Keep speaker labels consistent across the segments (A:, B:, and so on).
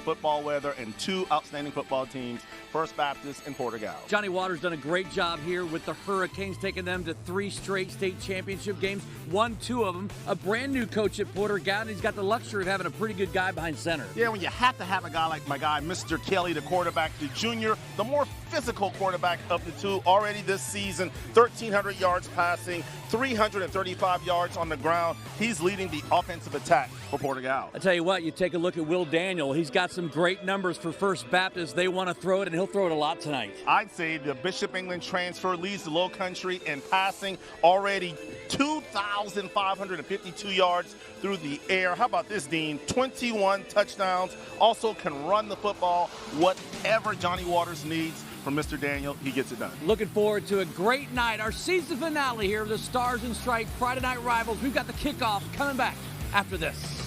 A: football weather and two outstanding football teams, First Baptist and Porter-Gaud.
B: Johnny Waters done a great job here with the Hurricanes, taking them to 3 straight state championship games, won 2 of them. A brand new coach at Porter-Gaud, and he's got the luxury of having a pretty good guy behind center.
A: Yeah, when you have to have a guy like my guy, Mr. Kelly, the quarterback, the junior, the more physical quarterback of the two already this season, 1,300 yards passing, 335 yards on the ground. He's leading the offensive attack for Porter-Gaud.
B: I tell you what, you take a look at Will Daniel. He's got some great numbers for First Baptist. They want to throw it, and he'll throw it a lot tonight.
A: I'd say the Bishop England transfer leads the LOWCOUNTRY in passing, already 2,552 yards through the air. How about this, Dean? 21 touchdowns. Also can run the football. Whatever Johnny Waters needs from Mr. Daniel, he gets it done.
B: Looking forward to a great night. Our season finale here of the Stars and Stripes Friday Night Rivals. We've got the kickoff coming back after this.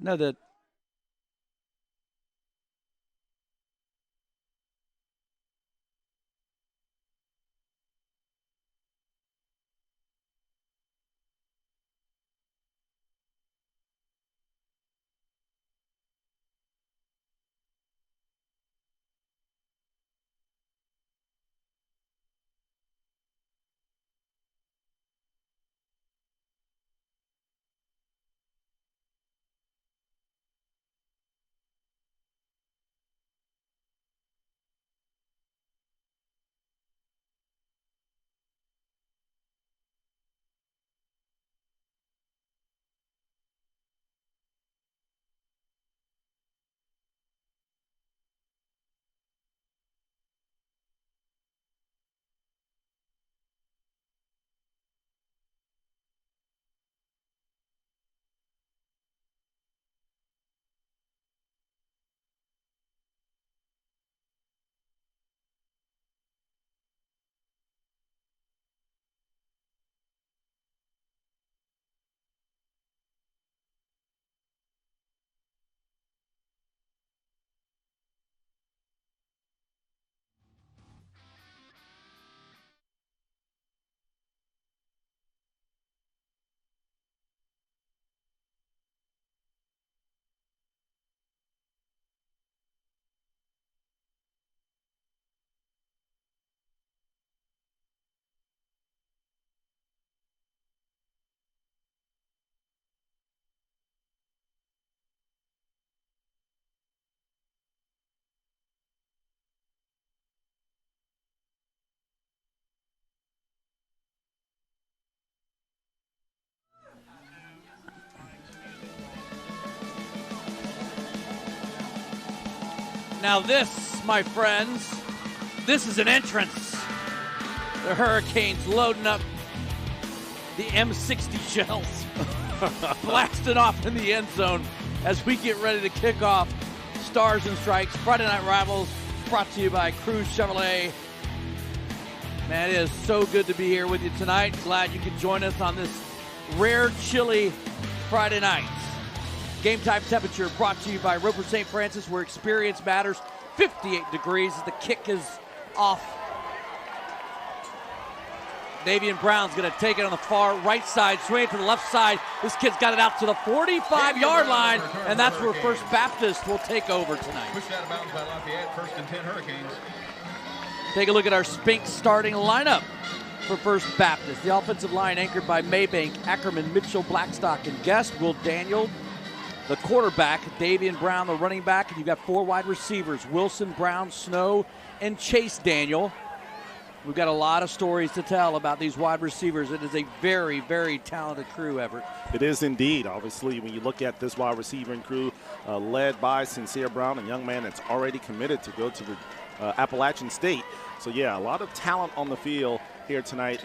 B: No, that Now this, my friends, this is an entrance. The Hurricanes loading up the M60 shells, blasting off in the end zone as we get ready to kick off Stars and Stripes Friday Night Rivals, brought to you by Cruz Chevrolet. Man, it is so good to be here with you tonight. Glad you could join us on this rare, chilly Friday night. Game time temperature brought to you by Roper St. Francis, where experience matters. 58 degrees as the kick is off. Davian Brown's going to take it on the far right side, swing it to the left side. This kid's got it out to the 45-yard line, and that's where First Baptist will take over tonight.
C: Pushed out of bounds by Lafayette, 1st and 10 Hurricanes.
B: Take a look at our Spink starting lineup for First Baptist. The offensive line anchored by Maybank, Ackerman, Mitchell, Blackstock, and Guest. Will Daniel, the quarterback, Davian Brown, the running back, and you've got 4 wide receivers, Wilson, Brown, Snow, and Chase Daniel. We've got a lot of stories to tell about these wide receivers. It is a very, very talented crew, Everett.
A: It is indeed. Obviously, when you look at this wide receiving crew led by Sincere Brown, a young man that's already committed to go to the Appalachian State. So, yeah, a lot of talent on the field here tonight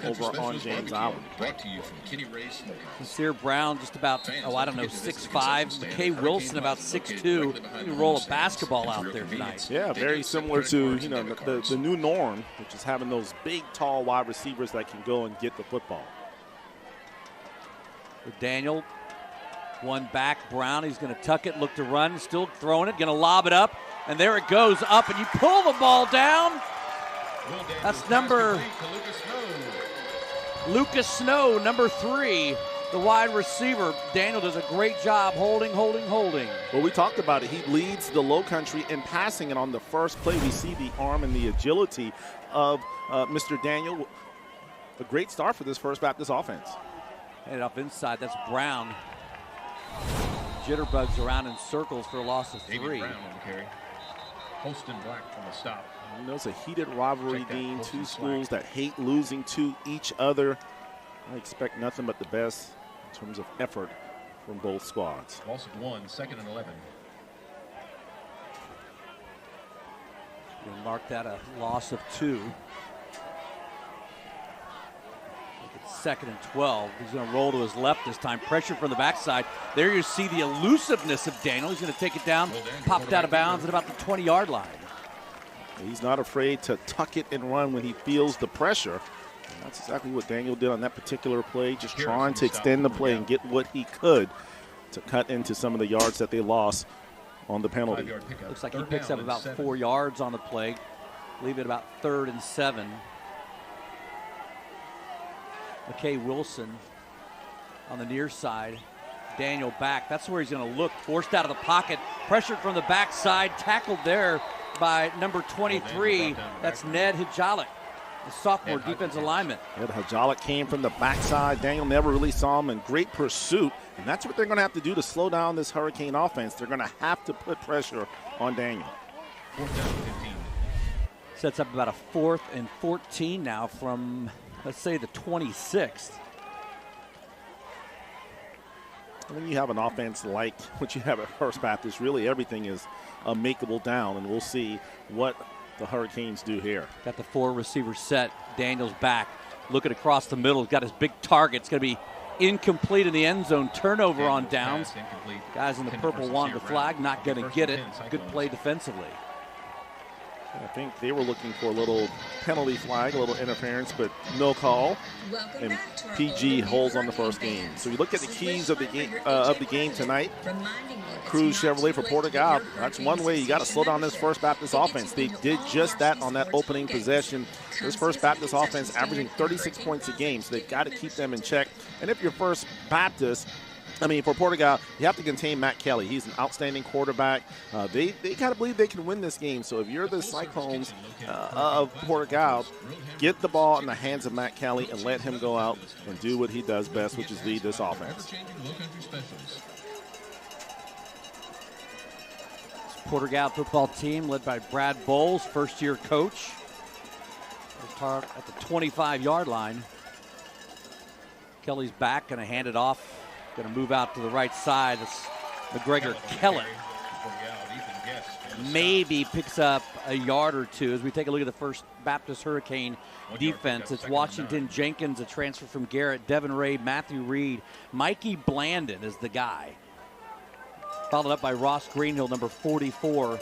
A: over on James Island.
C: Brought to you from Kitty Ray's Smokehouse.
B: Sincere Brown just about, 6'5". McKay Wilson about 6'2". You can roll a basketball out there tonight.
A: Yeah, very similar to, the new norm, which is having those big, tall wide receivers that can go and get the football.
B: With Daniel, one back. Brown, he's going to tuck it, look to run, still throwing it, going to lob it up, and there it goes up, and you pull the ball down. That's number Lucas Snow, number 3, the wide receiver. Daniel does a great job holding.
A: Well, we talked about it. He leads the low country in passing, and on the first play, we see the arm and the agility of Mr. Daniel. A great start for this First Baptist offense.
B: Headed up inside, that's Brown. Jitterbugs around in circles for a loss of 3.
C: David Brown on the carry. Holston Black from the stop.
A: It's a heated rivalry, Dean. Two schools that hate losing to each other. I expect nothing but the best in terms of effort from both squads.
C: Loss of 1, 2nd and 11.
B: You'll mark that a loss of 2. Second and 12. He's going to roll to his left this time. Pressure from the backside. There you see the elusiveness of Daniel. He's going to take it down, pop it out of bounds at about the 20-yard line.
A: He's not afraid to tuck it and run when he feels the pressure. And that's exactly what Daniel did on that particular play, just trying to extend the play and get what he could to cut into some of the yards that they lost on the penalty.
B: Looks like he picks up about 4 yards on the play. Leave it about 3rd and 7. McKay Wilson on the near side. Daniel back. That's where he's going to look. Forced out of the pocket. Pressured from the backside. Tackled there by number 23. That's Ned Hajalik, the sophomore defensive lineman.
A: Ned Hajalik came from the backside. Daniel never really saw him in great pursuit. And that's what they're going to have to do to slow down this Hurricane offense. They're going to have to put pressure on Daniel.
C: 4th down, 15.
B: Sets up about a 4th and 14 now from, let's say, the 26th.
A: When you have an offense like what you have at First Baptist, really everything is a makeable down, and we'll see what the Hurricanes do here.
B: Got the 4 receivers set. Daniel's back. Looking across the middle. He's got his big target. It's going to be incomplete in the end zone. Turnover on downs. Guys in the purple wanted the flag. Not going to get it. Good play defensively.
A: I think they were looking for a little penalty flag, a little interference, but no call. And PG holds on the first game. So you look at the keys of the game tonight. Cruz Chevrolet for Porter-Gaud. That's one way you got to slow down this First Baptist offense. They did just that on that opening possession. This First Baptist offense averaging 36 points a game, so they've got to keep them in check. And if you're First Baptist, for Porter-Gaud, you have to contain Matt Kelly. He's an outstanding quarterback. They kind of believe they can win this game. So if you're the Cyclones of Porter-Gaud, get the ball in the hands of Matt Kelly and let him go out and do what he does best, which is lead this offense.
B: Porter-Gaud football team led by Brad Bowles, first-year coach. At the 25-yard line. Kelly's back, going to hand it off. Going to move out to the right side. It's McGregor Kellett. Maybe picks up a yard or two as we take a look at the First Baptist Hurricane defense. It's Washington Jenkins, a transfer from Garrett, Devin Ray, Matthew Reed. Mikey Blandon is the guy. Followed up by Ross Greenhill, number 44.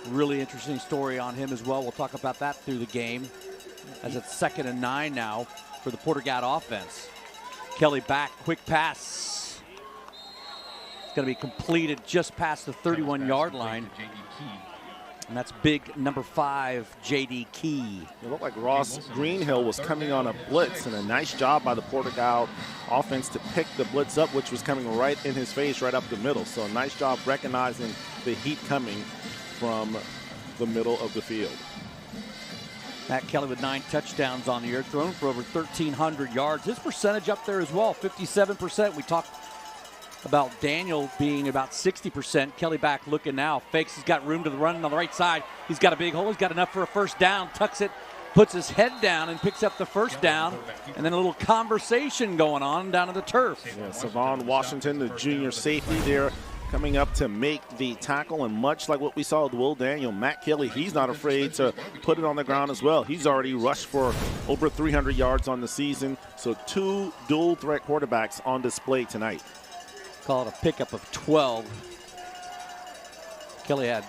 B: Really interesting story on him as well. We'll talk about that through the game as it's 2nd and 9 now for the Porter-Gaud offense. Kelly back, quick pass. It's going to be completed just past the 31-yard line. And that's big number 5, J.D. Key.
A: It looked like Ross Greenhill was coming on a blitz, and a nice job by the Porter-Gaud offense to pick the blitz up, which was coming right in his face, right up the middle. So a nice job recognizing the heat coming from the middle of the field.
B: Matt Kelly with 9 touchdowns on the year, thrown for over 1,300 yards. His percentage up there as well, 57%. We talked about Daniel being about 60%. Kelly back looking now. Fakes, he's got room to the run on the right side. He's got a big hole. He's got enough for a first down. Tucks it, puts his head down and picks up the first down. And then a little conversation going on down at the turf.
A: Yeah, Savon Washington, the junior safety there, coming up to make the tackle, and much like what we saw with Will Daniel, Matt Kelly, he's not afraid to put it on the ground as well. He's already rushed for over 300 yards on the season, so 2 dual-threat quarterbacks on display tonight.
B: Call it a pickup of 12. Kelly had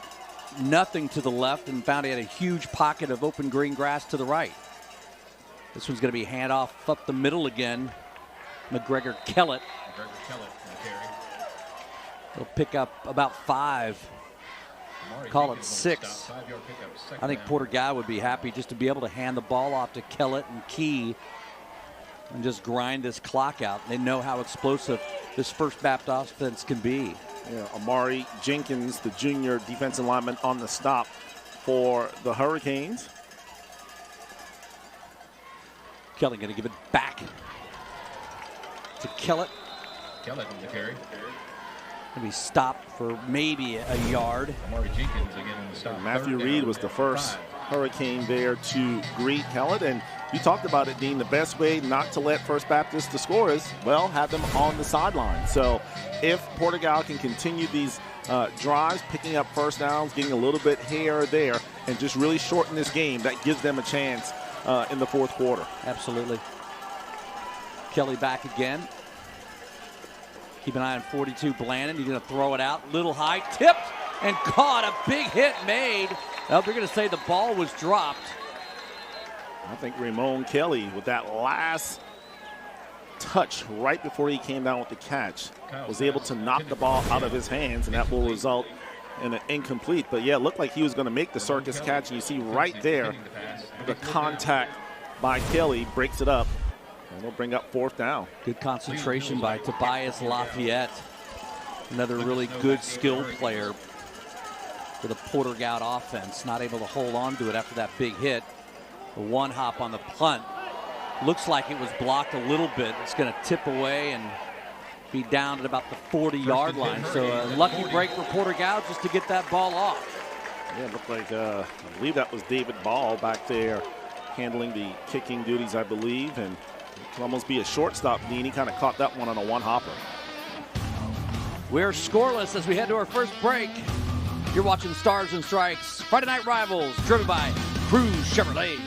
B: nothing to the left and found he had a huge pocket of open green grass to the right. This one's going to be handoff up the middle again. McGregor Kellett. He'll pick up about 5. Call it 6. I think Porter-Gaud would be happy just to be able to hand the ball off to Kellett and Key and just grind this clock out. They know how explosive this First Baptist offense can be.
A: Yeah, Amari Jenkins, the junior defensive lineman, on the stop for the Hurricanes.
B: Kelly going to give it back to Kellett.
C: Kellett on the carry.
B: Going to be stopped for maybe a yard.
C: Amari Jenkins again on the stop.
A: Matthew Reed was the first Hurricane there to greet Kellett, and you talked about it, Dean. The best way not to let First Baptist to score is, well, have them on the sideline. So if Porter-Gaud can continue these drives, picking up first downs, getting a little bit here or there, and just really shorten this game, that gives them a chance in the fourth quarter.
B: Absolutely. Kelly back again. Keep an eye on 42, Blanton. He's going to throw it out. Little high, tipped, and caught. A big hit made. Well, they're going to say the ball was dropped.
A: I think Ramon Kelly, with that last touch right before he came down with the catch, was able to knock the ball out of his hands, and that will result in an incomplete. But yeah, it looked like he was going to make the circus catch, and you see right there the contact by Kelly breaks it up, and they'll bring up 4th down.
B: Good concentration by Tobias Lafayette. Another really good skilled player for the Porter-Gaud offense. Not able to hold on to it after that big hit. The one hop on the punt. Looks like it was blocked a little bit. It's going to tip away and be down at about the 40-yard line. So a lucky break for Porter-Gaud just to get that ball off.
A: Yeah, it looked like, I believe that was David Ball back there handling the kicking duties, I believe. And it could almost be a shortstop, Dean. He kind of caught that one on a one-hopper.
B: We're scoreless as we head to our first break. You're watching Stars and Strikes, Friday Night Rivals, driven by Cruz Chevrolet.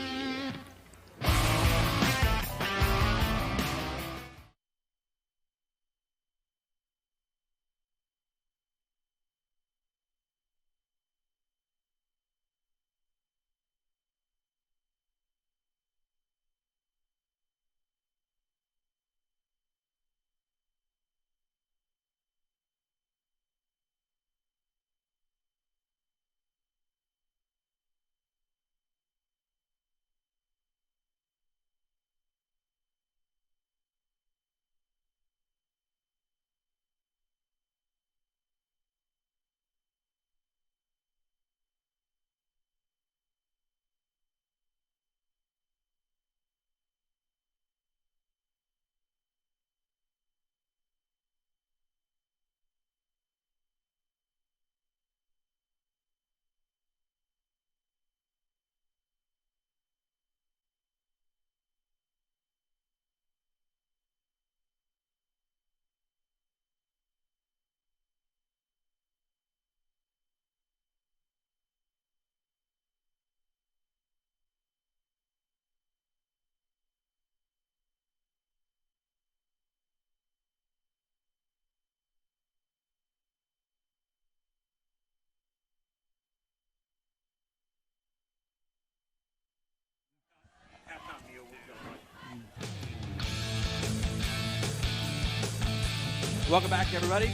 B: Welcome back, everybody.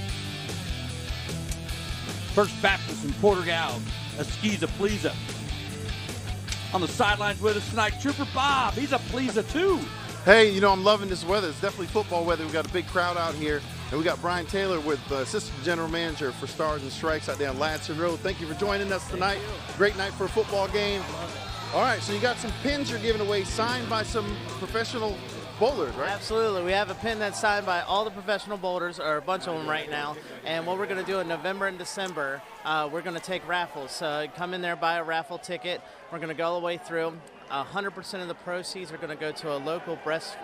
B: First Baptist in Porter-Gaud, Esquiza Pleasa. On the sidelines with us tonight, Trooper Bob. He's a Pleasa too.
D: Hey, you know, I'm loving this weather. It's definitely football weather. We've got a big crowd out here. And we got Brian Taylor with Assistant General Manager for Stars and Strikes out there on Ladson Road. Thank you for joining us tonight. Great night for a football game. All right, so you got some pins you're giving away signed by some professional bowlers, right?
E: Absolutely. We have a pin that's signed by all the professional bowlers, or a bunch of them right now. And what we're going to do in November and December, we're going to take raffles. Come in there, buy a raffle ticket. We're going to go all the way through. 100% of the proceeds are going to go to a local breast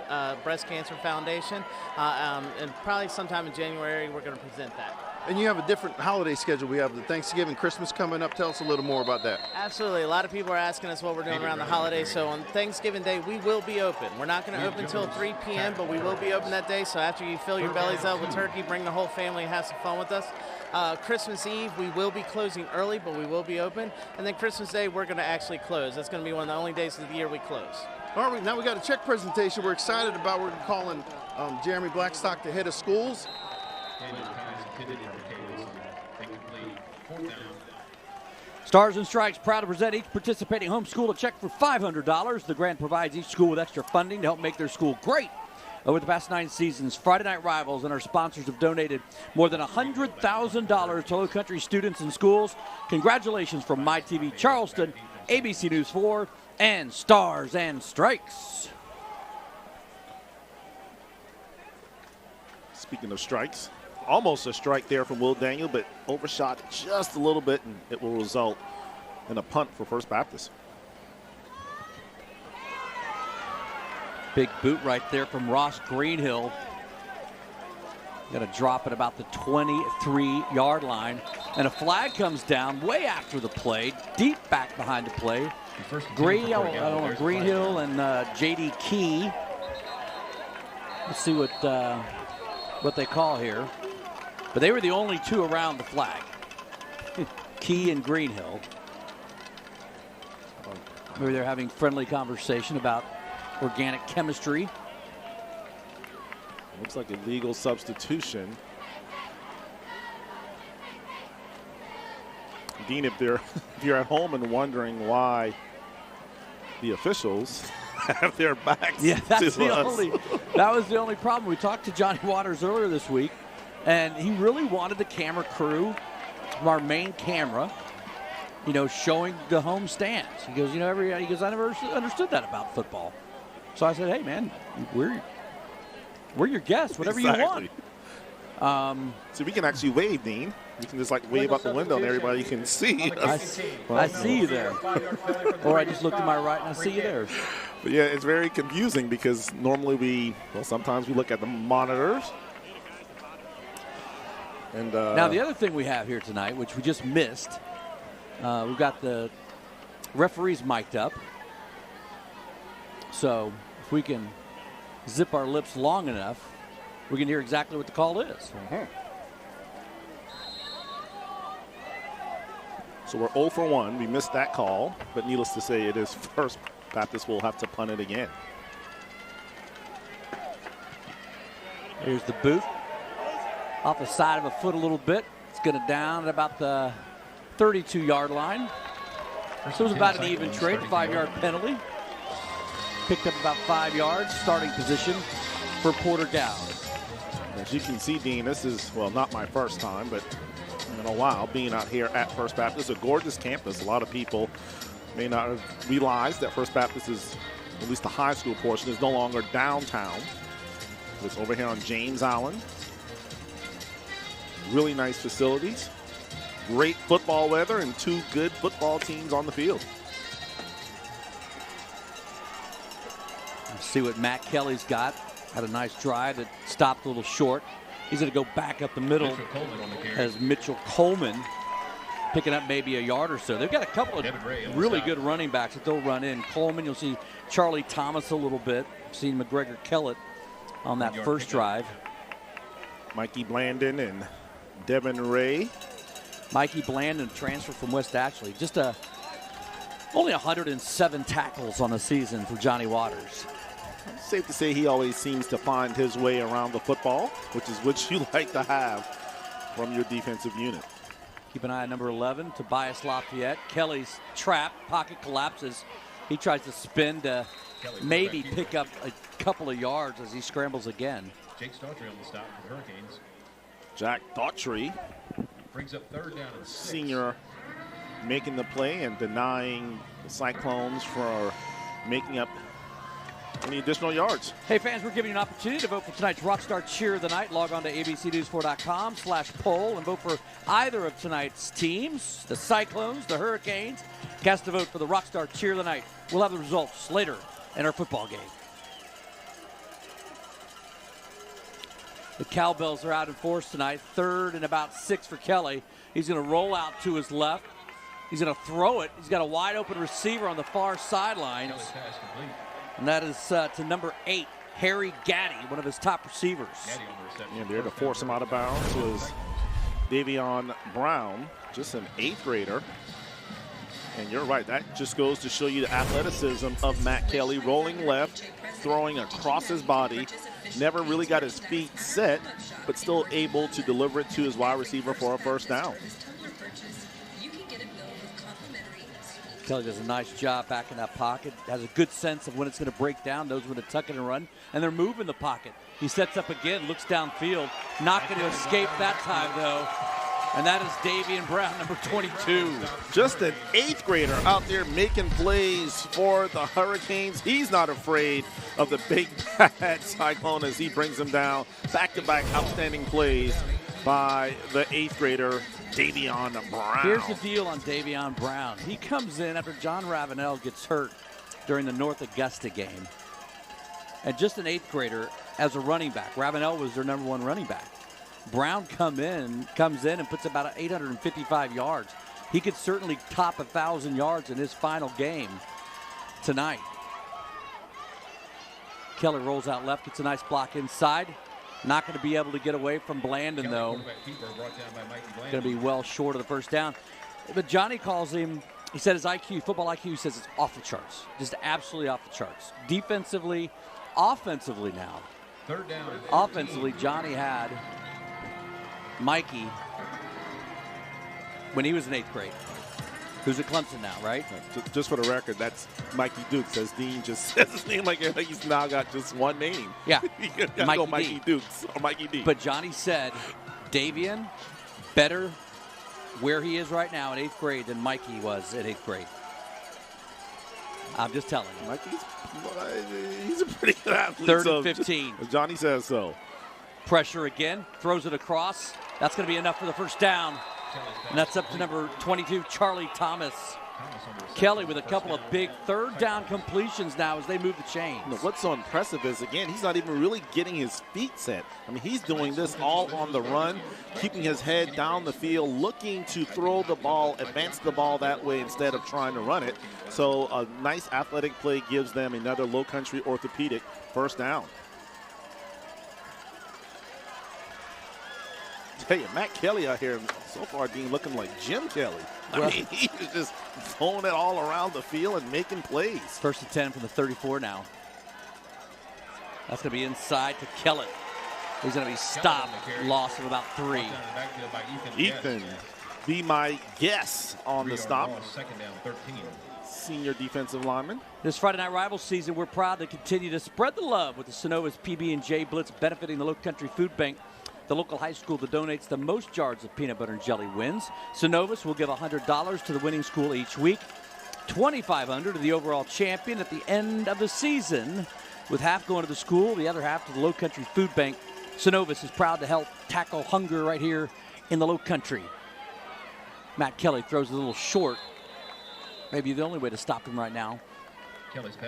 E: cancer foundation, and probably sometime in January we're going to present that.
D: And you have a different holiday schedule. We have the Thanksgiving, Christmas coming up. Tell us a little more about that.
E: Absolutely. A lot of people are asking us what we're doing around the holidays. So on Thanksgiving Day, we will be open. We're not going to open until 3 p.m., but we will be open that day. So after you fill your bellies up with turkey, bring the whole family and have some fun with us. Christmas Eve, we will be closing early, but we will be open. And then Christmas Day, we're going to actually close. That's going to be one of the only days of the year we close.
D: All right, now we got a check presentation we're excited about. We're calling Jeremy Blackstock the head of schools.
B: Stars and Stripes proud to present each participating homeschool a check for $500. The grant provides each school with extra funding to help make their school great. Over the past 9 seasons, Friday Night Rivals and our sponsors have donated more than $100,000 to Low-Country students and schools. Congratulations from MyTV Charleston, ABC News 4, and Stars and Strikes.
A: Speaking of strikes, almost a strike there from Will Daniel, but overshot just a little bit, and it will result in a punt for First Baptist.
B: Big boot right there from Ross Greenhill. Going to drop at about the 23-yard line. And a flag comes down way after the play, deep back behind the play. Greenhill and J.D. Key. Let's see what they call here. But they were the only two around the flag. Key and Greenhill. Maybe they're having friendly conversation about organic chemistry.
A: Looks like a legal substitution. Dean, if you're at home and wondering why the officials have their backs
B: that was the only problem. We talked to Johnny Waters earlier this week, and he really wanted the camera crew from our main camera, showing the home stands. He goes, I never understood that about football. So I said, hey, man, we're your guests, whatever you want.
A: So we can actually wave, Dean. We can just wave out the window and everybody can see us.
B: I see you there. Or I just looked to my right and I see you there.
A: But yeah, it's very confusing because normally sometimes we look at the monitors. And
B: now the other thing we have here tonight, which we just missed, we've got the referees mic'd up. So if we can zip our lips long enough, we can hear exactly what the call is.
A: Mm-hmm. So we're 0 for 1. We missed that call, but needless to say, it is First Baptist will have to punt it again.
B: Here's the boot. Off the side of a foot a little bit. It's going to down at about the 32-yard line. So it was about an even trade, 5-yard penalty. Picked up about 5 yards, starting position for Porter-Gaud.
A: As you can see, Dean, this is, not my first time, but in a while being out here at First Baptist. A gorgeous campus. A lot of people may not have realized that First Baptist is, at least the high school portion, is no longer downtown. It's over here on James Island. Really nice facilities. Great football weather and 2 good football teams on the field.
B: Let's see what Matt Kelly's got. Had a nice drive that stopped a little short. He's going to go back up the middle as Mitchell Coleman picking up maybe a yard or so. They've got a couple of really good running backs that they'll run in. Coleman, you'll see Charlie Thomas a little bit. Seen McGregor Kellett on that first drive.
A: Mikey Blandon and Devin Ray.
B: Mikey Blandon, transfer from West Ashley. Just only 107 tackles on the season for Johnny Waters.
A: It's safe to say he always seems to find his way around the football, which is what you like to have from your defensive unit.
B: Keep an eye on number 11, Tobias Lafayette. Kelly's trap, pocket collapses. He tries to spin to maybe pick up a couple of yards as he scrambles again.
C: Jake Daughtry on the stop for the Hurricanes.
A: Jack Daughtry
C: Brings up 3rd down and 6.
A: Senior making the play and denying the Cyclones for making up any additional yards.
B: Hey, fans, we're giving you an opportunity to vote for tonight's Rockstar Cheer of the Night. Log on to abcnews4.com/poll and vote for either of tonight's teams, the Cyclones, the Hurricanes. Cast a vote for the Rockstar Cheer of the Night. We'll have the results later in our football game. The Cowbells are out in force tonight. 3rd and about 6 for Kelly. He's going to roll out to his left. He's going to throw it. He's got a wide open receiver on the far sidelines. And that is to number 8, Harry Gaddy, one of his top receivers.
A: And there to force him out of bounds was Davion Brown, just an 8th grader. And you're right, that just goes to show you the athleticism of Matt Kelly, rolling left, throwing across his body. Never really got his feet set, but still able to deliver it to his wide receiver for a first down.
B: Kelly does a nice job back in that pocket, has a good sense of when it's going to break down, knows when to tuck it and run, and they're moving the pocket. He sets up again, looks downfield, not going to escape that time, though. And that is Davion Brown, number 22.
A: Just an 8th grader out there making plays for the Hurricanes. He's not afraid of the big bad Cyclone as he brings them down. Back-to-back outstanding plays by the 8th grader, Davion Brown.
B: Here's the deal on Davion Brown. He comes in after John Ravenel gets hurt during the North Augusta game. And just an 8th grader as a running back. Ravenel was their number 1 running back. Brown comes in and puts about 855 yards. He could certainly top 1,000 yards in his final game tonight. Kelly rolls out left, gets a nice block inside. Not going to be able to get away from Blandon, though. Going to be well short of the first down. But Johnny calls him, he said his IQ, football IQ, he says it's off the charts. Just absolutely off the charts. Defensively, offensively now.
C: 3rd down.
B: Offensively, Johnny had Mikey when he was in 8th grade, who's at Clemson now, right?
A: Just for the record, that's Mikey Dukes, as Dean just says his name like he's now got just one name.
B: Yeah,
A: Mikey Dukes or Mikey D.
B: But Johnny said Davion better where he is right now in 8th grade than Mikey was in 8th grade. I'm just telling you.
A: He's a pretty good athlete.
B: 3rd and 15.
A: Johnny says so.
B: Pressure again, throws it across. That's going to be enough for the first down. And that's up to number 22, Charlie Thomas. Kelly with a couple of big 3rd down completions now as they move the chains.
A: What's so impressive is, again, he's not even really getting his feet set. I mean, he's doing this all on the run, keeping his head down the field, looking to throw the ball, advance the ball that way instead of trying to run it. So a nice athletic play gives them another Low Country orthopedic first down. Tell you, Matt Kelly out here so far, Dean, looking like Jim Kelly. I mean, he's just throwing it all around the field and making plays.
B: 1st and 10 from the 34 now. That's going to be inside to Kelly. He's going to be stopped. Loss of about 3.
A: Ethan, be my guess on the stop.
C: 2nd down, 13.
A: Senior defensive lineman.
B: This Friday Night Rival season, we're proud to continue to spread the love with the SYNOVUS PB&J Blitz benefiting the Low Country Food Bank. The local high school that donates the most jars of peanut butter and jelly wins. SYNOVUS will give $100 to the winning school each week, $2,500 to the overall champion at the end of the season, with half going to the school, the other half to the Low Country Food Bank. SYNOVUS is proud to help tackle hunger right here in the Low Country. Matt Kelly throws a little short. Maybe the only way to stop him right now.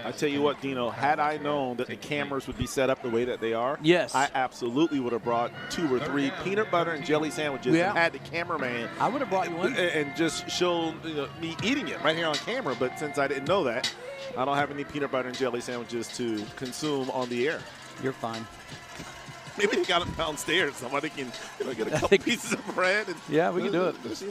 A: I tell you what, Dino, had I known that the cameras would be set up the way that they are,
B: yes,
A: I absolutely would have brought 2 or 3 peanut butter and jelly sandwiches and had the cameraman.
B: I would have brought you one.
A: And just show me eating it right here on camera. But since I didn't know that, I don't have any peanut butter and jelly sandwiches to consume on the air.
B: You're fine.
A: Maybe they got them downstairs. Somebody can get a couple pieces of bread. And,
B: yeah, we can do it.
A: Just,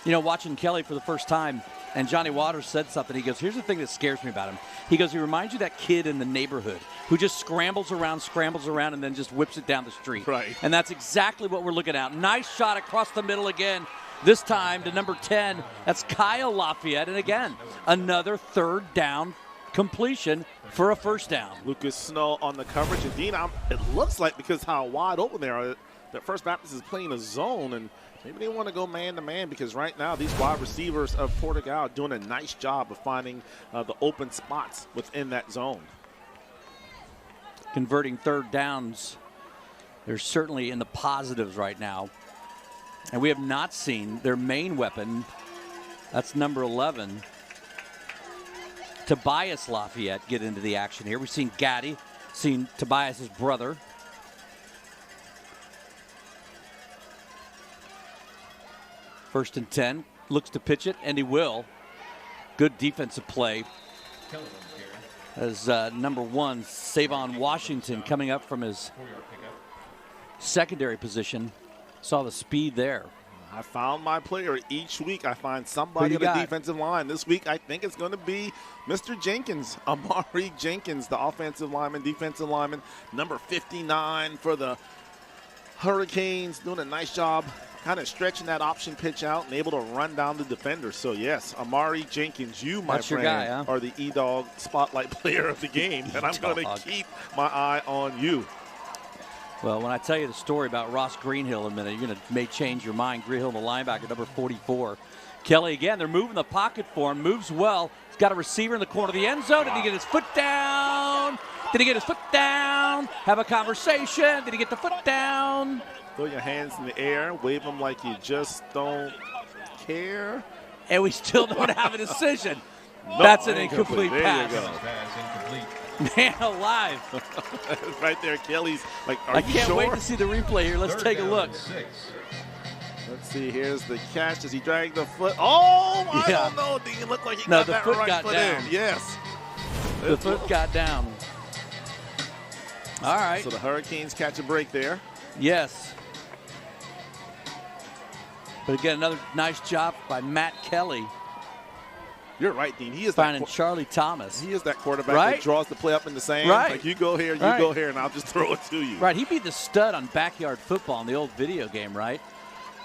B: watching Kelly for the first time, and Johnny Waters said something. He goes, here's the thing that scares me about him. He goes, he reminds you of that kid in the neighborhood who just scrambles around, and then just whips it down the street.
A: Right.
B: And that's exactly what we're looking at. Nice shot across the middle again. This time to number 10. That's Kyle Lafayette. And again, another 3rd down completion for a first down.
A: Lucas Snow on the coverage. And Dean, it looks like because how wide open they are, that First Baptist is playing a zone, and maybe they want to go man-to-man because right now these wide receivers of Porter-Gaud are doing a nice job of finding the open spots within that zone.
B: Converting third downs, they're certainly in the positives right now. And we have not seen their main weapon, that's number 11, Tobias Lafayette, get into the action here. We've seen Gaddy, seen Tobias's brother. First and 10, looks to pitch it, and he will. Good defensive play. As number 1, Savon Washington, coming up from his secondary position. Saw the speed there.
A: I found my player. Each week I find somebody on the defensive line. This week I think it's going to be Mr. Jenkins, Amari Jenkins, the offensive lineman, defensive lineman, number 59 for the Hurricanes, doing a nice job kind of stretching that option pitch out and able to run down the defender. So, yes, Amari Jenkins, you, my
B: That's
A: friend,
B: your guy, huh?
A: are the E-Dog spotlight player of the game, and I'm going to keep my eye on you.
B: Well, when I tell you the story about Ross Greenhill in a minute, you're going to may change your mind. Greenhill, the linebacker, number 44. Kelly, again, they're moving the pocket for him, moves well. He's got a receiver in the corner of the end zone. Did he get his foot down? Did he get his foot down? Have a conversation. Did he get the foot down?
A: Throw your hands in the air, wave them like you just don't care.
B: And we still don't have a decision.
A: No,
B: that's an incomplete
A: there
B: pass.
A: You go.
B: Man alive.
A: Right there, Kelly's like, are
B: I
A: you
B: can't
A: sure?
B: wait to see the replay here. Let's take a look.
A: Let's see, here's the catch. Does he drag the foot? Oh, I don't know. Did it look like he got
B: the
A: that
B: foot
A: right
B: got
A: foot
B: down.
A: in? Yes.
B: The foot got down. All right.
A: So the Hurricanes catch a break there.
B: Yes. But again, another nice job by Matt Kelly.
A: You're right, Dean. He is
B: finding Charlie Thomas.
A: He is that quarterback
B: right?
A: that draws the play up in the sand.
B: Right.
A: Like, you go here, you
B: right.
A: go here, and I'll just throw it to you.
B: Right. He'd be the stud on Backyard Football in the old video game, right?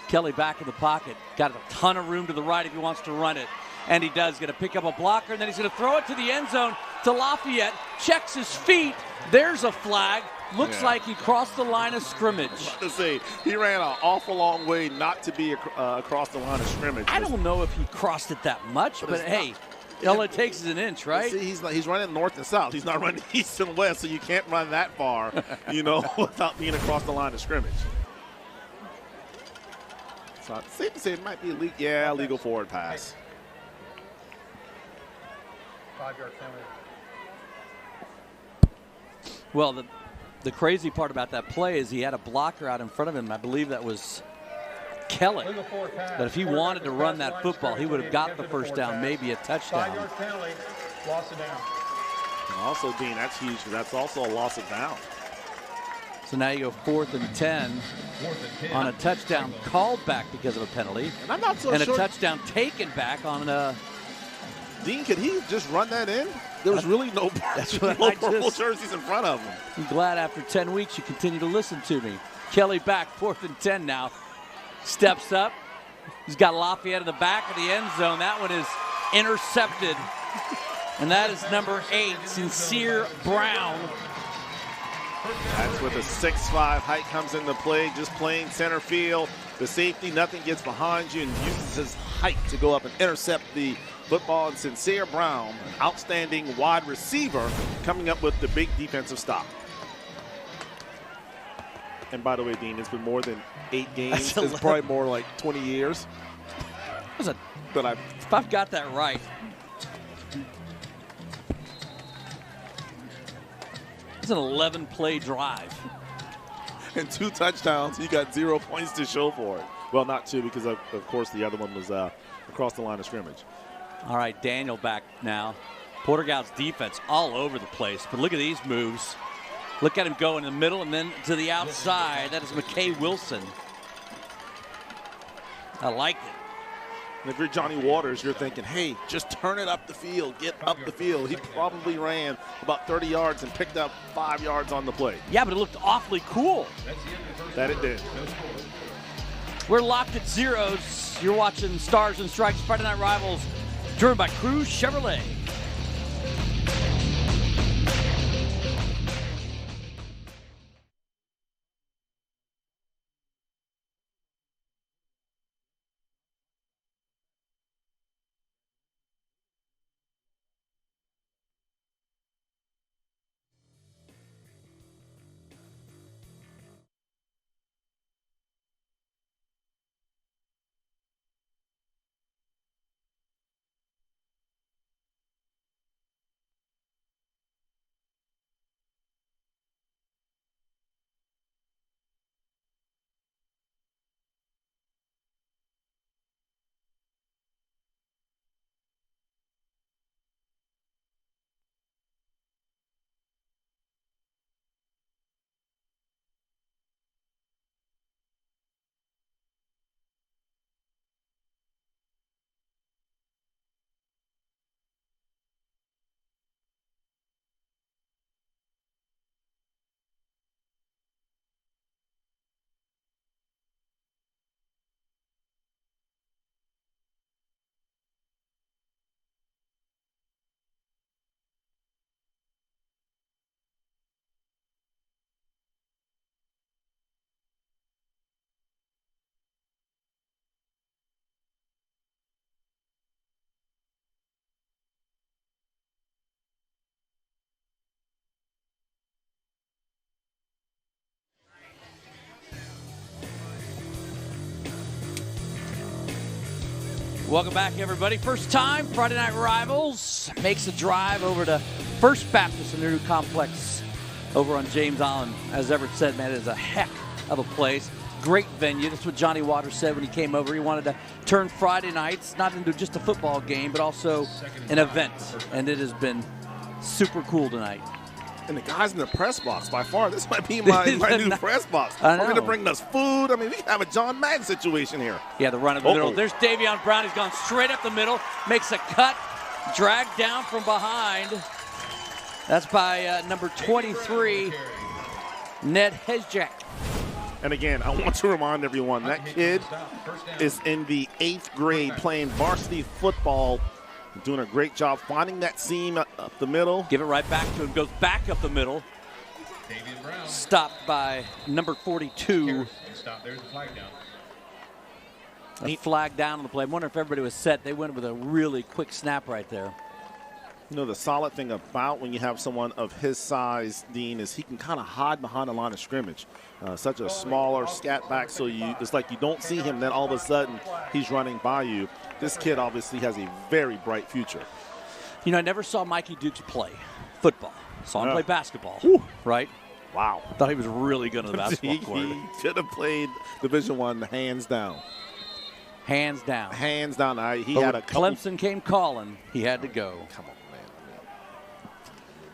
B: Kelly back in the pocket. Got a ton of room to the right if he wants to run it. And he does. Going to pick up a blocker, and then he's going to throw it to the end zone to Lafayette. Checks his feet. There's a flag. Looks like he crossed the line of scrimmage.
A: To say, he ran an awful long way not to be across the line of scrimmage.
B: I don't know if he crossed it that much, but hey, all it takes is an inch, right?
A: See, he's running north and south. He's not running east and west, so you can't run that far, without being across the line of scrimmage. So it's safe to say it might be a legal forward pass.
C: 5-yard penalty.
B: Well, the crazy part about that play is he had a blocker out in front of him. I believe that was Kelly. But if he wanted to run that football, he would have got the first down, maybe a touchdown.
C: 5-yard penalty, loss of down.
A: And also, Dean, that's huge because that's also a loss of down.
B: So now you go 4th and 10 on a touchdown called back because of a penalty.
A: And I'm not so
B: and
A: sure.
B: a touchdown taken back on a.
A: Dean, could he just run that in? There was really no purple jerseys in front of him.
B: I'm glad after 10 weeks you continue to listen to me. Kelly back, 4th and 10 now. Steps up. He's got Lafayette in the back of the end zone. That one is intercepted. And that is number 8, Sincere Brown.
A: That's where the 6'5" height comes into play, just playing center field. The safety, nothing gets behind you and uses his height to go up and intercept the football. And Sincere Brown, an outstanding wide receiver, coming up with the big defensive stop. And by the way, Dean, it's been more than 8 games. It's probably more like 20 years.
B: If I've got that right. It's an 11-play drive.
A: And 2 touchdowns. He got 0 points to show for it. Well, not 2 because, of course, the other one was across the line of scrimmage.
B: All right, Daniel back now. Porter-Gaud's defense all over the place. But look at these moves. Look at him go in the middle and then to the outside. That is McKay Wilson. I like it.
A: And if you're Johnny Waters, you're thinking, hey, just turn it up the field, get up the field. He probably ran about 30 yards and picked up 5 yards on the play.
B: Yeah, but it looked awfully cool.
A: That it did.
B: We're locked at zeros. You're watching Stars and Stripes Friday Night Rivals, driven by Cruz Chevrolet. Welcome back, everybody. First time, Friday Night Rivals makes a drive over to First Baptist in their new complex over on James Island. As Everett said, man, it is a heck of a place. Great venue. That's what Johnny Waters said when he came over. He wanted to turn Friday nights not into just a football game, but also an event. And it has been super cool tonight.
A: And the guys in the press box, by far, this might be my new press box.
B: I know.
A: We're going to bring us food. I mean, we can have a John Madden situation here.
B: Yeah, the run of the middle. There's Davion Brown. He's gone straight up the middle, makes a cut, dragged down from behind. That's by number 23, Ned Hezjak.
A: And again, I want to remind everyone, that kid is in the 8th grade playing varsity football. Doing a great job finding that seam up the middle.
B: Give it right back to him. Goes back up the middle. Stopped by number 42.
C: There's the flag down.
B: A flag down on the play. I wonder if everybody was set. They went with a really quick snap right there.
A: You know, the solid thing about when you have someone of his size, Dean, is he can kind of hide behind the line of scrimmage. Such a smaller scat back, so it's like you don't see him, then all of a sudden he's running by you. This kid obviously has a very bright future.
B: You know, I never saw Mikey Dukes play football. Saw him play basketball, right?
A: Wow.
B: Thought he was really good on the basketball court.
A: He should have played Division I hands down.
B: Hands down.
A: Hands down. He
B: But
A: had
B: when
A: a couple.
B: Clemson came calling, he had to go.
A: Come on, man.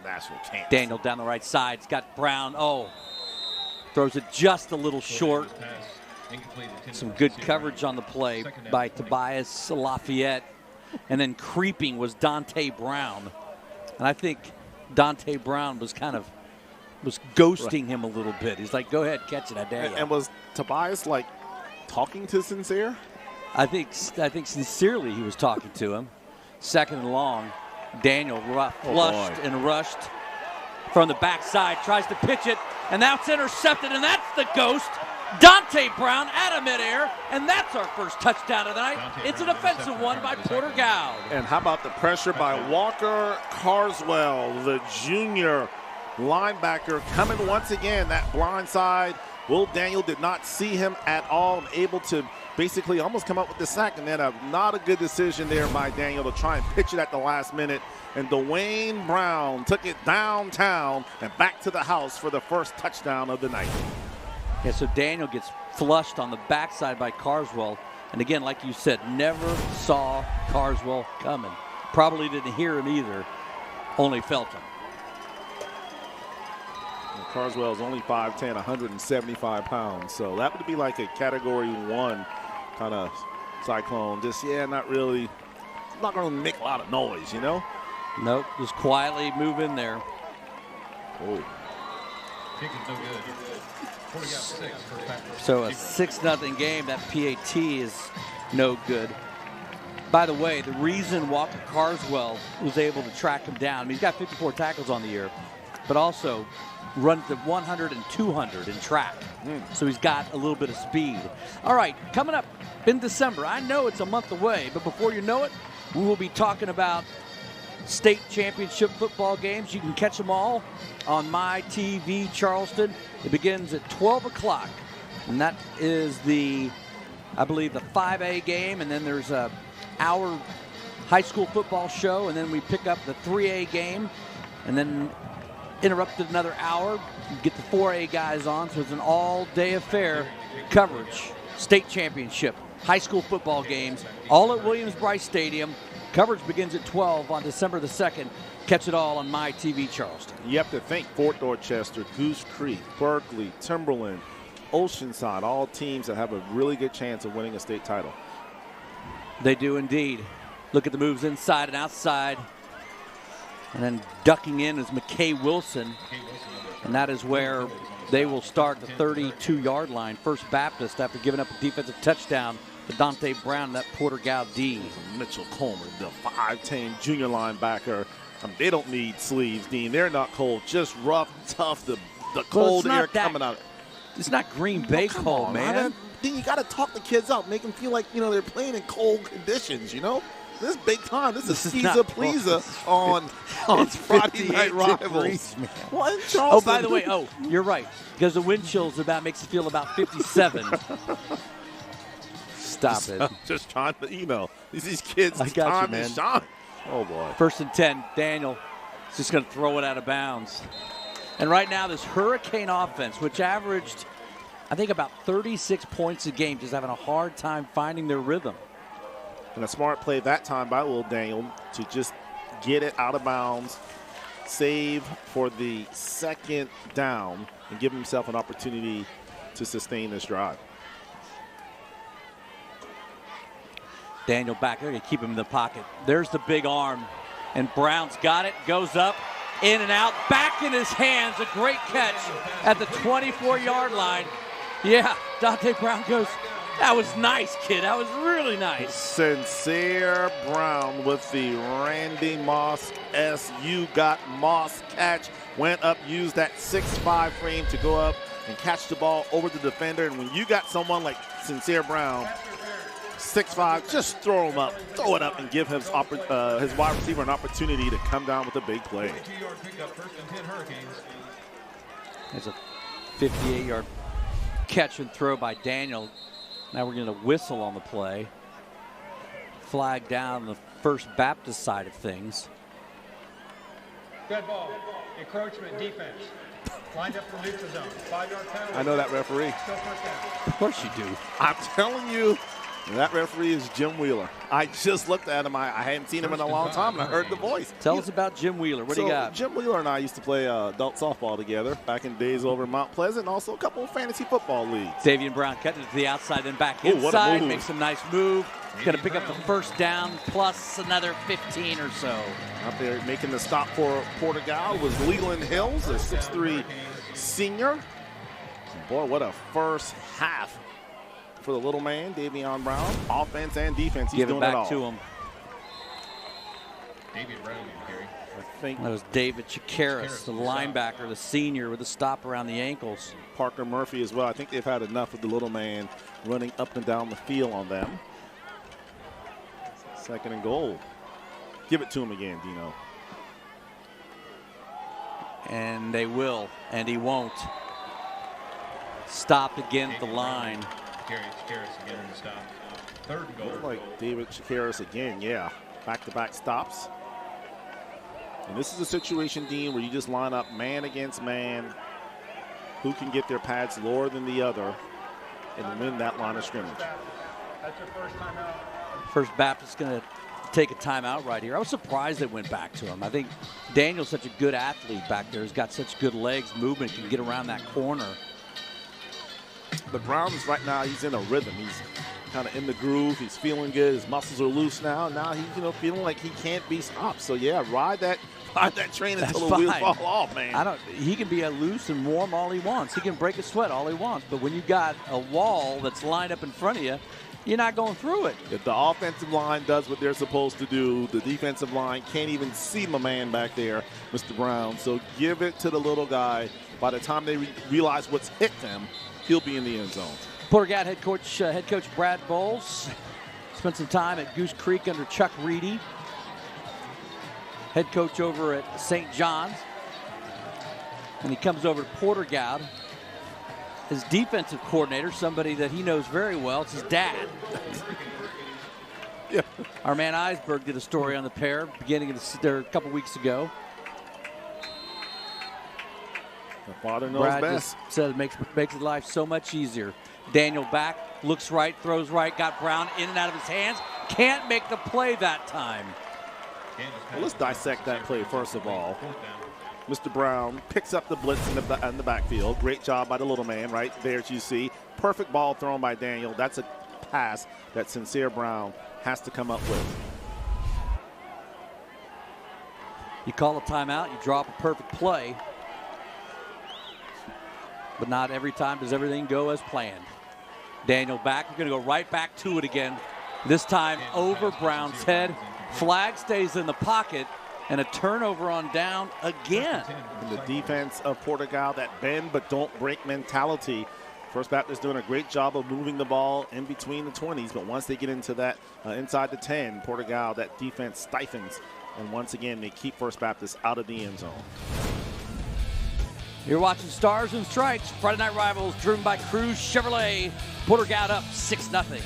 A: National champ.
B: Daniel down the right side. He's got Brown. Oh, throws it just a little short. Some good coverage on the play by Tobias Lafayette. And then creeping was Dante Brown. And I think Dante Brown was ghosting him a little bit. He's like, go ahead, catch it, I dare you.
A: And was Tobias, like, talking to Sincere?
B: I think sincerely he was talking to him. Second and long. Daniel flushed and rushed from the backside. Tries to pitch it, and that's intercepted, and that's the ghost. Dante Brown out of midair, and that's our first touchdown of the night. It's an offensive one by Porter-Gaud.
A: And how about the pressure by Walker Carswell, the junior linebacker, coming once again, that blind side. Will Daniel did not see him at all, and able to basically almost come up with the sack, and then not a good decision there by Daniel to try and pitch it at the last minute. And Dwayne Brown took it downtown and back to the house for the first touchdown of the night.
B: Yeah, so Daniel gets flushed on the backside by Carswell. And again, like you said, never saw Carswell coming. Probably didn't hear him either, only felt him.
A: And Carswell is only 5'10", 175 pounds. So that would be like a Category 1 kind of cyclone. Just, not really, not going to make a lot of noise, you know?
B: Nope, just quietly move in there.
A: Oh.
C: Kick is no good.
B: So a 6-0 game. That PAT is no good. By the way, the reason Walker Carswell was able to track him down, I mean, he's got 54 tackles on the year, but also runs the 100 and 200 in track. So he's got a little bit of speed. All right, coming up in December. I know it's a month away, but before you know it, we will be talking about state championship football games. You can catch them all on My TV Charleston. It begins at 12 o'clock, and that is I believe the 5A game, and then there's a hour high school football show, and then we pick up the 3A game, and then interrupted another hour, get the 4A guys on, so it's an all-day affair. Coverage, state championship, high school football games, all at Williams-Brice Stadium. Coverage begins at 12 on December the 2nd. Catch it all on My TV Charleston.
A: You have to think Fort Dorchester, Goose Creek, Berkeley, Timberland, Oceanside, all teams that have a really good chance of winning a state title.
B: They do indeed. Look at the moves inside and outside. And then ducking in is McKay Wilson. And that is where they will start the 32-yard line. First Baptist after giving up a defensive touchdown to Dante Brown, that Porter-Gaud D.
A: Mitchell Coleman, the 5'10" junior linebacker. They don't need sleeves, Dean. They're not cold, just rough, tough, the cold air coming out.
B: It's not Green Bay cold, man.
A: Dean, you got to talk the kids out, make them feel like, they're playing in cold conditions, This is big time. This is Caesar Pleaser on Friday Night Rivals. Well, in Charleston.
B: Oh, by the way, you're right. Because the wind chill's makes it feel about 57. Stop it.
A: Just trying to, these kids,
B: I got
A: time
B: you, man.
A: and shine. Oh, boy.
B: 1st and 10. Daniel is just going to throw it out of bounds. And right now, this Hurricane offense, which averaged, I think, about 36 points a game, just having a hard time finding their rhythm.
A: And a smart play that time by little Daniel to just get it out of bounds, save for the 2nd down, and give himself an opportunity to sustain this drive.
B: Daniel back there, going to keep him in the pocket. There's the big arm, and Brown's got it, goes up, in and out, back in his hands. A great catch at the 24-yard line. Yeah, Dante Brown goes, that was nice, kid. That was really nice.
A: Sincere Brown with the Randy Moss You Got Moss catch. Went up, used that 6'5" frame to go up and catch the ball over the defender. And when you got someone like Sincere Brown, 6'5", just throw him up, throw it up, and give his wide receiver an opportunity to come down with a big play.
B: There's a 58-yard catch and throw by Daniel. Now we're going to whistle on the play. Flag down on the First Baptist side of things.
F: Good ball. Encroachment defense. Lined up for neutral zone. 5-yard penalty.
A: I know that referee.
F: Still 1st down.
B: Of course you do.
A: I'm telling you, that referee is Jim Wheeler. I just looked at him. I hadn't seen him in a long time, and I heard the voice.
B: Tell us about Jim Wheeler. What do you got?
A: Jim Wheeler and I used to play adult softball together back in days over in Mount Pleasant, and also a couple of fantasy football leagues.
B: Davian Brown cutting it to the outside, then back
A: Ooh, what a
B: inside.
A: move.
B: Makes a nice move. Going to pick up the 1st down plus another 15 or so.
A: Out there making the stop for Porter-Gaud was Leland Hills, a 6'3" senior. Boy, what a first half for the little man, Davion Brown. Offense and defense, he's
B: Give
A: doing
B: it back
A: all.
B: to him.
C: David Brown and Gary.
A: I think
B: That was David Chikaris, the linebacker, the senior, with a stop around the ankles.
A: Parker Murphy as well. I think they've had enough of the little man running up and down the field on them. 2nd and goal. Give it to him again, Dino.
B: And they will, and he won't. Stopped again at the line.
C: Gary Chikaris again in the stop. 3rd and goal.
A: Looks like David Chikaris again, yeah. Back-to-back stops. And this is a situation, Dean, where you just line up man against man. Who can get their pads lower than the other and win that line of scrimmage.
F: That's your first timeout.
B: First Baptist going to take a timeout right here. I was surprised they went back to him. I think Daniel's such a good athlete back there. He's got such good legs, movement, can get around that corner.
A: But Brown's right now, he's in a rhythm. He's kind of in the groove. He's feeling good. His muscles are loose now. Now he's, feeling like he can't be stopped. So yeah, ride that train until the wheels fall off, man.
B: He can be loose and warm all he wants. He can break a sweat all he wants. But when you got a wall that's lined up in front of you, you're not going through it.
A: If the offensive line does what they're supposed to do, the defensive line can't even see my man back there, Mr. Brown. So give it to the little guy. By the time they realize what's hit them, he'll be in the end zone.
B: Porter-Gaud head coach Brad Bowles spent some time at Goose Creek under Chuck Reedy. Head coach over at St. John's. And he comes over to Porter-Gaud. His defensive coordinator, somebody that he knows very well, it's his dad.
A: Yeah.
B: Our man Eisberg did a story on the pair beginning of a couple weeks ago.
A: The father knows
B: Brad
A: best.
B: just said it makes his life so much easier. Daniel back, looks right, throws right, got Brown in and out of his hands. Can't make the play that time.
A: Well, let's dissect that play first of all. Mr. Brown picks up the blitz in the backfield. Great job by the little man right there, as you see. Perfect ball thrown by Daniel. That's a pass that Sincere Brown has to come up with.
B: You call a timeout, you drop a perfect play. But not every time does everything go as planned. Daniel back, we're going to go right back to it again. This time over Brown's head. Flag stays in the pocket. And a turnover on down again.
A: And the defense of Porter-Gaud, that bend but don't break mentality. First Baptist doing a great job of moving the ball in between the 20s, but once they get into that inside the 10, Porter-Gaud, that defense stifles. And once again, they keep First Baptist out of the end zone.
B: You're watching Stars and Stripes, Friday Night Rivals, driven by Cruz Chevrolet. Porter-Gaud up 6-0.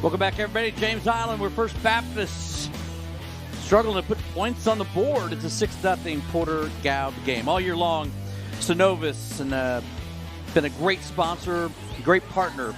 B: Welcome back, everybody. James Island, we're First Baptist struggling to put points on the board. It's a 6-0 Porter-Gaud game. All year long, SYNOVUS, and been a great sponsor, great partner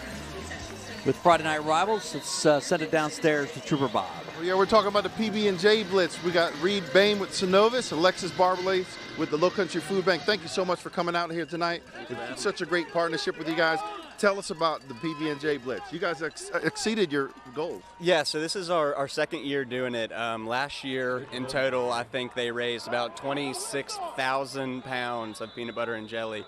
B: with Friday Night Rivals. Let's send it downstairs to Trooper Bob.
D: Yeah, we're talking about the PB&J Blitz. We got Reed Bain with SYNOVUS, ALEXIS BARBALACE with the Lowcountry Food Bank. Thank you so much for coming out here tonight. It's such a great partnership with you guys. Tell us about the PB&J Blitz. You guys exceeded your goals.
G: Yeah, so this is our second year doing it. Last year, in total, I think they raised about 26,000 pounds of peanut butter and jelly.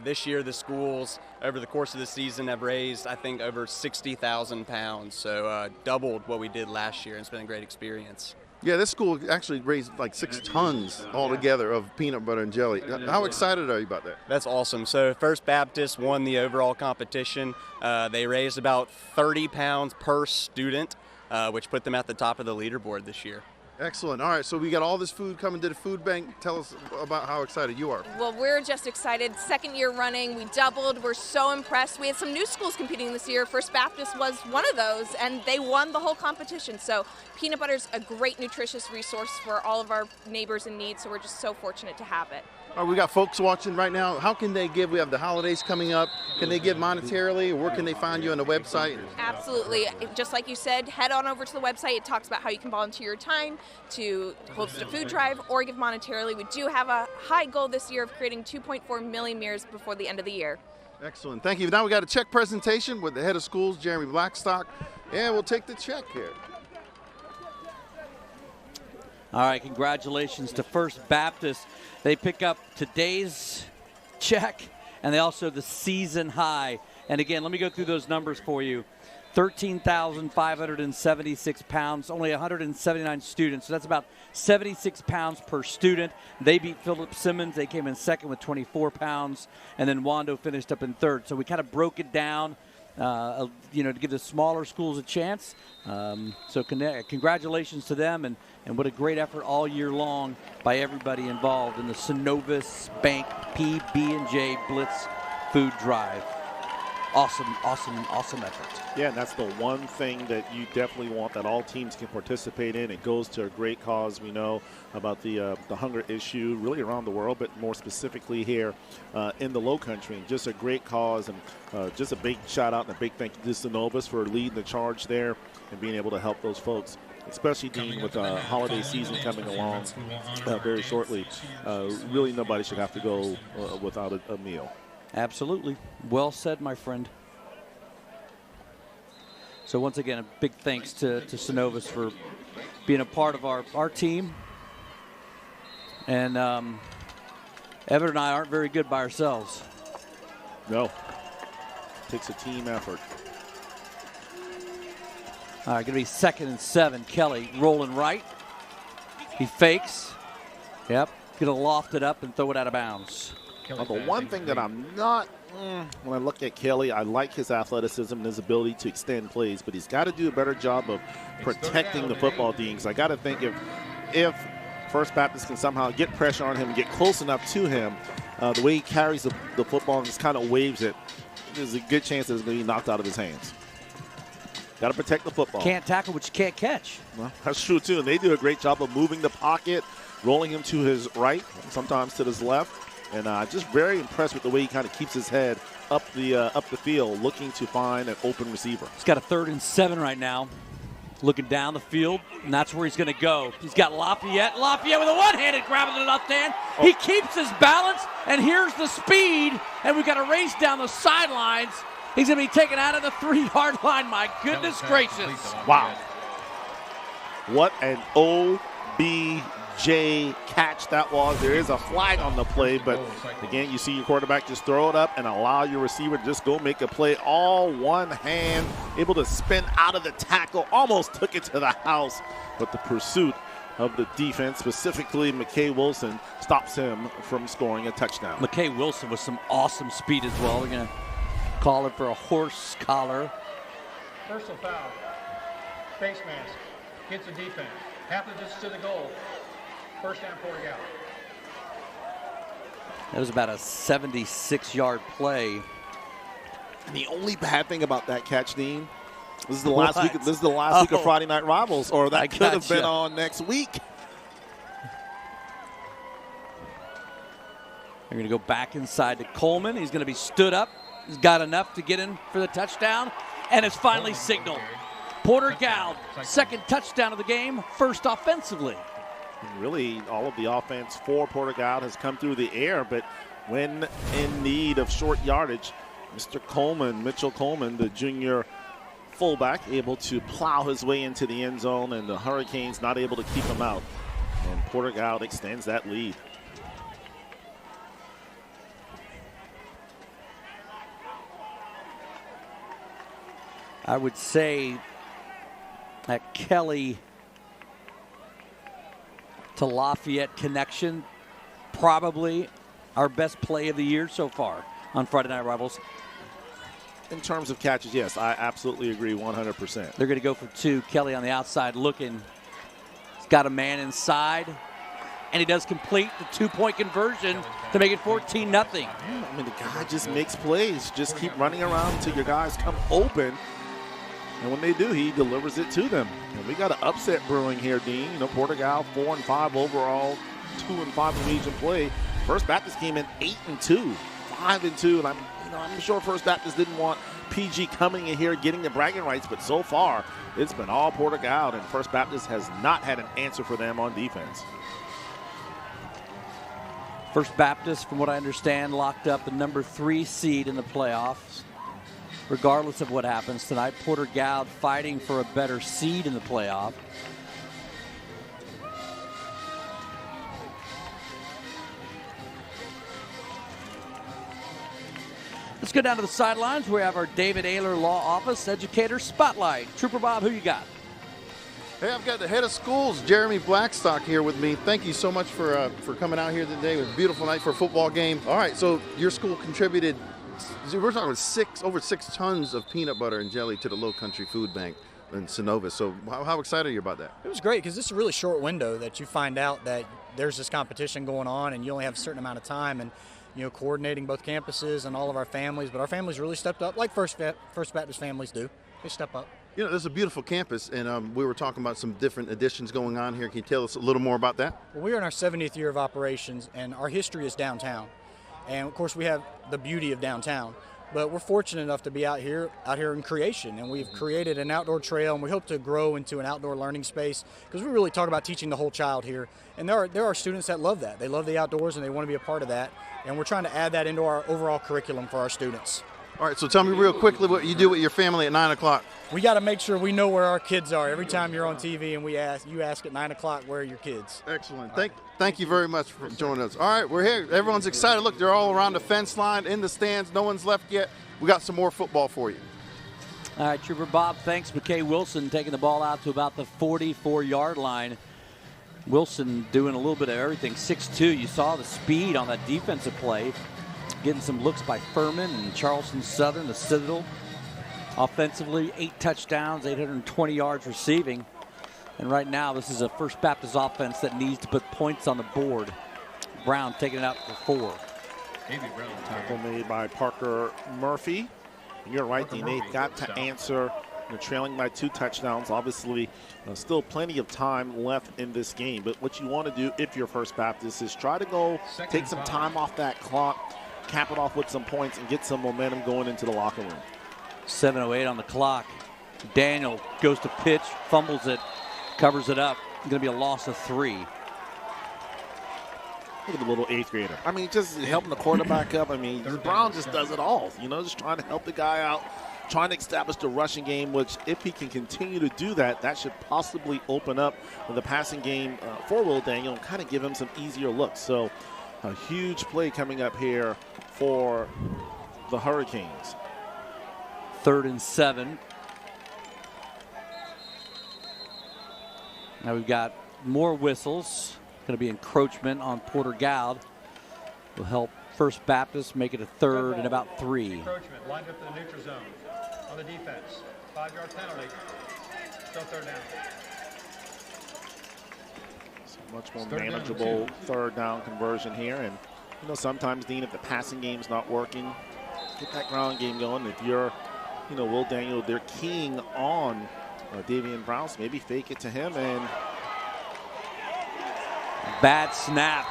G: This year, the schools, over the course of the season, have raised, I think, over 60,000 pounds. So doubled what we did last year. It's been a great experience.
D: Yeah, this school actually raised like 6 tons altogether of peanut butter and jelly. How excited are you about that?
G: That's awesome. So First Baptist won the overall competition. They raised about 30 pounds per student, which put them at the top of the leaderboard this year.
D: Excellent. All right, so we got all this food coming to the food bank. Tell us about how excited you are.
H: Well, we're just excited. Second year running, we doubled. We're so impressed. We had some new schools competing this year. First Baptist was one of those, and they won the whole competition. So peanut butter's a great nutritious resource for all of our neighbors in need, so we're just so fortunate to have it.
D: All right, we got folks watching right now. How can they give? We have the holidays coming up. Can they give monetarily, or where can they find you on the website?
H: Absolutely. Just like you said, head on over to the website. It talks about how you can volunteer your time to host a food drive or give monetarily. We do have a high goal this year of creating 2.4 million meals before the end of the year.
D: Excellent. Thank you. Now we got a check presentation with the head of schools, Jeremy Blackstock, and we'll take the check here.
B: All right, congratulations to First Baptist. They pick up today's check, and they also the season high. And again, let me go through those numbers for you. 13,576 pounds, only 179 students, so that's about 76 pounds per student. They beat Philip Simmons. They came in second with 24 pounds, and then Wando finished up in third. So we kind of broke it down, to give the smaller schools a chance. So congratulations to them, and what a great effort all year long by everybody involved in the SYNOVUS Bank PB&J Blitz Food Drive. Awesome effort.
I: Yeah, and that's the one thing that you definitely want that all teams can participate in. It goes to a great cause. We know about the hunger issue really around the world, but more specifically here in the Lowcountry. Just a great cause, and just a big shout out and a big thank you to SYNOVUS for leading the charge there and being able to help those folks, especially Dean with the holiday season coming along very shortly. Really nobody should have to go without a meal.
B: Absolutely. Well said, my friend. So once again, a big thanks to SYNOVUS for being a part of our team. And Evan and I aren't very good by ourselves.
I: No. Takes a team effort.
B: All right, going to be 2nd and 7. Kelly rolling right. He fakes. Yep. Going to loft it up and throw it out of bounds.
I: Well, the one thing that I'm not, when I look at Kelly, I like his athleticism and his ability to extend plays, but he's got to do a better job of protecting the football, Dean. Because I got to think if First Baptist can somehow get pressure on him and get close enough to him, the way he carries the football and just kind of waves it, there's a good chance that it's going to be knocked out of his hands. Got to protect the football.
B: Can't tackle what you can't catch.
I: Well, that's true, too. And they do a great job of moving the pocket, rolling him to his right, sometimes to his left. And just very impressed with the way he kind of keeps his head up the field, looking to find an open receiver.
B: He's got a 3rd and 7 right now, looking down the field, and that's where he's going to go. He's got Lafayette. Lafayette with a one-handed grab in the left hand. Oh. He keeps his balance, and here's the speed, and we've got a race down the sidelines. He's going to be taken out of the 3-yard line. My goodness gracious.
I: Wow. What an OBJ catch that was. There is a flag on the play, but again, you see your quarterback just throw it up and allow your receiver to just go make a play. All one hand, able to spin out of the tackle, almost took it to the house, but the pursuit of the defense, specifically McKay Wilson, stops him from scoring a touchdown.
B: McKay Wilson with some awesome speed as well. We're going to call it for a horse collar.
F: Personal foul. Face mask. Gets the defense. Half the distance to the goal. First down, Porter-Gaud.
B: That was about a 76-yard play.
I: And the only bad thing about that catch, Dean, This is the last week. This is the last week of Friday Night Rivals, or that could have been on next week.
B: They're going to go back inside to Coleman. He's going to be stood up. He's got enough to get in for the touchdown, and it's finally signaled. Porter-Gaud, second touchdown of the game, first offensively.
I: And really, all of the offense for Porter-Gaud has come through the air, but when in need of short yardage, Mr. Coleman, Mitchell Coleman, the junior fullback, able to plow his way into the end zone, and the Hurricanes not able to keep him out. And Porter-Gaud extends that lead.
B: I would say that Kelly to Lafayette connection, probably our best play of the year so far on Friday Night Rivals.
I: In terms of catches, yes, I absolutely agree 100%.
B: They're going to go for two. Kelly on the outside looking. He's got a man inside, and he does complete the two-point conversion to make it 14-0.
I: I mean, the guy just makes plays. Just keep running around until your guys come open. And when they do, he delivers it to them. And we got an upset brewing here, Dean. You know, Porter-Gaud 4-5 overall, 2-5 in region play. First Baptist came in 8-2, 5-2, and I'm sure First Baptist didn't want PG coming in here getting the bragging rights, but so far it's been all Porter-Gaud, and First Baptist has not had an answer for them on defense.
B: First Baptist, from what I understand, locked up the number 3 seed in the playoffs. Regardless of what happens tonight, Porter-Gaud fighting for a better seed in the playoff. Let's go down to the sidelines. We have our David Ayler Law Office Educator Spotlight. Trooper Bob, who you got?
D: Hey, I've got the head of schools, Jeremy Blackstock, here with me. Thank you so much for coming out here today. It was a beautiful night for a football game. All right, so your school contributed, we're talking about over 6 tons of peanut butter and jelly to the LOWCOUNTRY Food Bank in SYNOVUS. So how excited are you about that?
J: It was great because this is a really short window that you find out that there's this competition going on and you only have a certain amount of time, and you know, coordinating both campuses and all of our families. But our families really stepped up, like First Baptist families do. They step up.
D: You know, there's a beautiful campus, and we were talking about some different additions going on here. Can you tell us a little more about that?
J: Well, we're in our 70th year of operations, and our history is downtown. And of course, we have the beauty of downtown. But we're fortunate enough to be out here in creation, and we've created an outdoor trail, and we hope to grow into an outdoor learning space because we really talk about teaching the whole child here. And there are students that love that. They love the outdoors, and they want to be a part of that. And we're trying to add that into our overall curriculum for our students.
D: All right, so tell me real quickly what you do with your family at 9 o'clock.
J: We got to make sure we know where our kids are. Every time you're on TV and you ask at 9 o'clock, where are your kids?
D: Excellent. Thank you very much for joining us. All right, we're here. Everyone's excited. Look, they're all around the fence line, in the stands. No one's left yet. We got some more football for you.
B: All right, Trooper Bob, thanks. McKay Wilson taking the ball out to about the 44-yard line. Wilson doing a little bit of everything. 6'2". You saw the speed on that defensive play. Getting some looks by Furman and Charleston Southern, the Citadel. Offensively, 8 touchdowns, 820 yards receiving. And right now, this is a First Baptist offense that needs to put points on the board. Brown taking it out for 4.
I: Tackle made by Parker Murphy. You're right, Dean. They've got to answer. They're trailing by 2 touchdowns. Obviously, still plenty of time left in this game. But what you want to do if you're First Baptist is try to go take some time off that clock, cap it off with some points, and get some momentum going into the locker room.
B: 7:08 on the clock. Daniel goes to pitch, fumbles it, covers it up. It's going to be a loss of 3.
I: Look at the little 8th grader. I mean, just helping the quarterback up. I mean, Brown just does it all. You know, just trying to help the guy out, trying to establish the rushing game, which if he can continue to do that, that should possibly open up the passing game for Will Daniel and kind of give him some easier looks. So a huge play coming up here for the Hurricanes.
B: 3rd and 7. Now we've got more whistles. Going to be encroachment on Porter-Gaud. Will help First Baptist make it a 3rd and about 3.
F: Encroachment lined up in the neutral zone on the defense. 5-yard penalty. Still 3rd down.
I: So much more manageable 3rd down conversion here. And, you know, sometimes, Dean, if the passing game's not working, get that ground game going. If you're you know, Will Daniel, they're keying on Davian Brown, so maybe fake it to him. And
B: bad snap.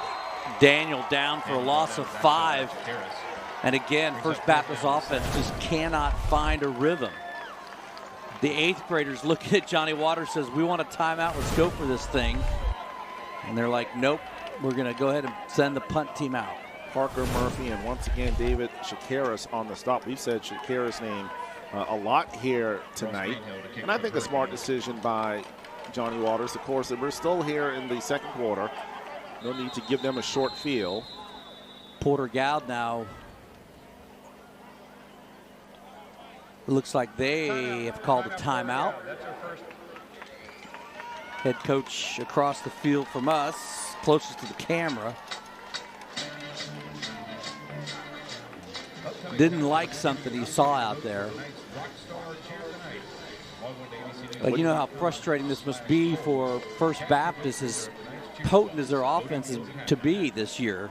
B: Daniel down for a loss of 5. And again, First Baptist offense just cannot find a rhythm. The 8th graders looking at Johnny Waters, says, we want a timeout. Let's go for this thing. And they're like, nope, we're going to go ahead and send the punt team out.
I: Parker Murphy and once again David Shakaris on the stop. We've said Shakaris' name a lot here tonight. And I think a smart decision by Johnny Waters. Of course, we're still here in the second quarter. No need to give them a short field.
B: Porter-Gaud now. It looks like they have called a timeout. Head coach across the field from us, closest to the camera. Didn't like something he saw out there. But you know how frustrating this must be for First Baptist, as potent as their offense is to be this year,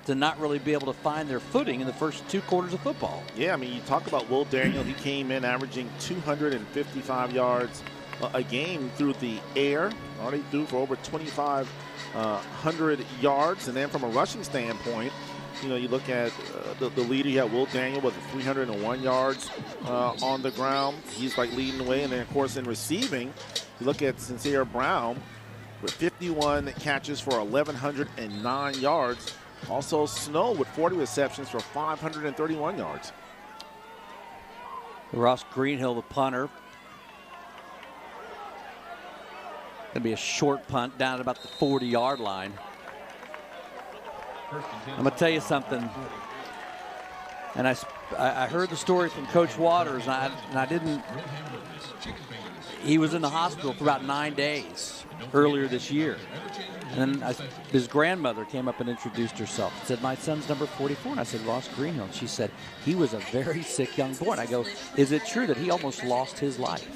B: to not really be able to find their footing in the first 2 quarters of football.
I: Yeah, I mean, you talk about Will Daniel. He came in averaging 255 yards a game through the air. Already threw for over 2,500 yards. And then from a rushing standpoint, you know, you look at the leader. You have Will Daniel with 301 yards on the ground. He's like leading the way. And then, of course, in receiving, you look at Sincere Brown with 51 catches for 1,109 yards. Also, Snow with 40 receptions for 531 yards.
B: Ross Greenhill, the punter. Going to be a short punt down at about the 40-yard line. I'm going to tell you something. And I heard the story from Coach Waters, and I didn't. He was in the hospital for about 9 days earlier this year. And then his grandmother came up and introduced herself and said, my son's number 44. And I said, Ross Greenhill. And she said, he was a very sick young boy. And I go, is it true that he almost lost his life?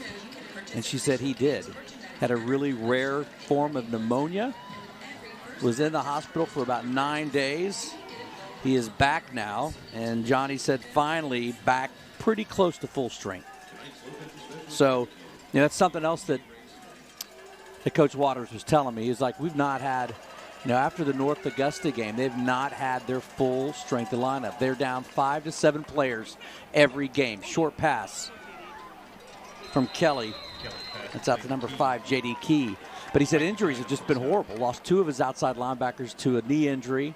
B: And she said he did. Had a really rare form of pneumonia. Was in the hospital for about 9 days. He is back now. And Johnny said finally back pretty close to full strength. So, you know, that's something else that Coach Waters was telling me. He's like, we've not had, you know, after the North Augusta game, they've not had their full strength of lineup. They're down 5 to 7 players every game. Short pass from Kelly. That's out to number 5, J.D. Key. But he said injuries have just been horrible. Lost 2 of his outside linebackers to a knee injury.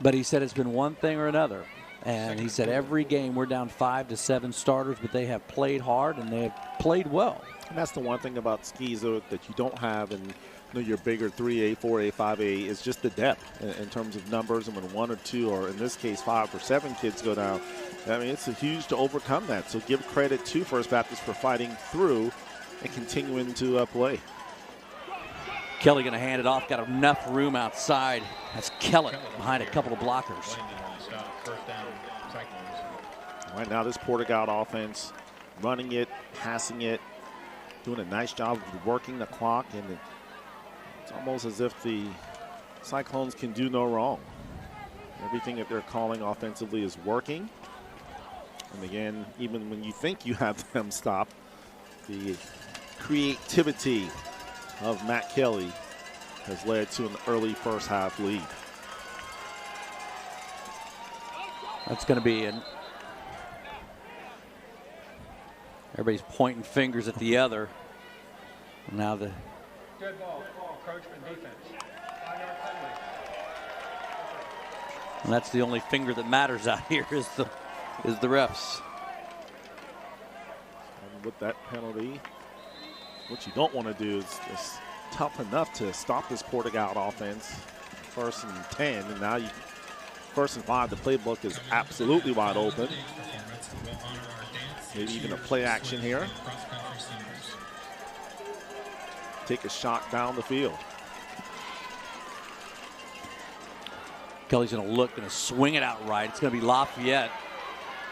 B: But he said it's been one thing or another. And he said every game we're down 5 to 7 starters, but they have played hard and they have played well.
I: And that's the one thing about Skeezer that you don't have in, you know, your bigger 3A, 4A, 5A is just the depth in terms of numbers. And when 1 or 2, or in this case 5 or 7 kids go down, I mean, it's huge to overcome that. So give credit to First Baptist for fighting through and continuing to play.
B: Kelly going to hand it off. Got enough room outside. That's Kellett behind a couple of blockers.
I: Right now, this Porter-Gaud offense, running it, passing it, doing a nice job of working the clock, and it's almost as if the Cyclones can do no wrong. Everything that they're calling offensively is working. And again, even when you think you have them stopped, the creativity of Matt Kelly has led to an early first half lead.
B: That's going to be an. Everybody's pointing fingers at the other. Now the.
F: Good ball, encroachment defense. 5-yard penalty.
B: And that's the only finger that matters out here is the refs.
I: And with that penalty, what you don't want to do is tough enough to stop this Porter-Gaud offense. 1st and 10, and now 1st and 5. The playbook is absolutely wide open. Maybe even a play action here. Take a shot down the field.
B: Kelly's going to look, going to swing it out right. It's going to be Lafayette.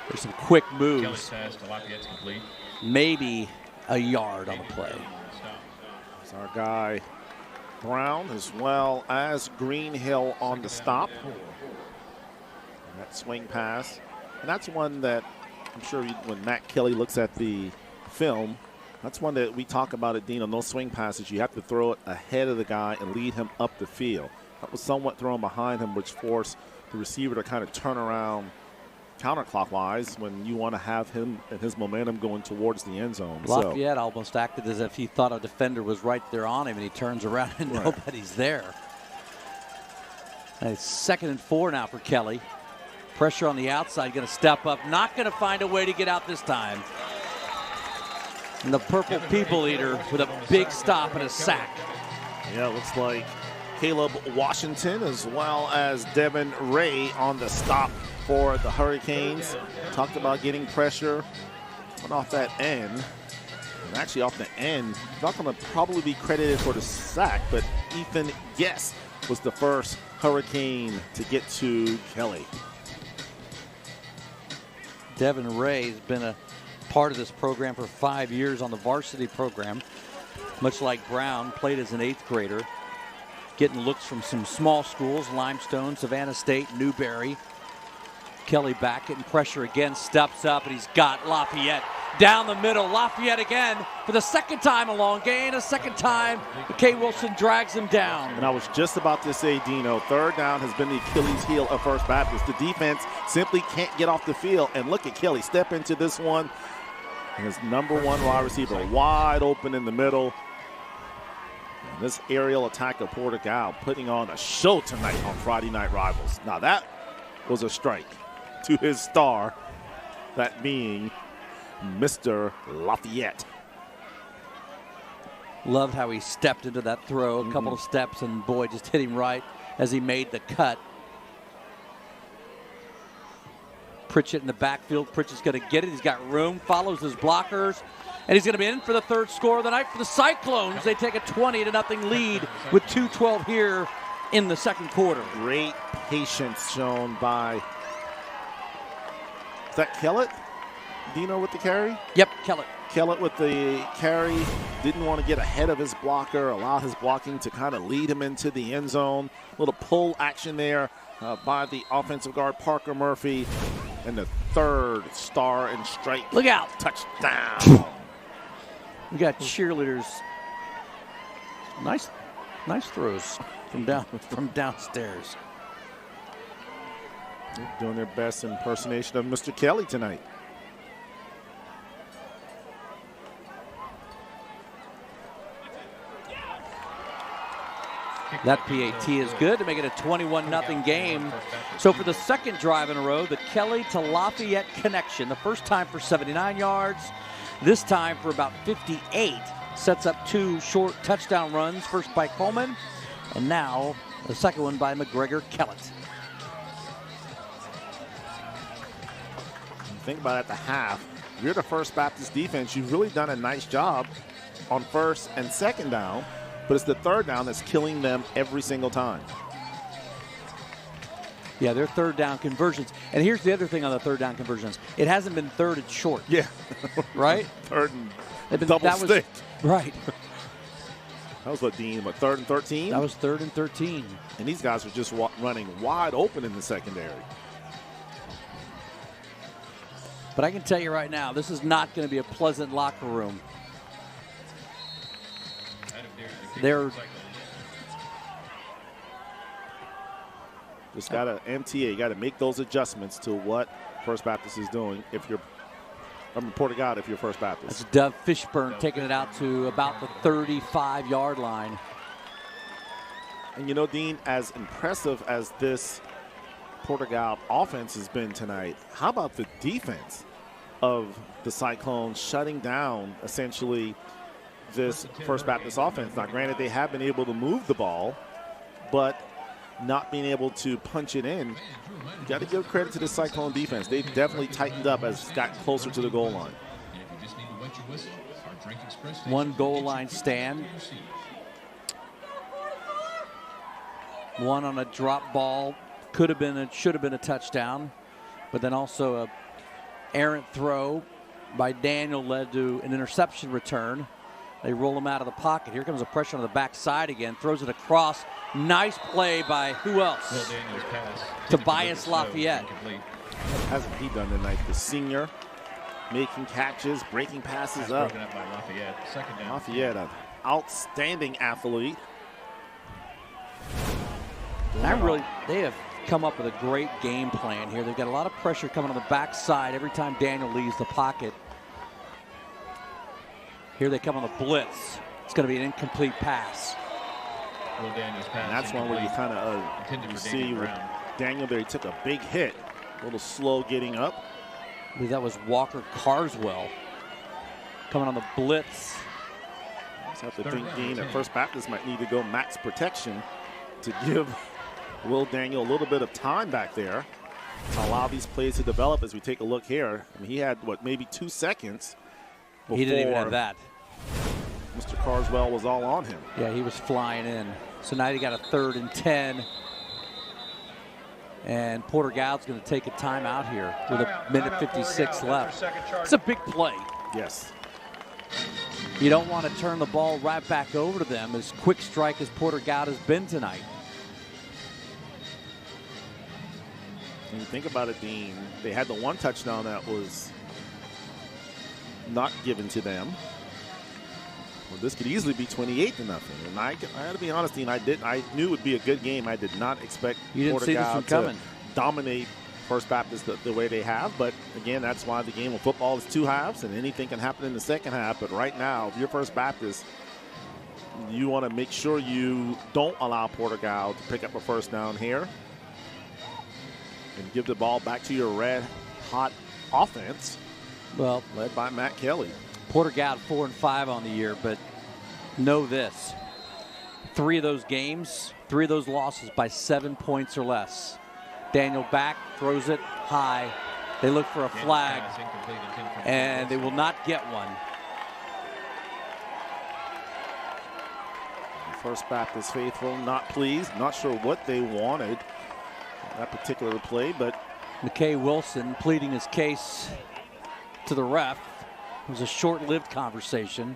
B: There's some quick moves.
C: Kelly's pass to Lafayette's complete.
B: Maybe a yard on the play.
I: It's our guy Brown as well as Greenhill on the stop. And that swing pass. And that's one that I'm sure when Matt Kelly looks at the film, that's one that we talk about at Dean on those swing passes. You have to throw it ahead of the guy and lead him up the field. That was somewhat thrown behind him, which forced the receiver to kind of turn around counterclockwise when you want to have him and his momentum going towards the end zone.
B: Lafayette almost acted as if he thought a defender was right there on him, and he turns around and nobody's there. And it's 2nd and 4 now for Kelly. Pressure on the outside, going to step up, not going to find a way to get out this time. And the Purple People Eater with a big stop and a sack.
I: Yeah, it looks like Caleb Washington as well as Devin Ray on the stop for the Hurricanes. Talked about getting pressure. Went off that end. And actually off the end, not going to probably be credited for the sack, but Ethan Guest was the first Hurricane to get to Kelly.
B: Devin Ray has been a part of this program for 5 years on the varsity program. Much like Brown, played as an 8th grader. Getting looks from some small schools, Limestone, Savannah State, Newberry. Kelly back, getting pressure again, steps up, and he's got Lafayette down the middle. Lafayette again for the 2nd time, a long gain, a 2nd time. K. Wilson drags him down.
I: And I was just about to say, Dino, 3rd down has been the Achilles heel of First Baptist. The defense simply can't get off the field. And look at Kelly step into this one. And his #1 wide receiver wide open in the middle. And this aerial attack of Porter-Gaud putting on a show tonight on Friday Night Rivals. Now that was a strike to his star, that being Mr. Lafayette.
B: Loved how he stepped into that throw, a couple of steps, and boy, just hit him right as he made the cut. Pritchett in the backfield. Pritchett's going to get it. He's got room, follows his blockers, and he's going to be in for the 3rd score of the night for the Cyclones. They take a 20-0 lead with 2:12 here in the 2nd quarter.
I: Great patience shown by, is that Kellett? Dino with the carry?
B: Yep, Kellett.
I: Kellett with the carry. Didn't want to get ahead of his blocker, allow his blocking to kind of lead him into the end zone. A little pull action there by the offensive guard, Parker Murphy. And the 3rd star and strike.
B: Look out.
I: Touchdown.
B: We got cheerleaders. Nice throws from downstairs.
I: They're doing their best impersonation of Mr. Kelly tonight.
B: That PAT is good to make it a 21-0 game. So for the 2nd drive in a row, the Kelly to Lafayette connection. The first time for 79 yards, this time for about 58. Sets up 2 short touchdown runs, first by Coleman, and now the 2nd one by McGregor Kellett.
I: Think about it at the half. You're the First Baptist defense. You've really done a nice job on 1st and 2nd down. But it's the 3rd down that's killing them every single time.
B: Yeah, their 3rd down conversions. And here's the other thing on the 3rd down conversions. It hasn't been 3rd and short.
I: Yeah.
B: Right?
I: 3rd and double stick.
B: Right.
I: That was what, Dean, 3rd and 13?
B: That was 3rd and 13.
I: And these guys are just running wide open in the secondary.
B: But I can tell you right now, this is not going to be a pleasant locker room. They're
I: just got to MTA. You got to make those adjustments to what First Baptist is doing. If you're, Porter-Gaud, if you're First Baptist.
B: That's Dove Fishburne taking it out to about the 35-yard line.
I: And you know, Dean, as impressive as this Porter-Gaud offense has been tonight, how about the defense of the Cyclones shutting down essentially this First Baptist offense? Now, granted, they have been able to move the ball, but not being able to punch it in. You got to give credit to the Cyclone defense. They've definitely tightened up as it's gotten closer to the goal line.
B: 1 goal line stand. 1 on a drop ball. Should have been a touchdown, but then also a errant throw by Daniel led to an interception return. They roll him out of the pocket. Here comes a pressure on the backside again. Throws it across. Nice play by who else? Tobias Lafayette.
I: Hasn't he done tonight? The senior making catches, breaking passes
C: That's
I: up.
C: broken up by Lafayette. Second down.
I: Lafayette, an outstanding athlete.
B: They have come up with a great game plan here. They've got a lot of pressure coming on the backside every time Daniel leaves the pocket. Here they come on the blitz. It's going to be an incomplete pass.
C: Will Daniels pass.
I: And that's one where you kind of you see with Daniel there, he took a big hit. A little slow getting up.
B: I believe that was Walker Carswell coming on the blitz.
I: I just have to think, Dean, that First Baptist might need to go max protection to give Will Daniel a little bit of time back there to allow these plays to develop. As we take a look here, I mean, he had, what, maybe 2 seconds before
B: He didn't even have that.
I: Mr. Carswell was all on him.
B: Yeah, he was flying in. So now you got a 3rd and 10. And Porter-Gaud's going to take a timeout here with a minute 56 left. It's a big play.
I: Yes.
B: You don't want to turn the ball right back over to them as quick strike as Porter-Gaud has been tonight.
I: When you think about it, Dean, they had the 1 touchdown that was not given to them. Well, this could easily be 28-0. And I got to be honest, Dean, I knew it would be a good game. I did not expect Porter-Gaud to dominate First Baptist the way they have. But again, that's why the game of football is 2 halves, and anything can happen in the second half. But right now, if you're First Baptist, you want to make sure you don't allow Porter-Gaud to pick up a first down here and give the ball back to your red-hot offense.
B: Well,
I: led by Matt Kelly.
B: Porter-Gaud 4-5 on the year, but know this. 3 of those games, 3 of those losses by 7 points or less. Daniel back, throws it high. They look for a flag, and they will not get one.
I: First Baptist faithful, not pleased, not sure what they wanted that particular play, but
B: McKay Wilson pleading his case to the ref. It was a short-lived conversation.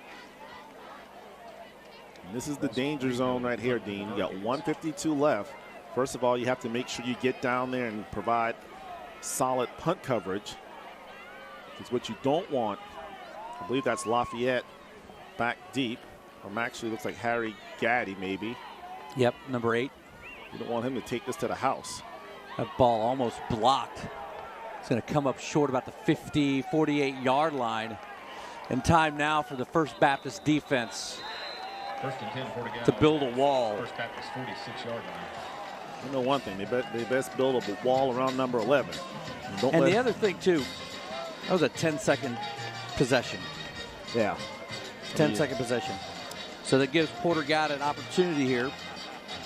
I: And this is the danger zone right here, Dean. You got 1:52 left. First of all, you have to make sure you get down there and provide solid punt coverage. Because what you don't want, I believe that's Lafayette back deep. Or actually looks like Harry Gaddy maybe.
B: Yep, number 8.
I: You don't want him to take this to the house.
B: That ball almost blocked. It's going to come up short about the 50, 48-yard line. And time now for the First Baptist defense
C: 1st and 10, Porter-Gaud.
B: to build a wall.
C: First Baptist 46-yard line.
I: You know one thing, they best build a wall around number 11.
B: And the other thing, too, that was a 10-second possession.
I: Yeah.
B: 10-second possession. So that gives Porter-Gaud an opportunity here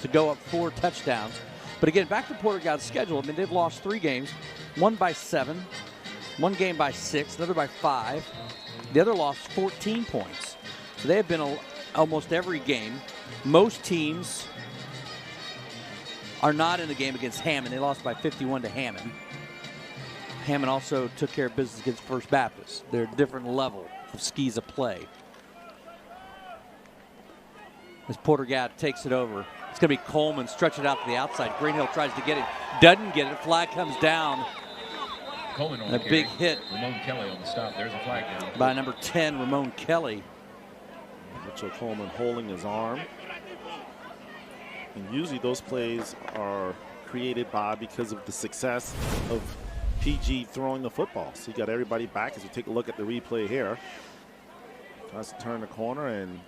B: to go up 4 touchdowns. But again, back to Porter-Gaud's schedule. I mean, they've lost 3 games, 1 by 7, 1 game by 6, another by 5. The other lost 14 points. So they have been almost every game. Most teams are not in the game against Hammond. They lost by 51 to Hammond. Hammond also took care of business against First Baptist. They're a different level of skis of play. As Porter-Gaud takes it over, it's going to be Coleman, stretch it out to the outside. Greenhill tries to get it, doesn't get it. Flag comes down.
C: Coleman on
B: and a big hit.
C: Ramon Kelly on the stop. There's a flag down.
B: By number 10, Ramon Kelly.
I: Mitchell Coleman holding his arm. And usually those plays are created because of the success of PG throwing the football. So you got everybody back as you take a look at the replay here. Tries to turn the corner and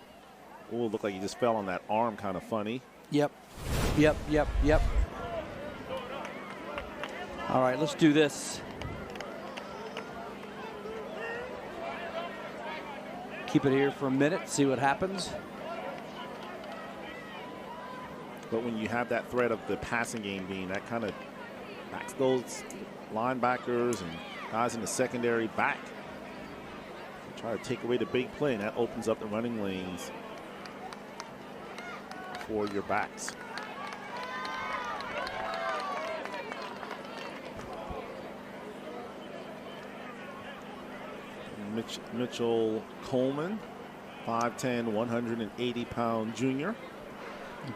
I: looked like he just fell on that arm kind of funny.
B: Yep. All right, let's do this. Keep it here for a minute, see what happens.
I: But when you have that threat of the passing game being, that kind of backs those linebackers and guys in the secondary back. Try to take away the big play, and that opens up the running lanes for your backs. Mitchell Coleman, 5'10", 180-pound junior.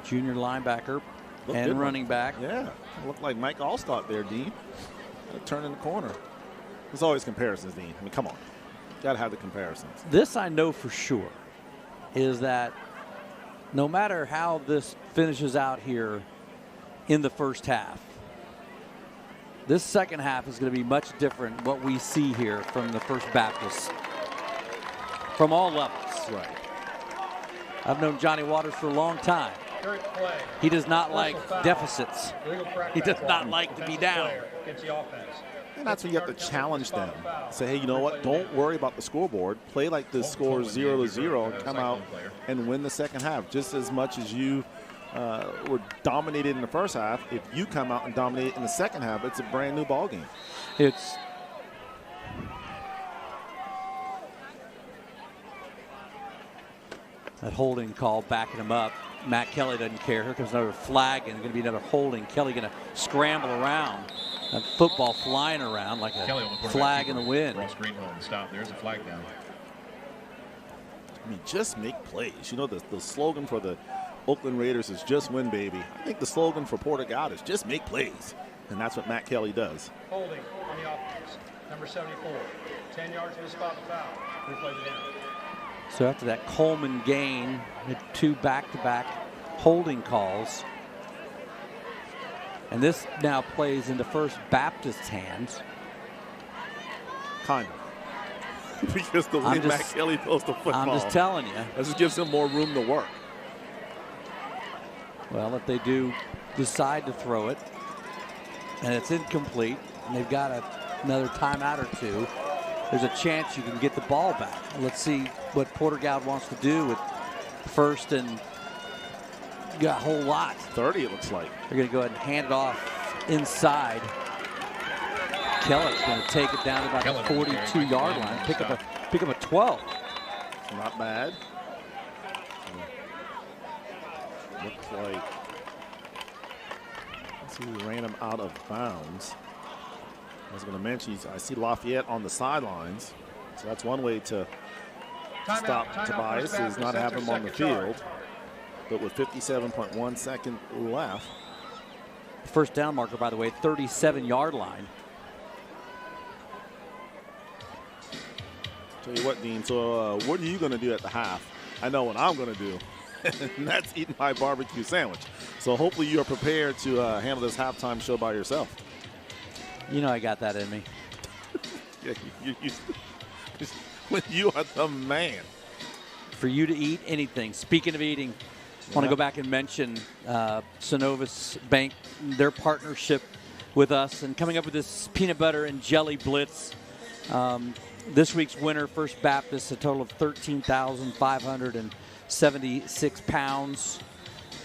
B: Junior linebacker and running back.
I: Yeah, looked like Mike Allstott there, Dean. Turning the corner. There's always comparisons, Dean. I mean, come on. Got to have the comparisons.
B: This I know for sure is that no matter how this finishes out here in the first half, this second half is going to be much different what we see here from the First Baptist from all levels.
I: Right.
B: I've known Johnny Waters for a long time. He does not like deficits. He does not like to be down.
I: And that's when you have to challenge them. Say, hey, you know what? Don't worry about the scoreboard. Play like the score 0-0 and come out and win the second half. Just as much as you were dominated in the first half, if you come out and dominate in the second half, it's a brand new ball game.
B: It's that holding call backing him up. Matt Kelly doesn't care. Here comes another flag and going to be another holding. Kelly going to scramble around. That football flying around like a flag in the wind.
C: Ross Greenhill on the stop. There's a flag down.
I: I mean, just make plays. You know, the slogan for the Oakland Raiders is just win, baby. I think the slogan for Porter-Gaud is just make plays. And that's what Matt Kelly does.
F: Holding on the offense. Number 74. 10 yards to the spot to foul. Replay it in.
B: So after that Coleman gain, the 2 back-to-back holding calls. And this now plays into First Baptist's hands.
I: Kind of. Because the way Matt Kelly throws the football.
B: I'm just telling you.
I: This just gives him more room to work.
B: Well, if they do decide to throw it, and it's incomplete, and they've got another timeout or two, there's a chance you can get the ball back. Let's see what Porter-Gaud wants to do with first and got a whole lot.
I: 30, it looks like.
B: They're going to go ahead and hand it off inside. Kellett's going to take it down to about the 42-yard line. Pick up a 12.
I: Not bad. Looks like, let's see, we ran him out of bounds. I was going to mention, I see Lafayette on the sidelines. So that's one way to stop Tobias, is not have him on the field. But with 57.1 seconds left.
B: First down marker, by the way, 37-yard line.
I: Tell you what, Dean, so what are you going to do at the half? I know what I'm going to do, and that's eat my barbecue sandwich. So hopefully you are prepared to handle this halftime show by yourself.
B: You know I got that in me.
I: Yeah, when you are the man.
B: For you to eat anything. Speaking of eating, I want to go back and mention SYNOVUS Bank, their partnership with us, and coming up with this peanut butter and jelly blitz. This week's winner, First Baptist, a total of 13,576 pounds.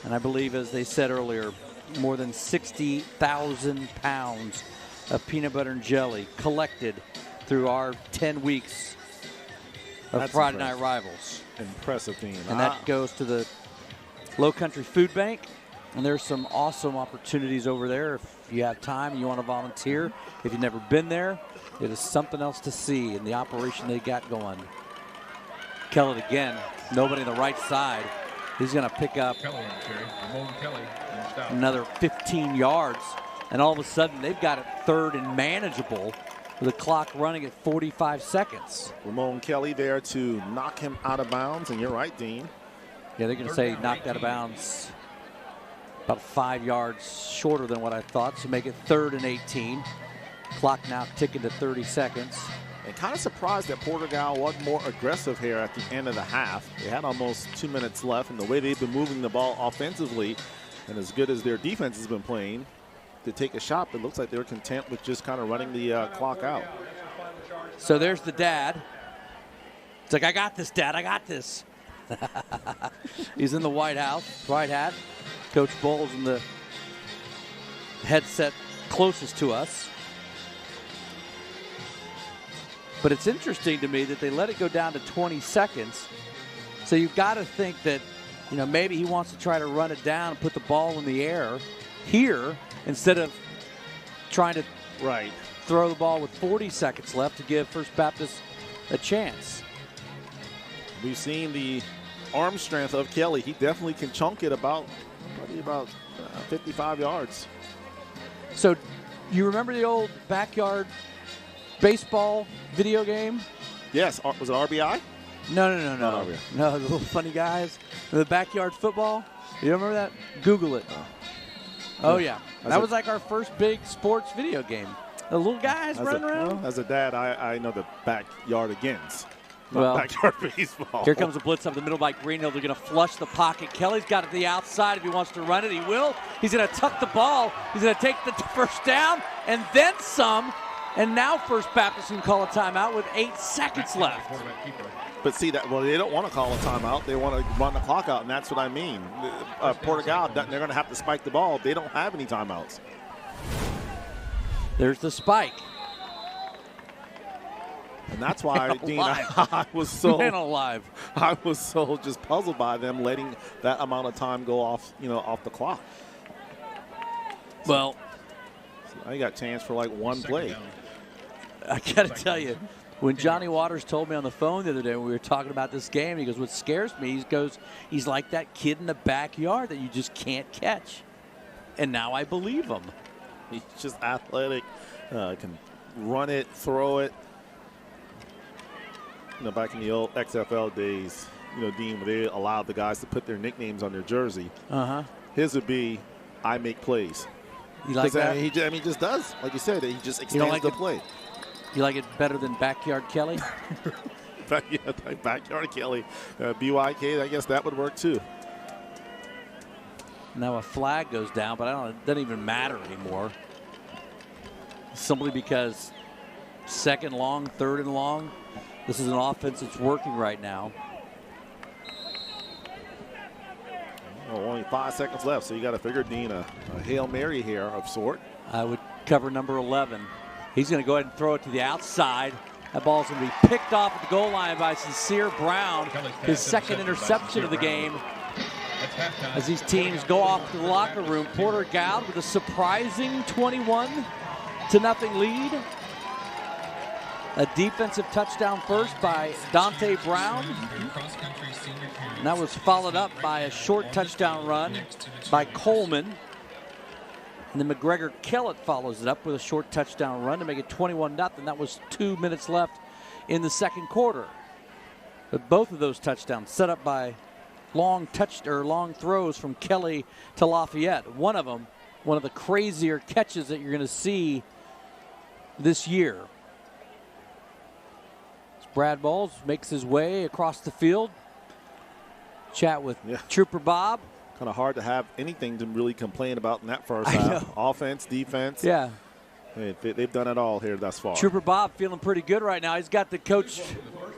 B: And I believe, as they said earlier, more than 60,000 pounds of peanut butter and jelly collected through our 10 weeks of Friday Night Rivals.
I: Impressive team.
B: And that goes to the LOWCOUNTRY Food Bank. And there's some awesome opportunities over there. If you have time and you want to volunteer, if you've never been there, it is something else to see in the operation they got going. Kellett again, nobody on the right side. He's going to pick up another 15 yards. And all of a sudden, they've got it third and manageable with the clock running at 45 seconds.
I: Ramon Kelly there to knock him out of bounds. And you're right, Dean.
B: Yeah, they're going to say knocked out of bounds about 5 yards shorter than what I thought. So make it 3rd and 18. Clock now ticking to 30 seconds.
I: And kind of surprised that Porter-Gaud wasn't more aggressive here at the end of the half. They had almost 2 minutes left, and the way they've been moving the ball offensively, and as good as their defense has been playing, to take a shot, it looks like they were content with just kind of running the clock out.
B: So there's the dad. It's like, I got this, Dad, I got this. He's in the White House, white hat. Coach Bowles in the headset closest to us. But it's interesting to me that they let it go down to 20 seconds. So you've got to think that, you know, maybe he wants to try to run it down and put the ball in the air here instead of trying to throw the ball with 40 seconds left to give First Baptist a chance.
I: We've seen the arm strength of Kelly. He definitely can chunk it probably about 55 yards.
B: So you remember the old backyard baseball video game?
I: Yes. Was it RBI?
B: No.
I: Not RBI.
B: No, the little funny guys. The backyard football. You remember that? Google it. Oh, yeah. That was like our first big sports video game. The little guys running around.
I: Well, as a dad, I know the backyardigans.
B: Well,
I: Backyard baseball.
B: Here comes a blitz up the middle by Greenhill. They're going to flush the pocket. Kelly's got it to the outside. If he wants to run it, he will. He's going to tuck the ball. He's going to take the first down and then some. And now First Baptist can call a timeout with 8 seconds left.
I: But see that, well, they don't want to call a timeout. They want to run the clock out, and that's what I mean. Porter-Gaud, they're going to have to spike the ball. They don't have any timeouts.
B: There's the spike.
I: And that's why, Dean, I was so just puzzled by them letting that amount of time go off, off the clock.
B: Well,
I: so I got a chance for like one play.
B: I got to tell you, when Johnny Waters told me on the phone the other day when we were talking about this game, he goes, what scares me, he's like that kid in the backyard that you just can't catch. And now I believe him.
I: He's just athletic, can run it, throw it. Back in the old XFL days, Dean, where they allowed the guys to put their nicknames on their jersey. His would be, I make plays.
B: You like that?
I: He just does. Like you said, he just extends the play.
B: You like it better than Backyard Kelly?
I: Backyard Kelly. BYK, I guess that would work too.
B: Now a flag goes down, but it doesn't even matter anymore. Simply because 2nd long, 3rd and long. This is an offense that's working right now.
I: Well, only 5 seconds left, so you got to figure, Dean, a Hail Mary here of sort.
B: I would cover number 11. He's going to go ahead and throw it to the outside. That ball's going to be picked off at the goal line by Sincere Brown, his 2nd interception of the game. As these teams go off to the locker room, Porter-Gaud with a surprising 21-0 lead. A defensive touchdown first by Dante Brown. And that was followed up by a short touchdown run by Coleman. And then McGregor Kellett follows it up with a short touchdown run to make it 21-0. That was 2 minutes left in the 2nd quarter. But both of those touchdowns set up by long throws from Kelly to Lafayette. One of them, one of the crazier catches that you're going to see this year. Brad Bowles makes his way across the field. Chat with Trooper Bob.
I: Kind of hard to have anything to really complain about in that first half. Offense, defense.
B: Yeah.
I: They've done it all here thus far.
B: Trooper Bob feeling pretty good right now. He's got the coach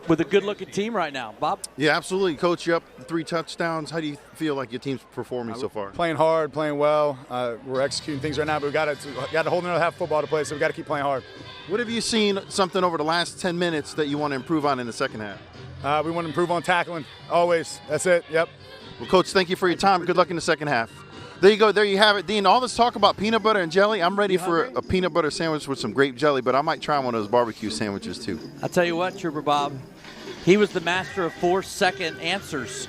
B: with a good-looking team right now. Bob?
D: Yeah, absolutely. Coach, you up 3 touchdowns. How do you feel like your team's performing so far?
K: Playing hard, playing well. We're executing things right now, but we got a whole another half football to play, so we got to keep playing hard.
D: What have you seen something over the last 10 minutes that you want to improve on in the second half?
K: We want to improve on tackling, always. That's it, yep.
D: Well, Coach, thank you for your time. Good luck in the second half. There you go. There you have it, Dean. All this talk about peanut butter and jelly. I'm ready for a peanut butter sandwich with some grape jelly, but I might try one of those barbecue sandwiches too.
B: I'll tell you what, Trooper Bob. He was the master of 4-second answers.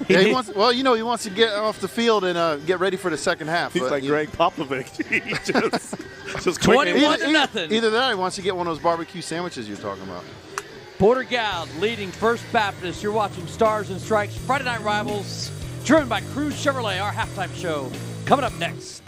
D: He wants to get off the field and get ready for the second half.
I: He's like Greg Popovich. He just
B: 21-0.
D: Either that or he wants to get one of those barbecue sandwiches you're talking about.
B: Porter-Gaud leading First Baptist. You're watching Stars and Stripes Friday Night Rivals, driven by Cruise Chevrolet. Our halftime show coming up next.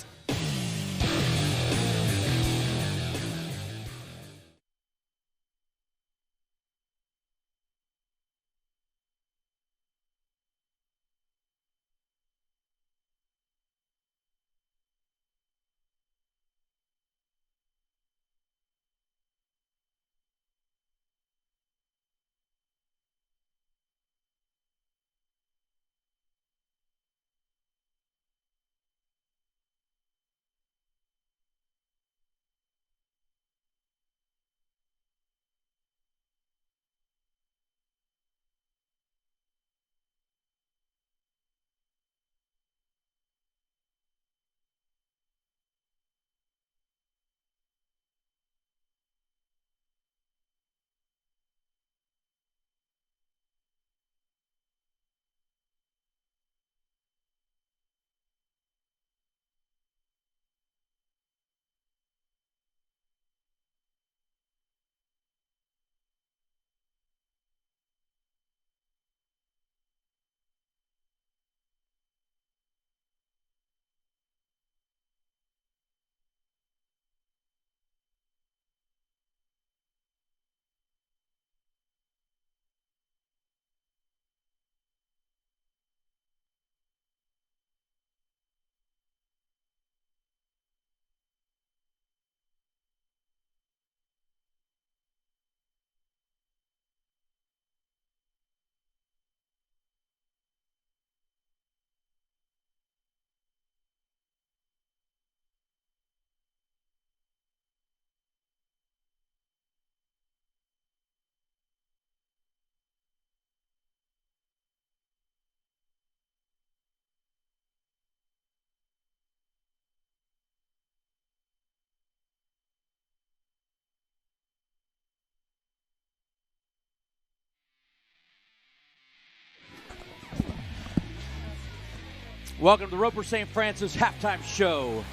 B: Welcome to the Roper St. Francis Halftime Show.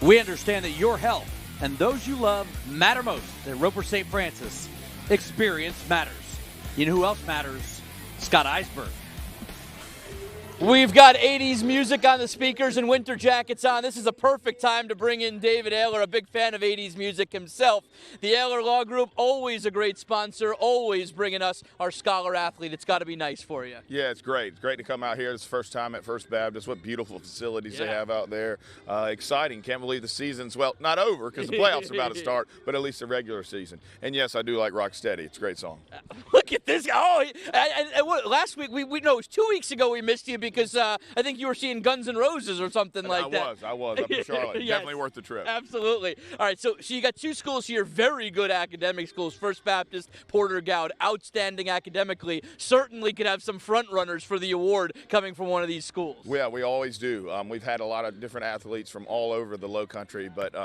B: We understand that your health and those you love matter most at Roper St. Francis. Experience matters. You know who else matters? Scott Eisberg.
L: We've got 80s music on the speakers and winter jackets on. This is a perfect time to bring in David Ayler, a big fan of 80s music himself. The Ayler Law Group, always a great sponsor, always bringing us our scholar athlete. It's got to be nice for you.
M: Yeah, it's great. It's great to come out here. It's the first time at First Baptist. What beautiful facilities they have out there. Exciting. Can't believe the season's, well, not over because the playoffs are about to start, but at least the regular season. And yes, I do like Rocksteady. It's a great song.
L: Look at this. Oh, and last week, we know it was 2 weeks ago we missed you because I think you were seeing Guns N' Roses or something like that.
M: I was. Up in Charlotte.
L: Yes.
M: Definitely worth the trip.
L: Absolutely. All right, so you got two schools here, very good academic schools, First Baptist, Porter-Gaud, outstanding academically. Certainly could have some front runners for the award coming from one of these schools.
M: Yeah, we always do. We've had a lot of different athletes from all over the Lowcountry, but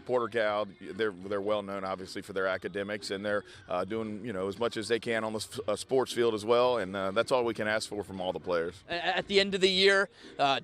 M: Porter-Gaud, they're well known obviously for their academics, and they're doing as much as they can on the sports field as well, and that's all we can ask for from all the players.
L: At the end of the year,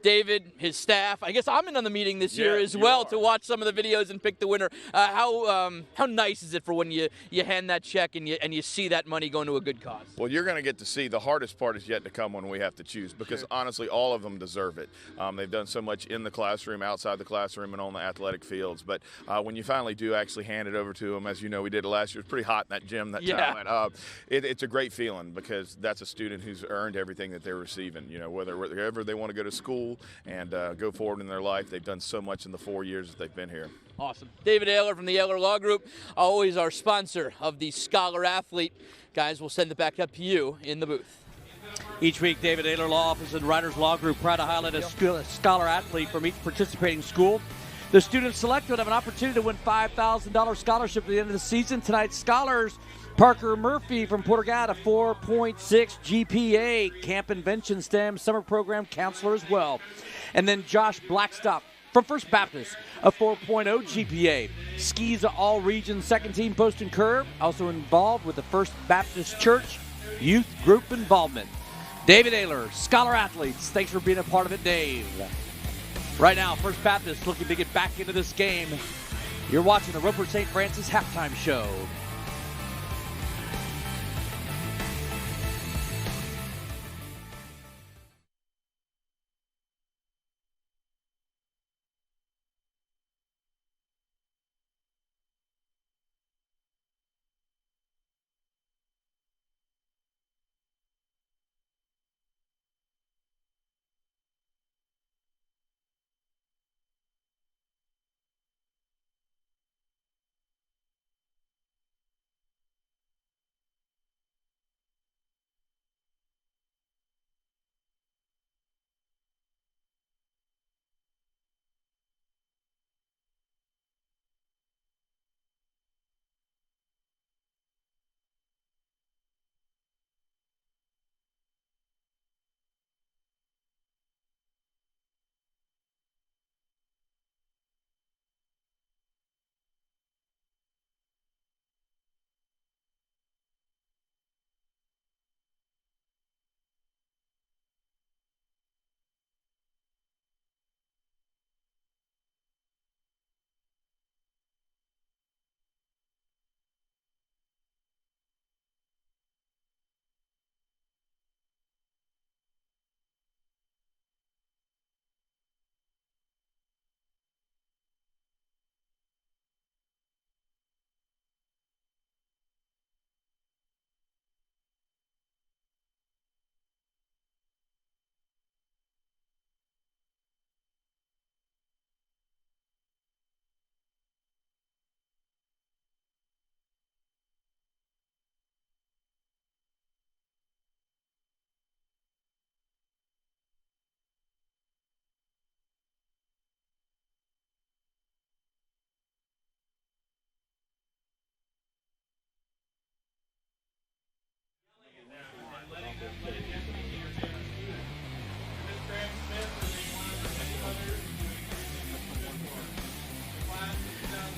L: David, his staff, I guess I'm in on the meeting this year as well to watch some of the videos and pick the winner. How nice is it for when you hand that check and you see that money going to a good cause?
M: Well, you're going to get to see. The hardest part is yet to come when we have to choose, because honestly, all of them deserve it. They've done so much in the classroom, outside the classroom, and on the athletic fields. But when you finally do actually hand it over to them, as you know, we did it last year. It was pretty hot in that gym that time. It's a great feeling because that's a student who's earned everything that they're receiving. Whether they want to go to school and go forward in their life, they've done so much in the 4 years that they've been here.
L: Awesome. David Ayler from the Ayler Law Group, always our sponsor of the Scholar Athlete. Guys, we'll send it back up to you in the booth.
B: Each week, David Ayler Law Office and Writers Law Group proud to highlight a scholar athlete from each participating school. The students selected have an opportunity to win $5,000 scholarship at the end of the season. Tonight's scholars, Parker Murphy from Porter-Gaud, a 4.6 GPA, Camp Invention STEM summer program counselor as well. And then Josh Blackstock from First Baptist, a 4.0 GPA, skis all region second team post and curve, also involved with the First Baptist Church youth group involvement. David Ayler, scholar athletes, thanks for being a part of it, Dave. Right now, First Baptist looking to get back into this game. You're watching the Roper St. Francis Halftime Show.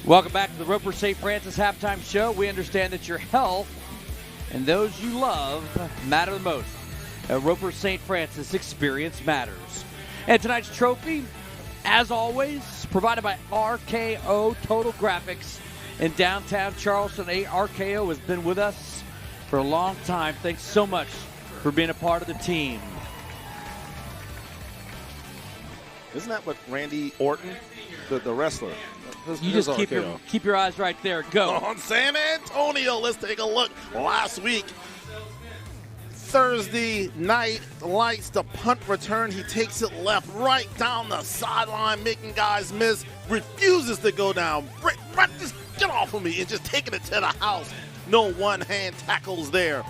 B: Welcome back to the Roper St. Francis Halftime Show. We understand that your health and those you love matter the most. At Roper St. Francis, experience matters. And tonight's trophy, as always, provided by RKO Total Graphics in downtown Charleston. RKO has been with us for a long time. Thanks so much for being a part of the team.
I: Isn't that what Randy Orton, the wrestler?
B: You just keep your eyes right there. Go.
A: On San Antonio, let's take a look. Last week, Thursday night, lights, the punt return. He takes it left, right down the sideline, making guys miss. Refuses to go down. Just get off of me and just taking it to the house. No one-hand tackles there.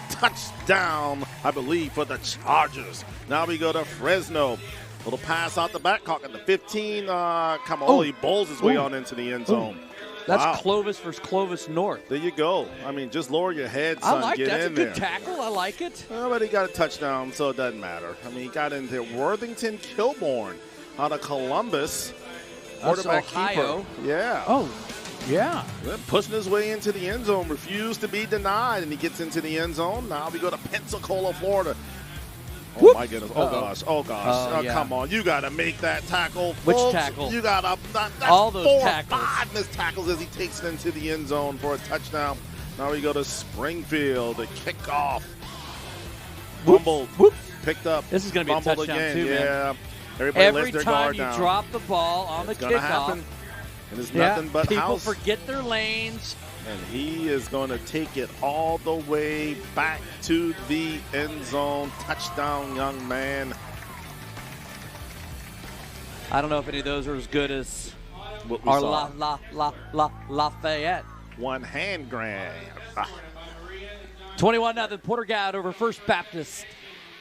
A: Touchdown, I believe, for the Chargers. Now we go to Fresno. Little pass out the back, caught at the 15. He bowls his way on into the end zone.
B: That's Clovis versus Clovis North.
A: There you go. I mean, just lower your head, son.
B: I like
A: Get
B: that.
A: in
B: That's a good
A: there.
B: tackle. I like it.
A: But he got a touchdown, so it doesn't matter. I mean, he got in there. Worthington Kilborn out of Columbus. Quarterback
B: Ohio.
A: keeper. Yeah.
B: Oh, yeah.
A: Pushing his way into the end zone. Refused to be denied, and he gets into the end zone. Now we go to Pensacola, Florida. Oh, my goodness. Oh, gosh. Oh, gosh.
B: Yeah.
A: Come on. You got to make that tackle.
B: Which
A: folks.
B: tackle?
A: You got to.
B: All those
A: 4
B: tackles.
A: or 5 missed tackles as he takes it into the end zone for a touchdown. Now we go to Springfield. The kickoff. Fumbled. Picked up.
B: This is going to be a
A: fumbled
B: touchdown,
A: again.
B: too, man.
A: Yeah. Everybody
B: Every
A: lets their
B: time
A: guard
B: you
A: down.
B: drop the ball on
A: It's
B: the
A: gonna
B: kickoff,
A: happen. And it's nothing but
B: people
A: house.
B: forget their lanes.
A: And he is going to take it all the way back to the end zone. Touchdown, young man.
B: I don't know if any of those are as good as
A: What we
B: our
A: saw.
B: Lafayette.
A: One hand grab.
B: 21-0 Porter-Gaud over First Baptist.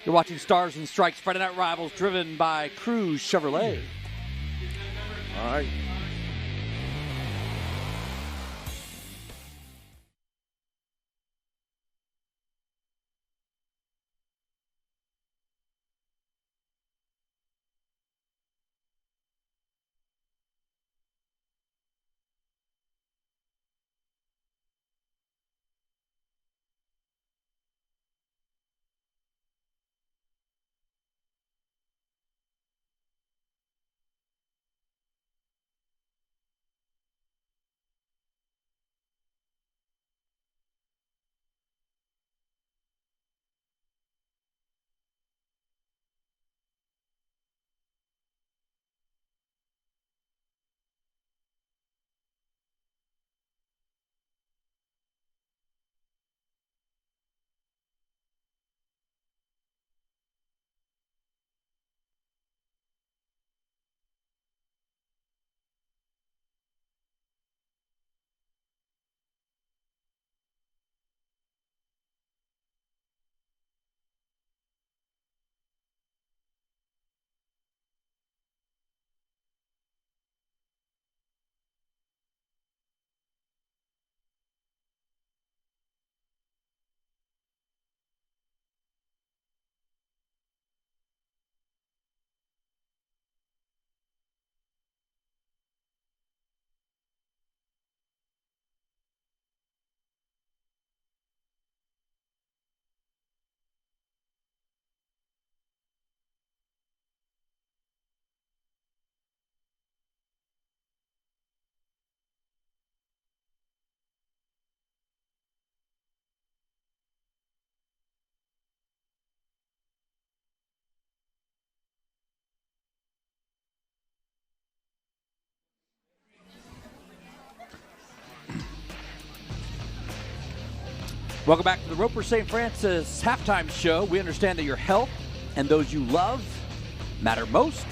B: You're watching Stars and Strikes Friday Night Rivals, driven by Cruz Chevrolet.
A: All right.
B: Welcome back to the Roper St. Francis halftime show. We understand that your health and those you love matter most.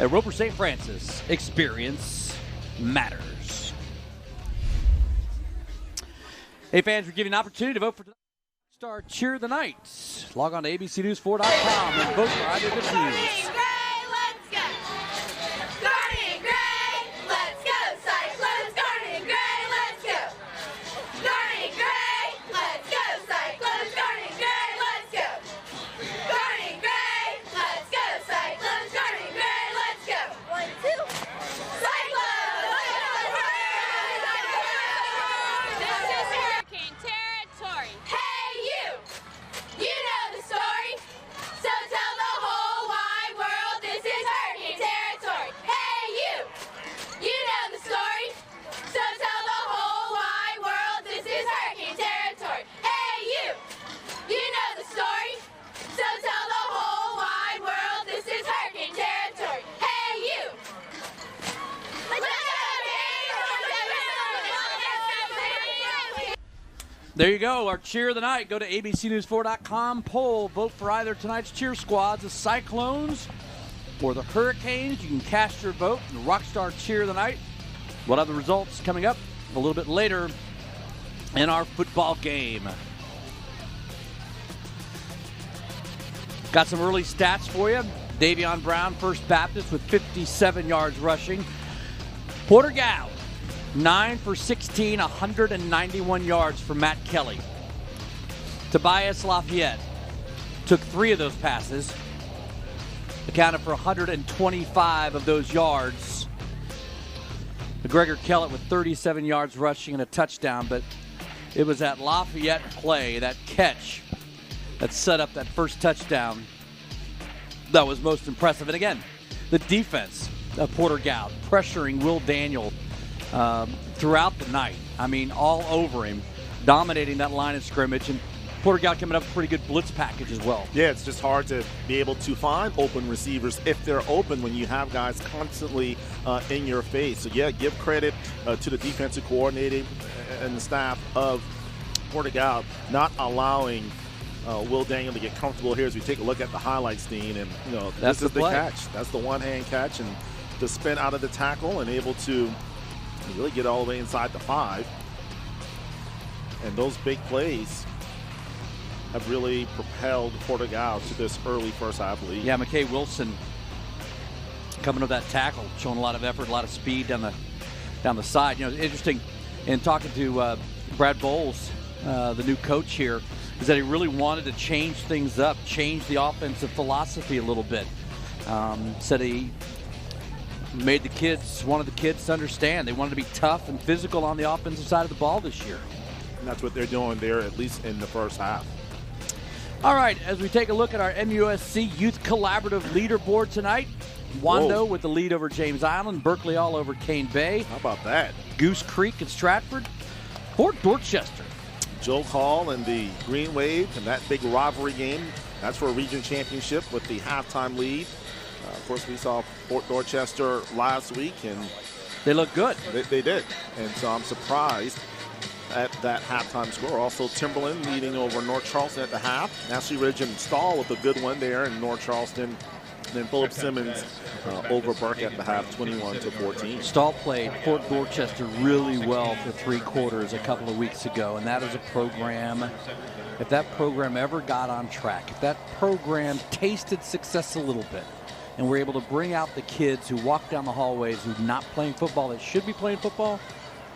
B: At Roper St. Francis, experience matters. Hey fans, we're giving you an opportunity to vote for Star Cheer of the Night. Log on to abcnews4.com and vote for either of the teams.
N: You know the story, so tell the whole wide world.
B: There you go, our cheer of the night. Go to abcnews4.com, poll, vote for either tonight's cheer squads, the Cyclones or the Hurricanes. You can cast your vote in the Rockstar cheer of the night. What other results coming up a little bit later in our football game. Got some early stats for you. Davion Brown, First Baptist, with 57 yards rushing. Porter-Gaud, 9 for 16, 191 yards for Matt Kelly. Tobias Lafayette took 3 of those passes, accounted for 125 of those yards. McGregor Kellett with 37 yards rushing and a touchdown, but it was that Lafayette play, that catch, that set up that first touchdown that was most impressive. And again, the defense of Porter-Gaud pressuring Will Daniel throughout the night. I mean, all over him, dominating that line of scrimmage, and Porter-Gaud coming up with a pretty good blitz package as well.
I: Yeah, it's just hard to be able to find open receivers if they're open when you have guys constantly in your face. So, yeah, give credit to the defensive coordinator and the staff of Porter-Gaud not allowing Will Daniel to get comfortable here as we take a look at the highlights, Dean. And, this is the catch. That's the one-hand catch, and the spin out of the tackle and able to really get all the way inside the 5. And those big plays have really propelled Porter-Gaud to this early first half lead.
B: Yeah, McKay Wilson coming with that tackle, showing a lot of effort, a lot of speed down the side. Interesting in talking to Brad Bowles, the new coach here, is that he really wanted to change things up, change the offensive philosophy a little bit. Said he wanted the kids to understand they wanted to be tough and physical on the offensive side of the ball this year.
I: And that's what they're doing there, at least in the first half.
B: All right, as we take a look at our MUSC Youth Collaborative leaderboard tonight, Wando with the lead over James Island, Berkeley all over Cane Bay.
I: How about that?
B: Goose Creek and Stratford, Fort Dorchester.
I: Joe Hall and the Green Wave and that big rivalry game. That's for a region championship with the halftime lead. Of course, we saw Fort Dorchester last week, and
B: they look good.
I: They did, and so I'm surprised at that halftime score. Also, Timberland leading over North Charleston at the half. Ashley Ridge and Stahl with a good one there in North Charleston. Then Philip Simmons over Burke at the half, 21-14.
B: Stahl played Fort Dorchester really well for 3 quarters a couple of weeks ago, and that is a program, if that program ever got on track, if that program tasted success a little bit, and we're able to bring out the kids who walk down the hallways who are not playing football that should be playing football,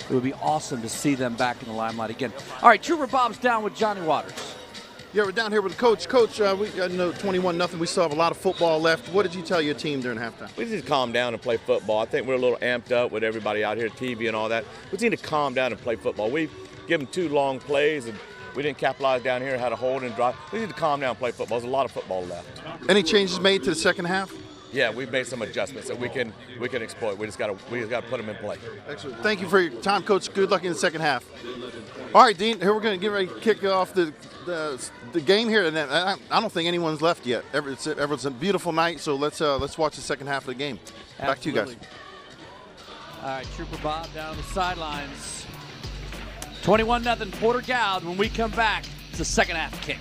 B: it would be awesome to see them back in the limelight again. All right, Trooper Bob's down with Johnny Waters.
D: Yeah, we're down here with the coach. Coach, we 21-0. We still have a lot of football left. What did you tell your team during halftime?
N: We just calm down and play football. I think we're a little amped up with everybody out here, TV and all that. We just need to calm down and play football. We've given 2 long plays, and we didn't capitalize down here, had a hold and drive. We need to calm down and play football. There's a lot of football left.
D: Any changes made to the second half?
N: Yeah, we've made some adjustments that we can exploit. We just got to put them in play.
D: Excellent. Thank you for your time, Coach. Good luck in the second half. All right, Dean. Here we're going to get ready to kick off the game here, and I don't think anyone's left yet. It's a beautiful night, so let's watch the second half of the game. Back to you guys.
B: All right, Trooper Bob down the sidelines. 21-0 Porter-Gaud. When we come back, it's the second half kick.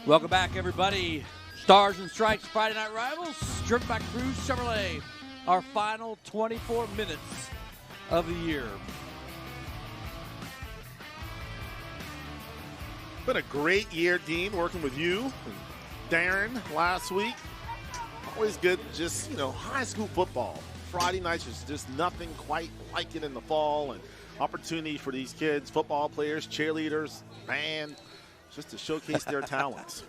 B: Welcome back, everybody. Stars and Stripes Friday Night Rivals, driven by Cruz Chevrolet. Our final 24 minutes of the year.
I: Been a great year, Dean, working with you and Darren last week. Always good, just, high school football. Friday nights is just nothing quite like it in the fall, and opportunity for these kids, football players, cheerleaders, band, just to showcase their talents.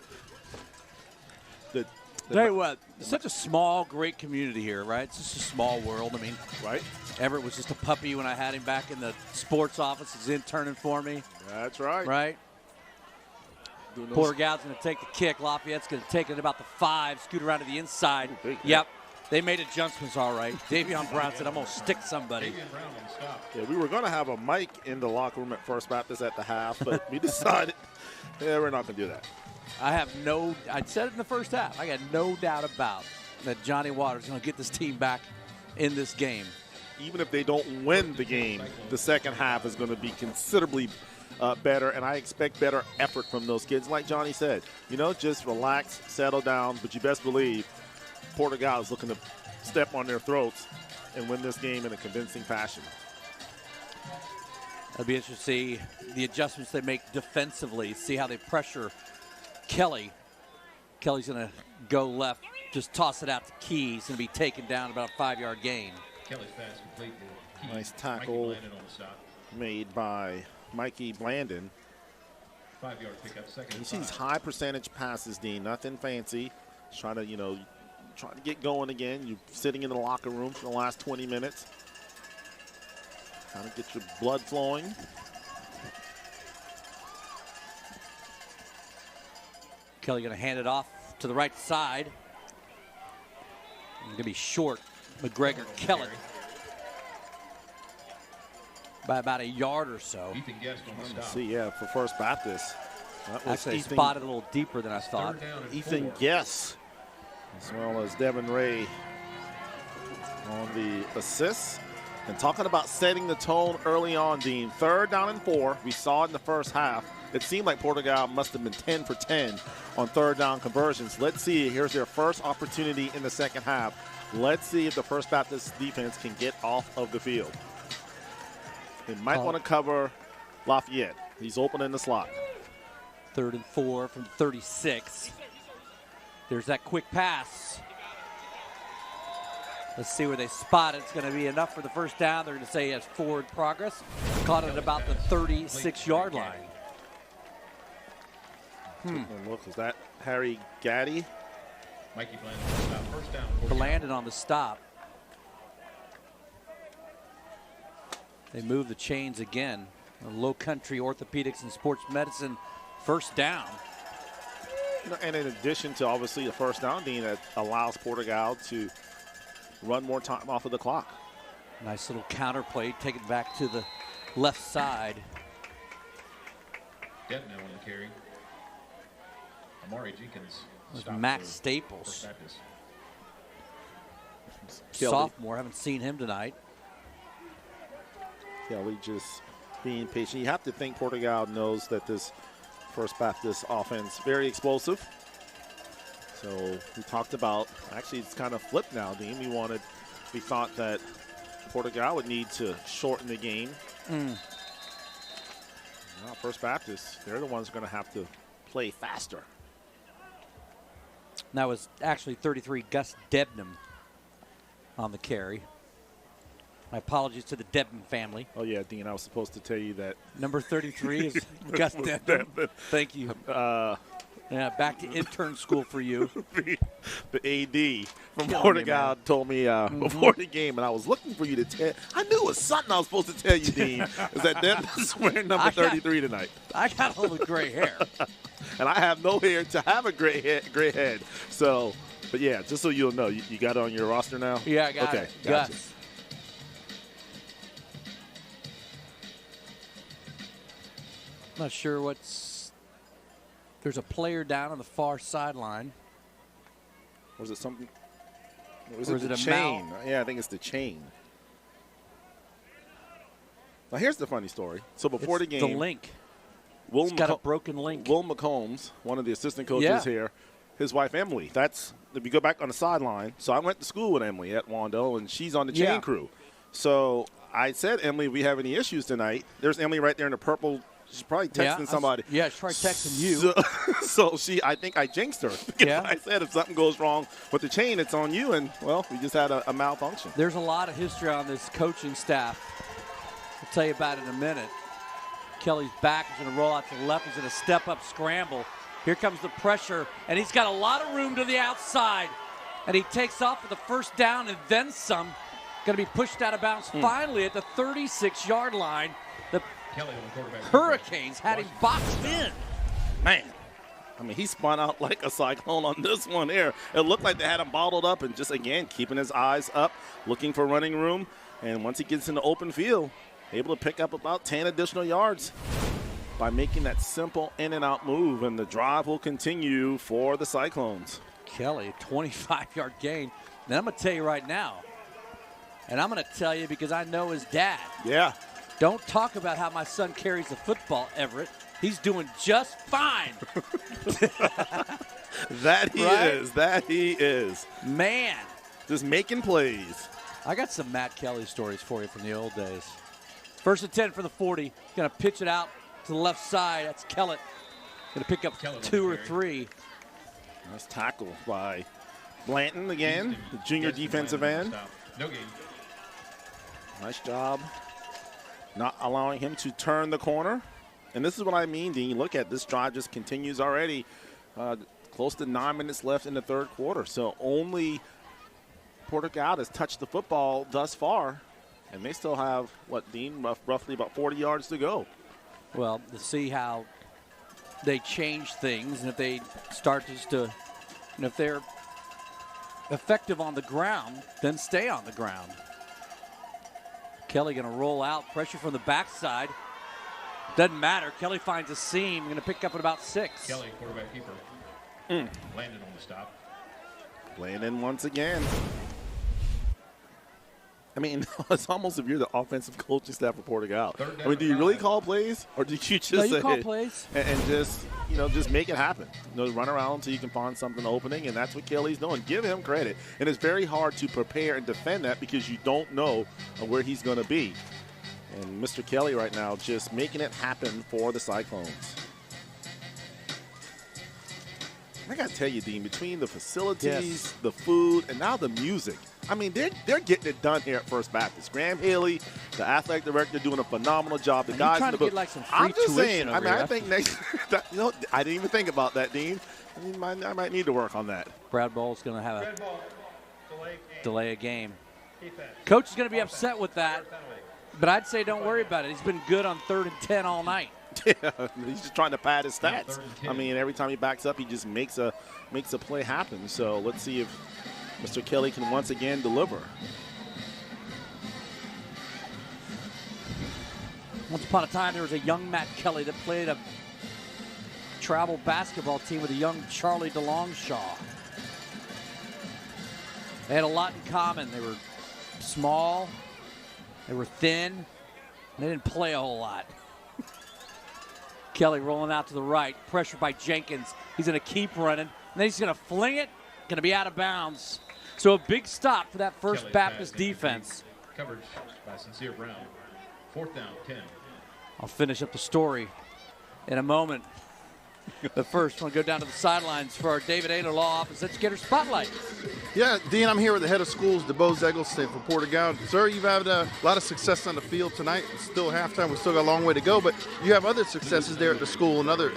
B: Tell you what, it's such a small, great community here, right? It's just a small world. I mean,
I: right?
B: Everett was just a puppy when I had him back in the sports office. He's interning for me.
I: That's right.
B: Right? Porter-Gaud's going to take the kick. Lafayette's going to take it about the 5, scoot around to the inside. Yep. They made adjustments all right. Davion Brown said, I'm going to stick somebody.
I: Yeah, we were going to have a mic in the locker room at First Baptist at the half, but we decided, we're not going to do that.
B: I said it in the first half. I got no doubt about that Johnny Waters is going to get this team back in this game.
I: Even if they don't win the game, the second half is going to be considerably better, and I expect better effort from those kids. Like Johnny said, just relax, settle down, but you best believe Porter-Gaud is looking to step on their throats and win this game in a convincing fashion.
B: It'll be interesting to see the adjustments they make defensively, see how they pressure Kelly. Kelly's going to go left, just toss it out to Key. He's going to be taken down about a 5-yard gain.
C: Kelly's pass complete.
I: Nice tackle made by Mikey Blandon.
C: 5-yard pickup, second.
I: You see these high percentage passes, Dean. Nothing fancy. Just trying to, trying to get going again. You're sitting in the locker room for the last 20 minutes. Trying to get your blood flowing.
B: Kelly going to hand it off to the right side. Going to be short. McGregor Kellett by about a yard or so.
I: Let's see, for First Baptist.
B: Actually, spotted a little deeper than I thought.
I: Ethan Guess, as well as Devin Ray on the assists. And talking about setting the tone early on, Dean. 3rd down and 4. We saw it in the first half. It seemed like Porter-Gaud must have been 10 for 10 on 3rd down conversions. Let's see. Here's their first opportunity in the second half. Let's see if the First Baptist defense can get off of the field. They might want to cover Lafayette. He's open in the slot.
B: 3rd and 4 from 36. There's that quick pass. Let's see where they spot it. It's going to be enough for the first down. They're going to say he has forward progress. Caught it at about the 36-yard line.
I: Look, is that Harry Gaddy?
C: Mikey Blandon, first down.
B: Landed on the stop. They move the chains again. Low Country Orthopedics and Sports Medicine, first down.
I: And in addition to obviously the first down, Dean, that allows Porter-Gaud to run more time off of the clock.
B: Nice little counter play, take it back to the left side.
C: Devin on the carry. Amari Jenkins.
B: Max Staples. Sophomore, haven't seen him tonight.
I: Kelly just being patient. You have to think Porter-Gaud knows that this First Baptist offense very explosive. So we talked about, actually it's kind of flipped now, Dean. We thought that Porter-Gaud would need to shorten the game. Now First Baptist, they're the ones who are going to have to play faster.
B: That was actually 33 Gus Debnam on the carry. My apologies to the Debnam family.
I: Oh, yeah, Dean, I was supposed to tell you that.
B: Number 33 is Gus Debnam. Thank you. Yeah, back to intern school for you.
I: The AD from Porter-Gaud told me before the game, and I was looking for you to tell. I knew it was something I was supposed to tell you, Dean, is that Debnam's wearing number 33 tonight.
B: I got a little gray hair.
I: And I have no hair to have a gray head. So, but yeah, just so you'll know, you got it on your roster now?
B: Yeah, I got it.
I: Gotcha.
B: Gus. Not sure what's. There's a player down on the far sideline.
I: Was it something?
B: Or is it a
I: chain? Yeah, I think it's the chain. Now here's the funny story. So before the game,
B: the link.
I: Will
B: got a broken link.
I: Will McCombs, one of the assistant coaches here, his wife Emily. That's if you go back on the sideline. So I went to school with Emily at Wando, and she's on the chain crew. So I said, Emily, if we have any issues tonight, there's Emily right there in the purple. She's probably texting somebody.
B: She's probably texting you.
I: So I think I jinxed her. Because I said if something goes wrong with the chain, it's on you. And, well, we just had a malfunction.
B: There's a lot of history on this coaching staff. I'll tell you about it in a minute. Kelly's back. He's going to roll out to the left. He's going to step-up scramble. Here comes the pressure, and he's got a lot of room to the outside. And he takes off for the first down and then some. Going to be pushed out of bounds finally at the 36-yard line. The Hurricanes had him boxed in.
I: Man, I mean, he spun out like a cyclone on this one here. It looked like they had him bottled up and just, again, keeping his eyes up, looking for running room. And once he gets in the open field, able to pick up about 10 additional yards by making that simple in-and-out move. And the drive will continue for the Cyclones.
B: Kelly, 25-yard gain. And I'm going to tell you right now, and I'm going to tell you because I know his dad.
I: Yeah.
B: Don't talk about how my son carries the football, Everett. He's doing just fine.
I: That he is.
B: Man.
I: Just making plays.
B: I got some Matt Kelly stories for you from the old days. First and 10 for the 40. Going to pitch it out to the left side. That's Kellett. Going to pick up 2 or 3.
I: Nice tackle by Blanton again, the junior defensive end.
C: No gain.
I: Nice job not allowing him to turn the corner. And this is what I mean, Dean. Look at this drive just continues already. Close to 9 minutes left in the third quarter. So only Porter-Gaud has touched the football thus far. And they still have, what, Dean, roughly about 40 yards to go.
B: Well, to see how they change things and if they start just to, and if they're effective on the ground, then stay on the ground. Kelly going to roll out, pressure from the backside. Doesn't matter. Kelly finds a seam. Going to pick up at about 6.
C: Kelly, quarterback keeper. Landed on the stop.
I: Playing in once again. I mean, it's almost if you're the offensive coaching staff for Porter-Gaud. I mean, do you really call plays, or do you just say,
B: call plays
I: and just just make it happen? Run around until you can find something opening, and that's what Kelly's doing. Give him credit, and it's very hard to prepare and defend that because you don't know where he's going to be. And Mr. Kelly right now just making it happen for the Cyclones. I got to tell you, Dean, between the facilities, the food, and now the music, I mean, they're getting it done here at First Baptist. Graham Haley, the athletic director, doing a phenomenal job. The guys in the book.
B: Like some free
I: I'm just
B: saying.
I: I mean, I think next. I didn't even think about that, Dean. I might need to work on that.
B: Brad Ball's going to have a delay a game. Coach is going to be upset with that, but I'd say don't worry about it. He's been good on 3rd and 10 all night.
I: Yeah, he's just trying to pad his stats. I mean, every time he backs up, he just makes a play happen. So let's see if Mr. Kelly can once again deliver.
B: Once upon a time, there was a young Matt Kelly that played a travel basketball team with a young Charlie DeLongshaw. They had a lot in common. They were small, they were thin, and they didn't play a whole lot. Kelly rolling out to the right, pressure by Jenkins. He's going to keep running, and then he's going to fling it, going to be out of bounds. So a big stop for that First
C: Kelly
B: Baptist defense.
C: Coverage by Sincere Brown. 4th down, 10.
B: I'll finish up the story in a moment. But first, I want to go down to the sidelines for our David Ayler Law Office Educator Spotlight.
D: Yeah, Dean, I'm here with the head of schools, DeBose Eggleston for Porter-Gaud. Sir, you've had a lot of success on the field tonight. It's still halftime. We've still got a long way to go, but you have other successes there at the school and other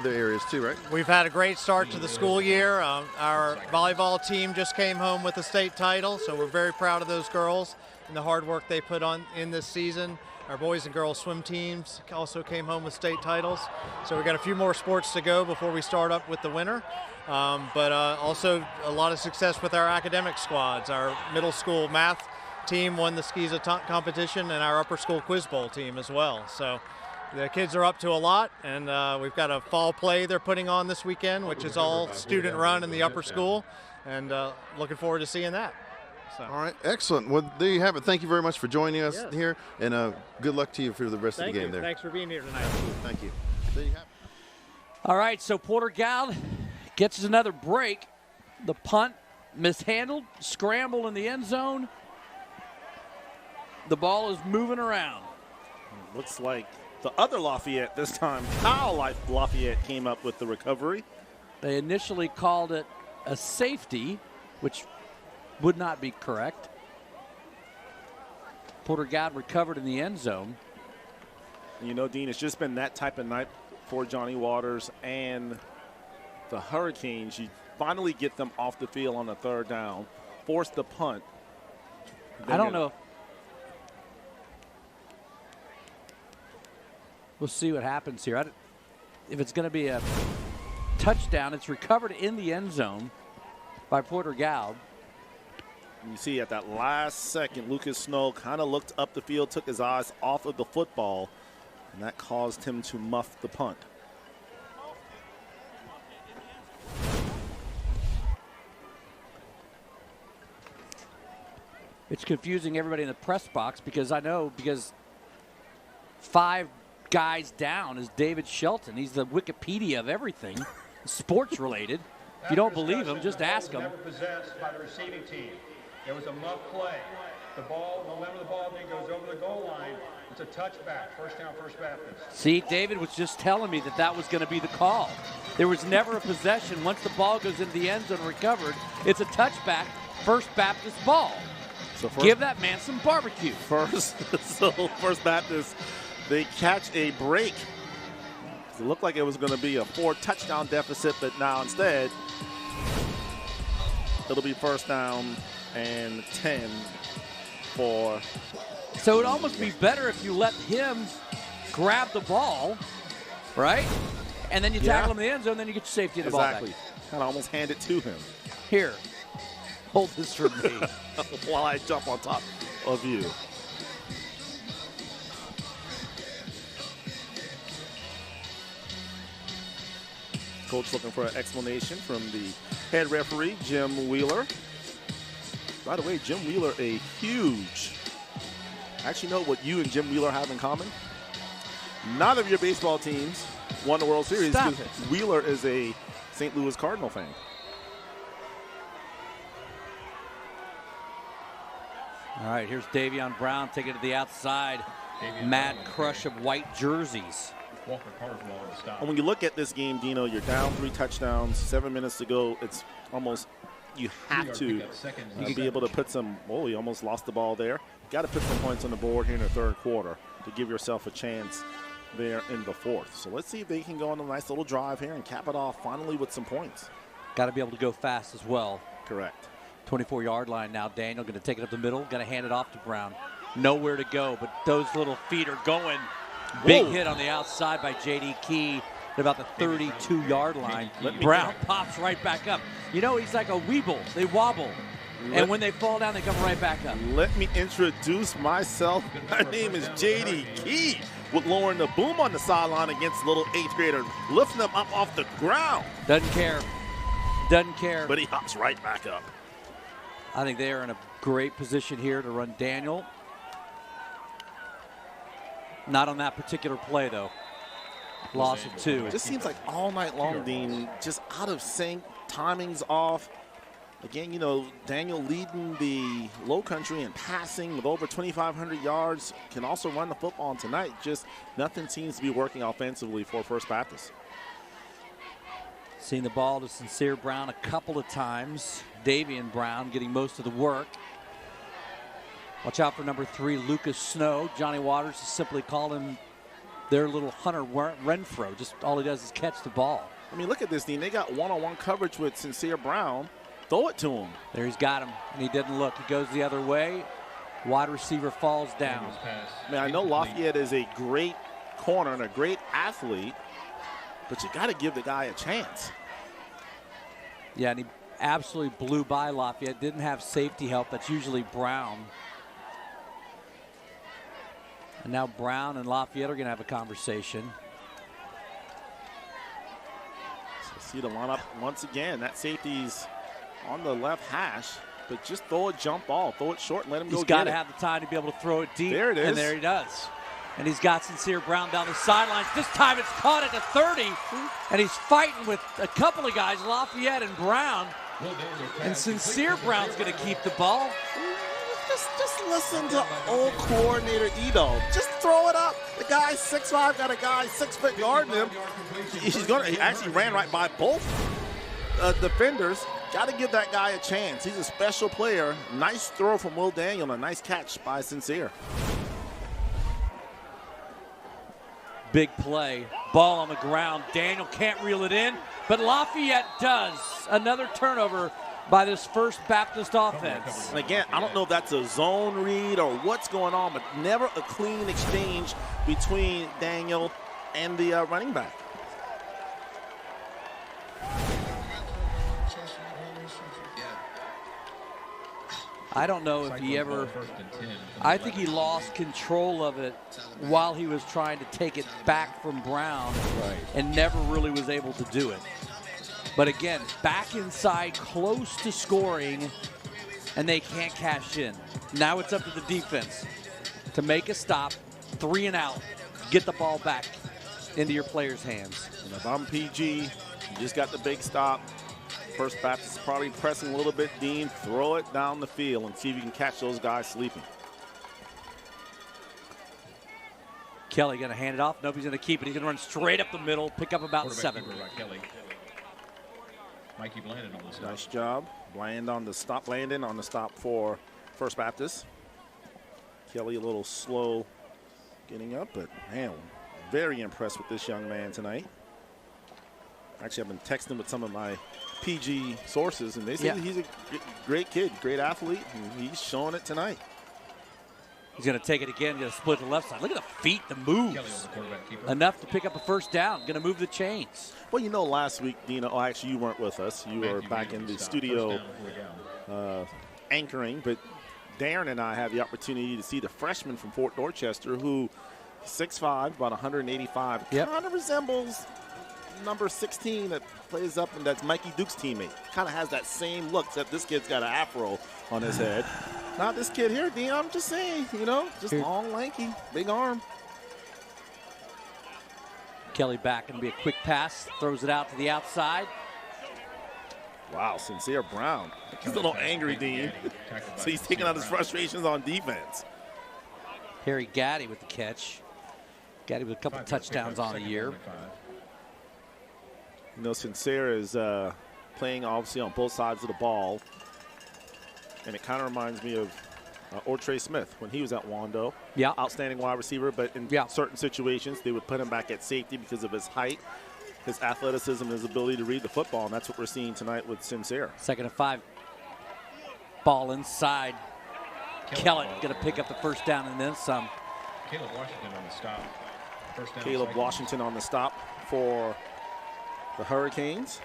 D: areas too, right?
O: We've had a great start to the school year. Our volleyball team just came home with a state title, so we're very proud of those girls and the hard work they put on in this season. Our boys and girls swim teams also came home with state titles. So we've got a few more sports to go before we start up with the winter. But also a lot of success with our academic squads. Our middle school math team won the SCISA competition, and our upper school quiz bowl team as well. So the kids are up to a lot, and we've got a fall play they're putting on this weekend, which is all student run in the upper school, and looking forward to seeing that. So.
D: All right, excellent. Well, there you have it. Thank you very much for joining us here, and good luck to you for the rest of the game there.
O: Thanks for being here tonight.
D: Thank you. there you have it.
B: All right, so Porter-Gaud gets us another break. The punt mishandled, scramble in the end zone. The ball is moving around.
I: Looks like the other Lafayette this time. Kyle Lafayette came up with the recovery.
B: They initially called it a safety, which would not be correct. Porter-Gaud recovered in the end zone.
I: You know, Dean, it's just been that type of night for Johnny Waters and the Hurricanes. You finally get them off the field on a third down, force the punt.
B: I don't know. We'll see what happens here. If it's going to be a touchdown, it's recovered in the end zone by Porter-Gaud.
I: You see at that last second, Lucas Snow kind of looked up the field, took his eyes off of the football, and that caused him to muff the punt.
B: It's confusing everybody in the press box because 5 guys down is David Shelton. He's the Wikipedia of everything, sports related. If you don't believe him, just ask him.
F: Never possessed by the receiving team. It was a muff play. The ball, no matter the ball then goes over the goal line. It's a touchback. First down, First Baptist.
B: See, David was just telling me that was going to be the call. There was never a possession. Once the ball goes into the end zone recovered, it's a touchback, First Baptist ball. So give that man some barbecue.
I: First Baptist, they catch a break. It looked like it was going to be a 4-touchdown deficit, but now instead, it'll be first down and 10 for.
B: So it'd almost be better if you let him grab the ball, right? And then you tackle him in the end zone, then you get your safety in the ball back.
I: Exactly. Kind of almost hand it to him.
B: Here, hold this for me.
I: While I jump on top of you. Coach looking for an explanation from the head referee, Jim Wheeler. By the way, Jim Wheeler, I actually know what you and Jim Wheeler have in common. Neither of your baseball teams won the World Series.
B: Stop it.
I: Wheeler is a St. Louis Cardinal fan.
B: All right, here's Davion Brown taking it to the outside. Mad crush of white jerseys.
I: And when you look at this game, Dino, you're down 3 touchdowns, 7 minutes to go. It's almost, you have to be able to put some, you almost lost the ball there. Got to put some points on the board here in the third quarter to give yourself a chance there in the fourth. So let's see if they can go on a nice little drive here and cap it off finally with some points.
B: Got to be able to go fast as well.
I: Correct.
B: 24-yard line now. Daniel going to take it up the middle, going to hand it off to Brown. Nowhere to go, but those little feet are going. Big hit on the outside by J.D. Key at about the 32-yard line. Brown pops right back up. You know, he's like a weeble. They wobble. And when they fall down, they come right back up.
I: Let me introduce myself. My name is J.D. Key with Lauren the Boom on the sideline against little 8th grader, lifting them up off the ground.
B: Doesn't care. Doesn't care.
I: But he hops right back up.
B: I think they are in a great position here to run Daniel. Not on that particular play, though. Loss of 2.
I: It just seems like all night long, Dean, just out of sync, timing's off. Again, you know, Daniel leading the low country in passing with over 2,500 yards. Can also run the football tonight. Just nothing seems to be working offensively for First Baptist.
B: Seen the ball to Sincere Brown a couple of times. Davion Brown getting most of the work. Watch out for number 3, Lucas Snow. Johnny Waters has simply called him their little Hunter Renfro. Just all he does is catch the ball.
I: I mean, look at this, Dean. They got one-on-one coverage with Sincere Brown. Throw it to him.
B: There he's got him, and he didn't look. He goes the other way. Wide receiver falls down.
I: Man, I know Lafayette is a great corner and a great athlete, but you got to give the guy a chance.
B: Yeah, and he absolutely blew by Lafayette. Didn't have safety help. That's usually Brown. And now Brown and Lafayette are going to have a conversation.
I: So see the lineup once again. That safety's on the left hash, but just throw a jump ball. Throw it short and let him go get it.
B: He's got to have the time to be able to throw it deep.
I: There it is.
B: And there he does. And he's got Sincere Brown down the sidelines. This time it's caught at the 30. And he's fighting with a couple of guys, Lafayette and Brown. And Sincere Brown's going to keep the ball.
A: Just listen to old coordinator Edo. Just throw it up. The guy's 6'5", got a guy 6 foot guarding him. He actually ran right by both defenders. Got to give that guy a chance. He's a special player. Nice throw from Will Daniel and a nice catch by Sincere.
B: Big play. Ball on the ground. Daniel can't reel it in, but Lafayette does. Another turnover by this First Baptist offense.
A: And again, I don't know if that's a zone read or what's going on, but never a clean exchange between Daniel and the running back.
B: I don't know if he ever, I think he lost control of it while he was trying to take it back from Brown and never really was able to do it. But again, back inside, close to scoring, and they can't cash in. Now it's up to the defense to make a stop, 3 and out, get the ball back into your players' hands.
A: And if I'm PG, you just got the big stop. First Baptist is probably pressing a little bit, Dean. Throw it down the field and see if you can catch those guys sleeping.
B: Kelly going to hand it off. Nope, he's going to keep it. He's going to run straight up the middle, pick up about 7.
C: Mikey Blandon on the stop.
A: Nice job. Blandon on the stop. Blandon on the stop for First Baptist. Kelly a little slow getting up, but man, very impressed with this young man tonight. Actually, I've been texting with some of my PG sources, and they say he's a great kid, great athlete, and he's showing it tonight.
B: He's going to take it again, going to split the left side. Look at the feet, the moves. Enough to pick up a first down. Going to move the chains.
A: Well, you know, last week, Dino, actually you weren't with us. You were back in the studio anchoring, but Darren and I had the opportunity to see the freshman from Fort Dorchester who 6'5", about 185, kind of resembles number 16 that plays up, and that's Mikey Duke's teammate. Kind of has that same look, except this kid's got an afro on his head. Not this kid here, Dean. I'm just saying, you know, just long, lanky, big arm.
B: Kelly back, going to be a quick pass. Throws it out to the outside.
A: Wow, Sincere Brown. He's a little angry, Dean. So he's taking out his frustrations on defense.
B: Harry Gaddy with the catch. Gaddy with a couple touchdowns on the year.
A: You know, Sincere is playing obviously on both sides of the ball. And it kind of reminds me of Ortre Smith when he was at Wando.
B: Yeah.
A: Outstanding wide receiver, but in certain situations they would put him back at safety because of his height, his athleticism, his ability to read the football, and that's what we're seeing tonight with Sincere.
B: 2nd and 5. Ball inside. Kellett going to pick up the first down and then some.
C: Caleb Washington on the stop. First down.
A: Caleb Washington on the stop for the Hurricanes.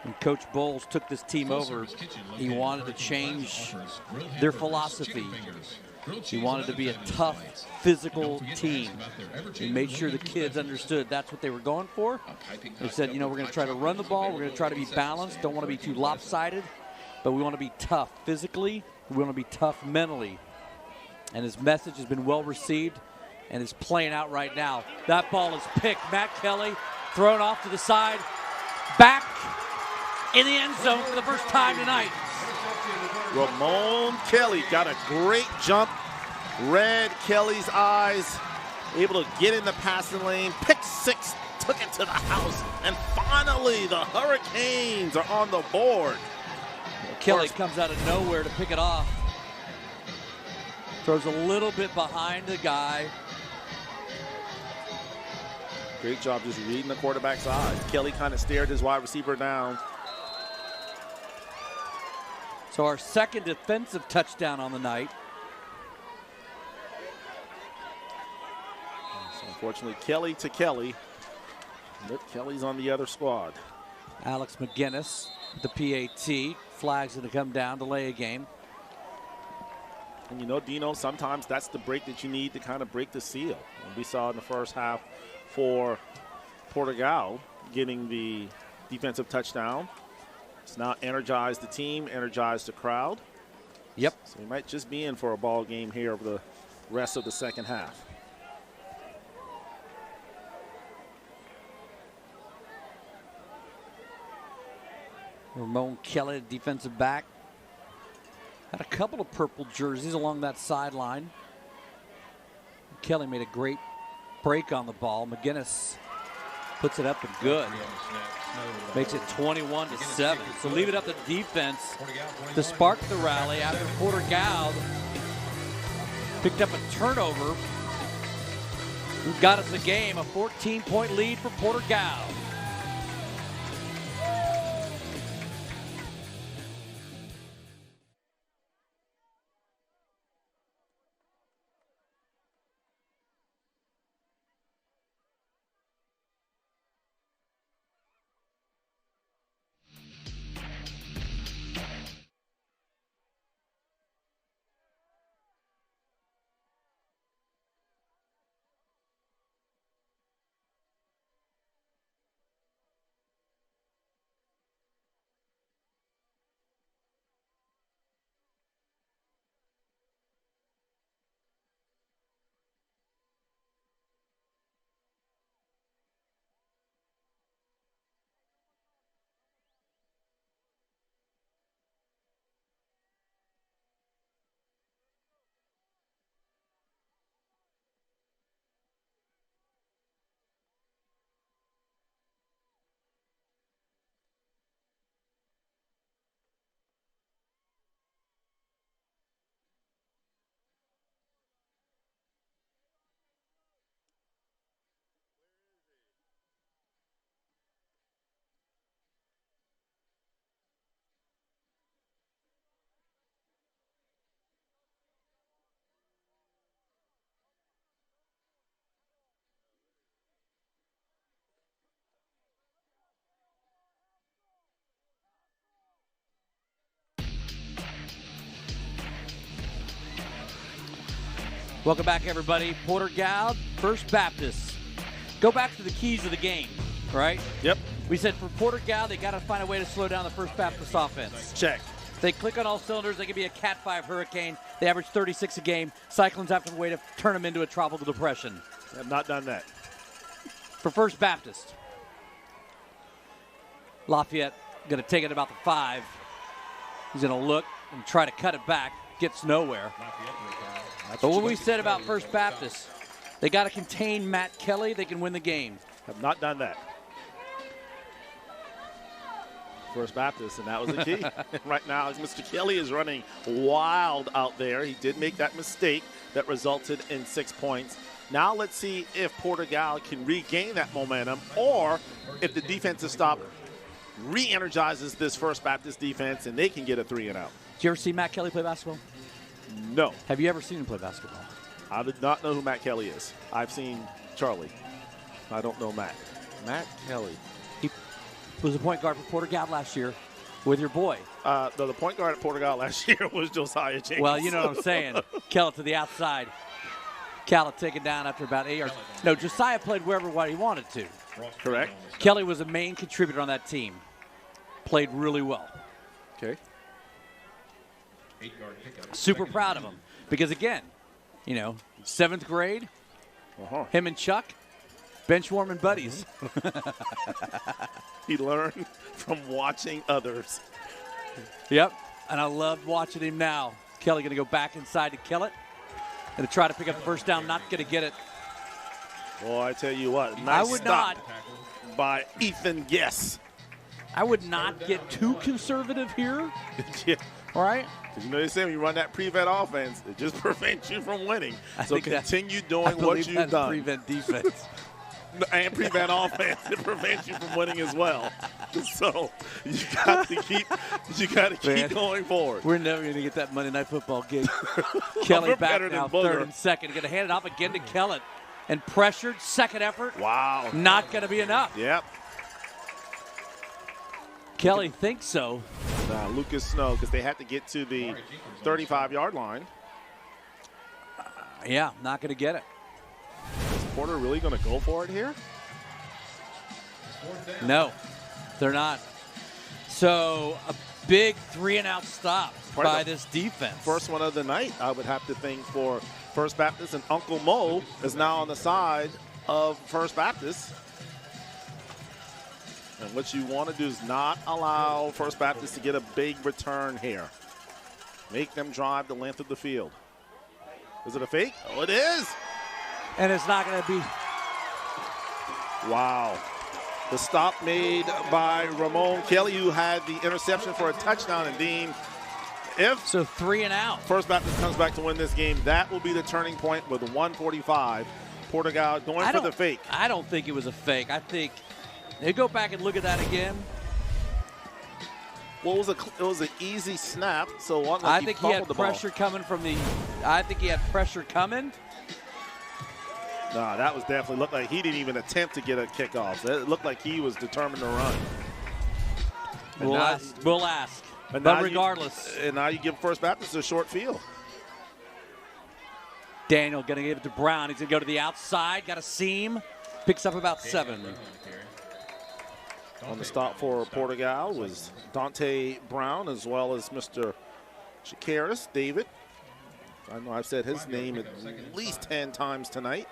B: When Coach Bowles took this team over, he wanted to change their philosophy. He wanted to be a tough, physical team. He made sure the kids understood that's what they were going for. They said, you know, we're going to try to run the ball. We're going to try to be balanced. Don't want to be too lopsided, but we want to be tough physically. We want to be tough mentally. And his message has been well received and is playing out right now. That ball is picked. Matt Kelly thrown off to the side. Back in the end zone for the first time tonight.
A: Ramon Kelly got a great jump. Read Kelly's eyes. Able to get in the passing lane. Pick 6. Took it to the house. And finally, the Hurricanes are on the board.
B: Kelly comes out of nowhere to pick it off. Throws a little bit behind the guy.
A: Great job just reading the quarterback's eyes. Kelly kind of stared his wide receiver down.
B: So our second defensive touchdown on the night.
A: So unfortunately, Kelly to Kelly. But Kelly's on the other squad.
B: Alex McGinnis, the PAT. Flags going to come down, delay a game.
A: And you know, Dino, sometimes that's the break that you need to kind of break the seal. And we saw in the first half for Porter-Gaud getting the defensive touchdown. It's now energized the team, energized the crowd.
B: Yep.
A: So we might just be in for a ball game here over the rest of the second half.
B: Ramon Kelly, defensive back. Had a couple of purple jerseys along that sideline. Kelly made a great break on the ball. McGinnis puts it up and good. Makes it 21-7. So leave it up to defense to spark the rally after Porter-Gaud picked up a turnover. Who got us the game, a 14-point lead for Porter-Gaud. Welcome back, everybody. Porter-Gaud, First Baptist. Go back to the keys of the game, right?
I: Yep.
B: We said for Porter-Gaud, they got to find a way to slow down the First Baptist offense.
I: Check.
B: They click on all cylinders. They can be a Cat 5 hurricane. They average 36 a game. Cyclones have to have a way to turn them into a tropical depression.
I: Have not done that.
B: For First Baptist, Lafayette going to take it about the 5. He's going to look and try to cut it back. Gets nowhere. But what we said about First Baptist, they got to contain Matt Kelly. They can win the game.
I: Have not done that. First Baptist, and that was the key. Right now, Mr. Kelly is running wild out there. He did make that mistake that resulted in 6 points. Now let's see if Porter-Gaud can regain that momentum, or if the defensive stop re-energizes this First Baptist defense and they can get a 3-and-out.
B: Did you ever see Matt Kelly play basketball?
I: No.
B: Have you ever seen him play basketball?
I: I did not know who Matt Kelly is. I've seen Charlie. I don't know Matt. Matt Kelly.
B: He was a point guard for Porter-Gaud last year with your boy.
I: The point guard at Porter-Gaud last year was Josiah James.
B: Well, you know what I'm saying. Kelly to the outside. Kelly taken down after about 8 yards. No, Josiah played wherever he wanted to.
I: Correct.
B: Kelly was a main contributor on that team. Played really well.
I: Okay.
B: Super proud of him. Because, again, you know, 7th grade, him and Chuck, bench warming buddies.
I: He learned from watching others.
B: Yep, and I loved watching him now. Kelly going to go back inside to kill it. Going to try to pick up the first down, not going to get it.
I: Boy, I tell you what, nice
B: I would
I: stop
B: not.
I: By Ethan Guess.
B: I would not get too conservative here.
I: Yeah.
B: All right?
I: Because you know they say when you run that prevent offense, it just prevents you from winning. So continue doing what you've done.
B: Prevent defense.
I: And prevent offense, it prevents you from winning as well. So you got to keep going forward.
B: We're never going to get that Monday Night Football gig. Kelly back now, 3rd and 2nd. Going to hand it off again to Kellett. And pressured, second effort.
I: Wow.
B: Not going to be enough.
I: Yep.
B: Kelly thinks so.
I: Lucas Snow, because they had to get to the 35-yard line.
B: Yeah, not going to get it.
I: Is Porter really going to go for it here?
B: No, they're not. So a big 3-and-out stop by this defense.
I: First one of the night, I would have to think, for First Baptist, and Uncle Mo is now on the side of First Baptist. And what you want to do is not allow First Baptist to get a big return here. Make them drive the length of the field. Is it a fake? Oh, it is.
B: And it's not going to be.
I: Wow. The stop made by Ramon Kelly, who had the interception for a touchdown. And Dean, if
B: so 3 and out.
I: First Baptist comes back to win this game, that will be the turning point with 1:45. Porter-Gaud going for the fake.
B: I don't think it was a fake. I think they go back and look at that again.
I: Well, it was an easy snap. So
B: I think he had pressure coming from the. I think he had pressure coming.
I: No, that was definitely looked like he didn't even attempt to get a kickoff. It looked like he was determined to run.
B: We'll ask. But regardless.
I: And now you give First Baptist a short field.
B: Daniel going to give it to Brown. He's going to go to the outside. Got a seam. Picks up about 7.
I: On the stop for Porter-Gaud was Dante Brown, as well as Mr. Shakaris David. I know I've said his name at least 10 times tonight.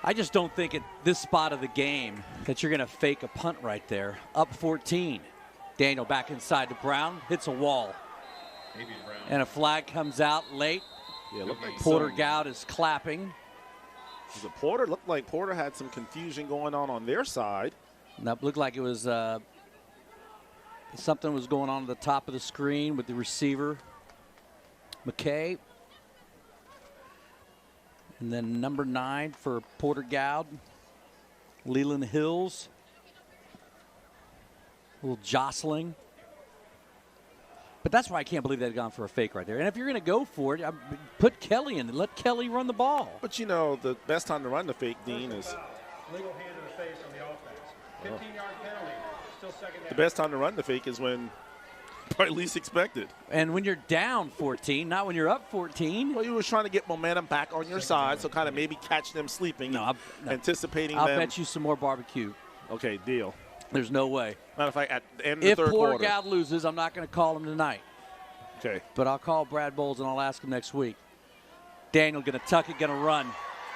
B: I just don't think at this spot of the game that you're going to fake a punt right there. Up 14. Daniel back inside to Brown. Hits a wall. And a flag comes out late.
I: Yeah, looked like
B: Porter-Gaud is clapping.
I: Was it Porter? Looked like Porter had some confusion going on their side.
B: And that looked like it was something was going on at the top of the screen with the receiver, McKay. And then number 9 for Porter-Gaud, Leland Hills. A little jostling. But that's why I can't believe they'd gone for a fake right there. And if you're going to go for it, put Kelly in and let Kelly run the ball.
I: But, you know, the best time to run the fake, Dean, is
F: Legal hand to the face on the offense. 15-yard penalty. Still second down.
I: the best time to run the fake is when probably least expected.
B: And when you're down 14, not when you're up 14.
I: Well, you were trying to get momentum back on your side, so kind of maybe catch them sleeping, anticipating
B: I'll
I: them.
B: bet you some more barbecue.
I: Okay, deal.
B: There's no way.
I: Matter of fact, at the end of the third quarter.
B: If Porter-Gaud loses, I'm not going to call him tonight.
I: Okay.
B: But I'll call Brad Bowles and I'll ask him next week. Daniel going to tuck it, going to run.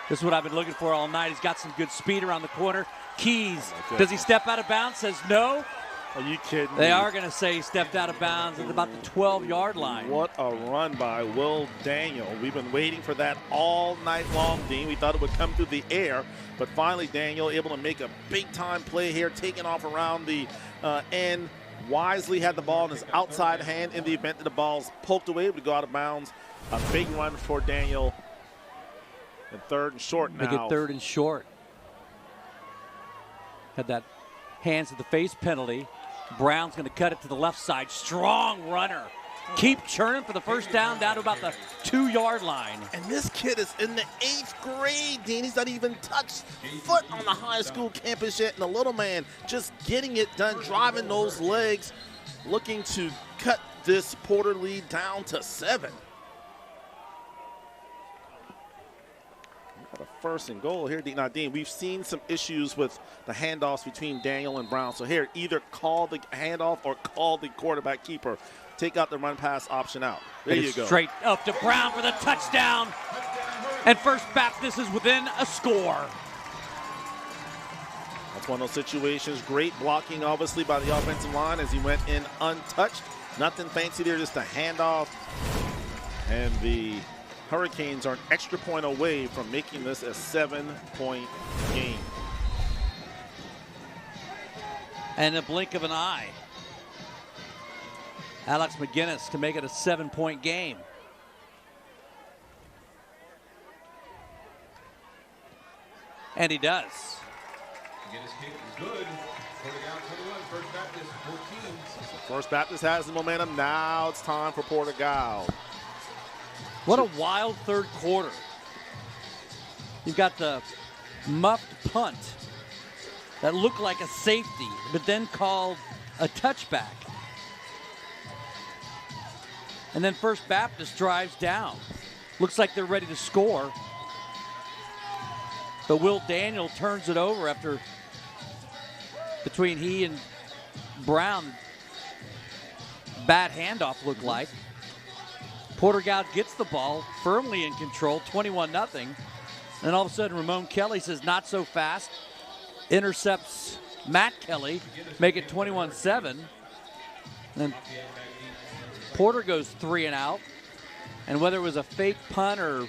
B: This is what I've been looking for all night. He's got some good speed around the corner. Keys. Does he step out of bounds? Says no.
I: Are you kidding
B: They
I: me?
B: are going to say he stepped out of bounds at about the 12-yard line.
I: What a run by Will Daniel. We've been waiting for that all night long, Dean. We thought it would come through the air, but finally Daniel able to make a big-time play here, taking off around the end. Wisely had the ball in his outside hand in the event that the ball's poked away, able to go out of bounds. A big run for Daniel. And 3rd and short now.
B: Make it 3rd and short. Had that hands to the face penalty. Brown's going to cut it to the left side. Strong runner. Keep churning for the first down to about the 2-yard line.
I: And this kid is in the 8th grade, Dean. He's not even touched foot on the high school campus yet. And the little man just getting it done, driving those legs, looking to cut this Porter lead down to 7. Got a 1st and goal here, Dean. Now, Dean, we've seen some issues with the handoffs between Daniel and Brown. So here, either call the handoff or call the quarterback keeper. Take out the run-pass option out. There you go.
B: Straight up to Brown for the touchdown. And First Baptist is within a score.
I: That's one of those situations. Great blocking, obviously, by the offensive line as he went in untouched. Nothing fancy there, just a handoff. And the Hurricanes are an extra point away from making this a 7-point game.
B: And a blink of an eye, Alex McGinnis to make it a 7-point game. And he does.
C: McGinnis kick is good. Porter-Gaud 21, First Baptist 14.
I: First Baptist has the momentum. Now it's time for Porter-Gaud.
B: What a wild 3rd quarter. You've got the muffed punt that looked like a safety, but then called a touchback. And then First Baptist drives down. Looks like they're ready to score. But Will Daniel turns it over after, between he and Brown, bad handoff looked like. Porter-Gaud gets the ball firmly in control, 21-0. And all of a sudden, Ramon Kelly says, not so fast. Intercepts Matt Kelly make it 21-7. Then Porter goes 3 and out. And whether it was a fake punt or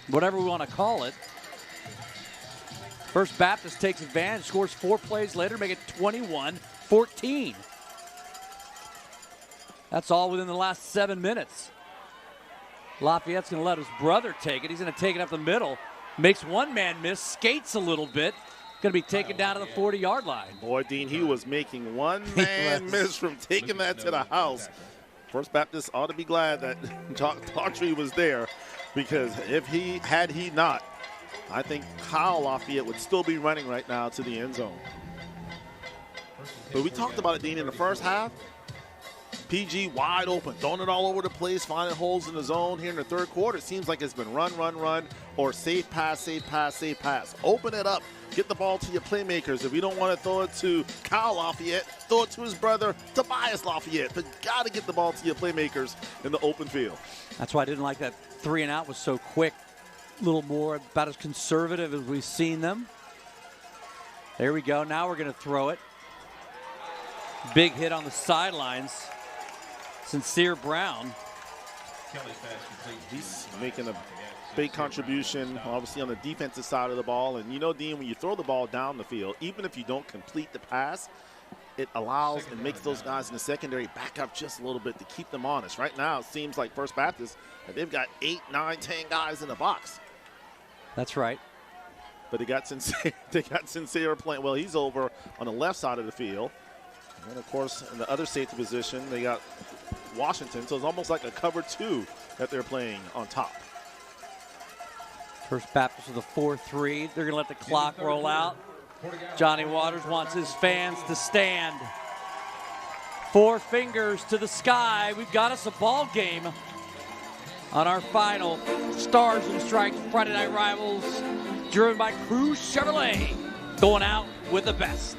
B: whatever we want to call it, First Baptist takes advantage, scores 4 plays later, make it 21-14. That's all within the last 7 minutes. Lafayette's going to let his brother take it. He's going to take it up the middle. Makes one man miss, skates a little bit. Going to be taken down to the 40-yard line.
I: Boy, Dean, he was making one man miss from taking that to the house. First Baptist ought to be glad that Daughtry was there, because if he not, I think Kyle Lafayette would still be running right now to the end zone. But we talked about it, Dean, in the first half. PG wide open, throwing it all over the place, finding holes in the zone. Here in the third quarter, it seems like it's been run, or safe pass. Open it up. Get the ball to your playmakers. If you don't want to throw it to Kyle Lafayette, throw it to his brother, Tobias Lafayette. But got to get the ball to your playmakers in the open field.
B: That's why I didn't like that 3 and out was so quick. A little more, about as conservative as we've seen them. There we go. Now we're going to throw it. Big hit on the sidelines. Sincere Brown.
I: He's making a big contribution, obviously, on the defensive side of the ball. And you know, Dean, when you throw the ball down the field, even if you don't complete the pass, it allows and makes those guys in the secondary back up just a little bit to keep them honest. Right now, it seems like First Baptist, they've got 8, 9, 10 guys in the box.
B: That's right.
I: But they got Sincere playing. Well, he's over on the left side of the field. And, of course, in the other safety position, they got Washington. So it's almost like a cover 2 that they're playing on top.
B: First Baptist with a 4-3. They're going to let the clock roll out. Johnny Waters wants his fans to stand. 4 fingers to the sky. We've got us a ball game on our final Stars and Stripes Friday Night Rivals, driven by Cruz Chevrolet, going out with the best.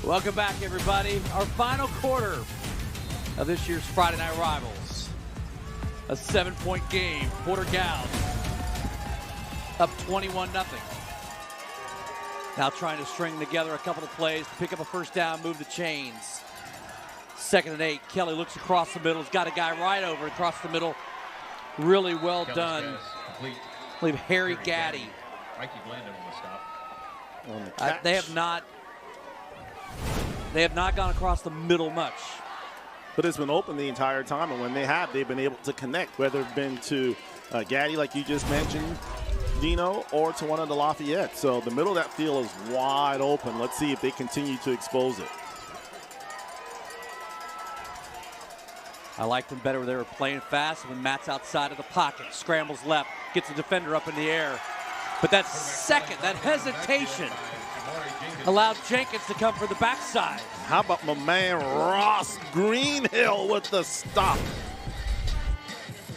B: Welcome back, everybody. Our final quarter of this year's Friday Night Rivals. A 7-point game. Porter-Gaud up 21-0. Now trying to string together a couple of plays to pick up a first down, move the chains. 2nd and 8. Kelly looks across the middle. He's got a guy right over across the middle. Really well done. I believe Harry Gaddy.
C: Mikey Blandon on the stop.
I: On the catch.
B: They have not gone across the middle much.
I: But it's been open the entire time, and when they have, they've been able to connect, whether it's been to Gaddy, like you just mentioned, Dino, or to one of the Lafayette. So the middle of that field is wide open. Let's see if they continue to expose it.
B: I liked them better when they were playing fast. When Matt's outside of the pocket, scrambles left, gets the defender up in the air. But that second, that hesitation, allowed Jenkins to come for the backside.
A: How about my man Ross Greenhill with the stop?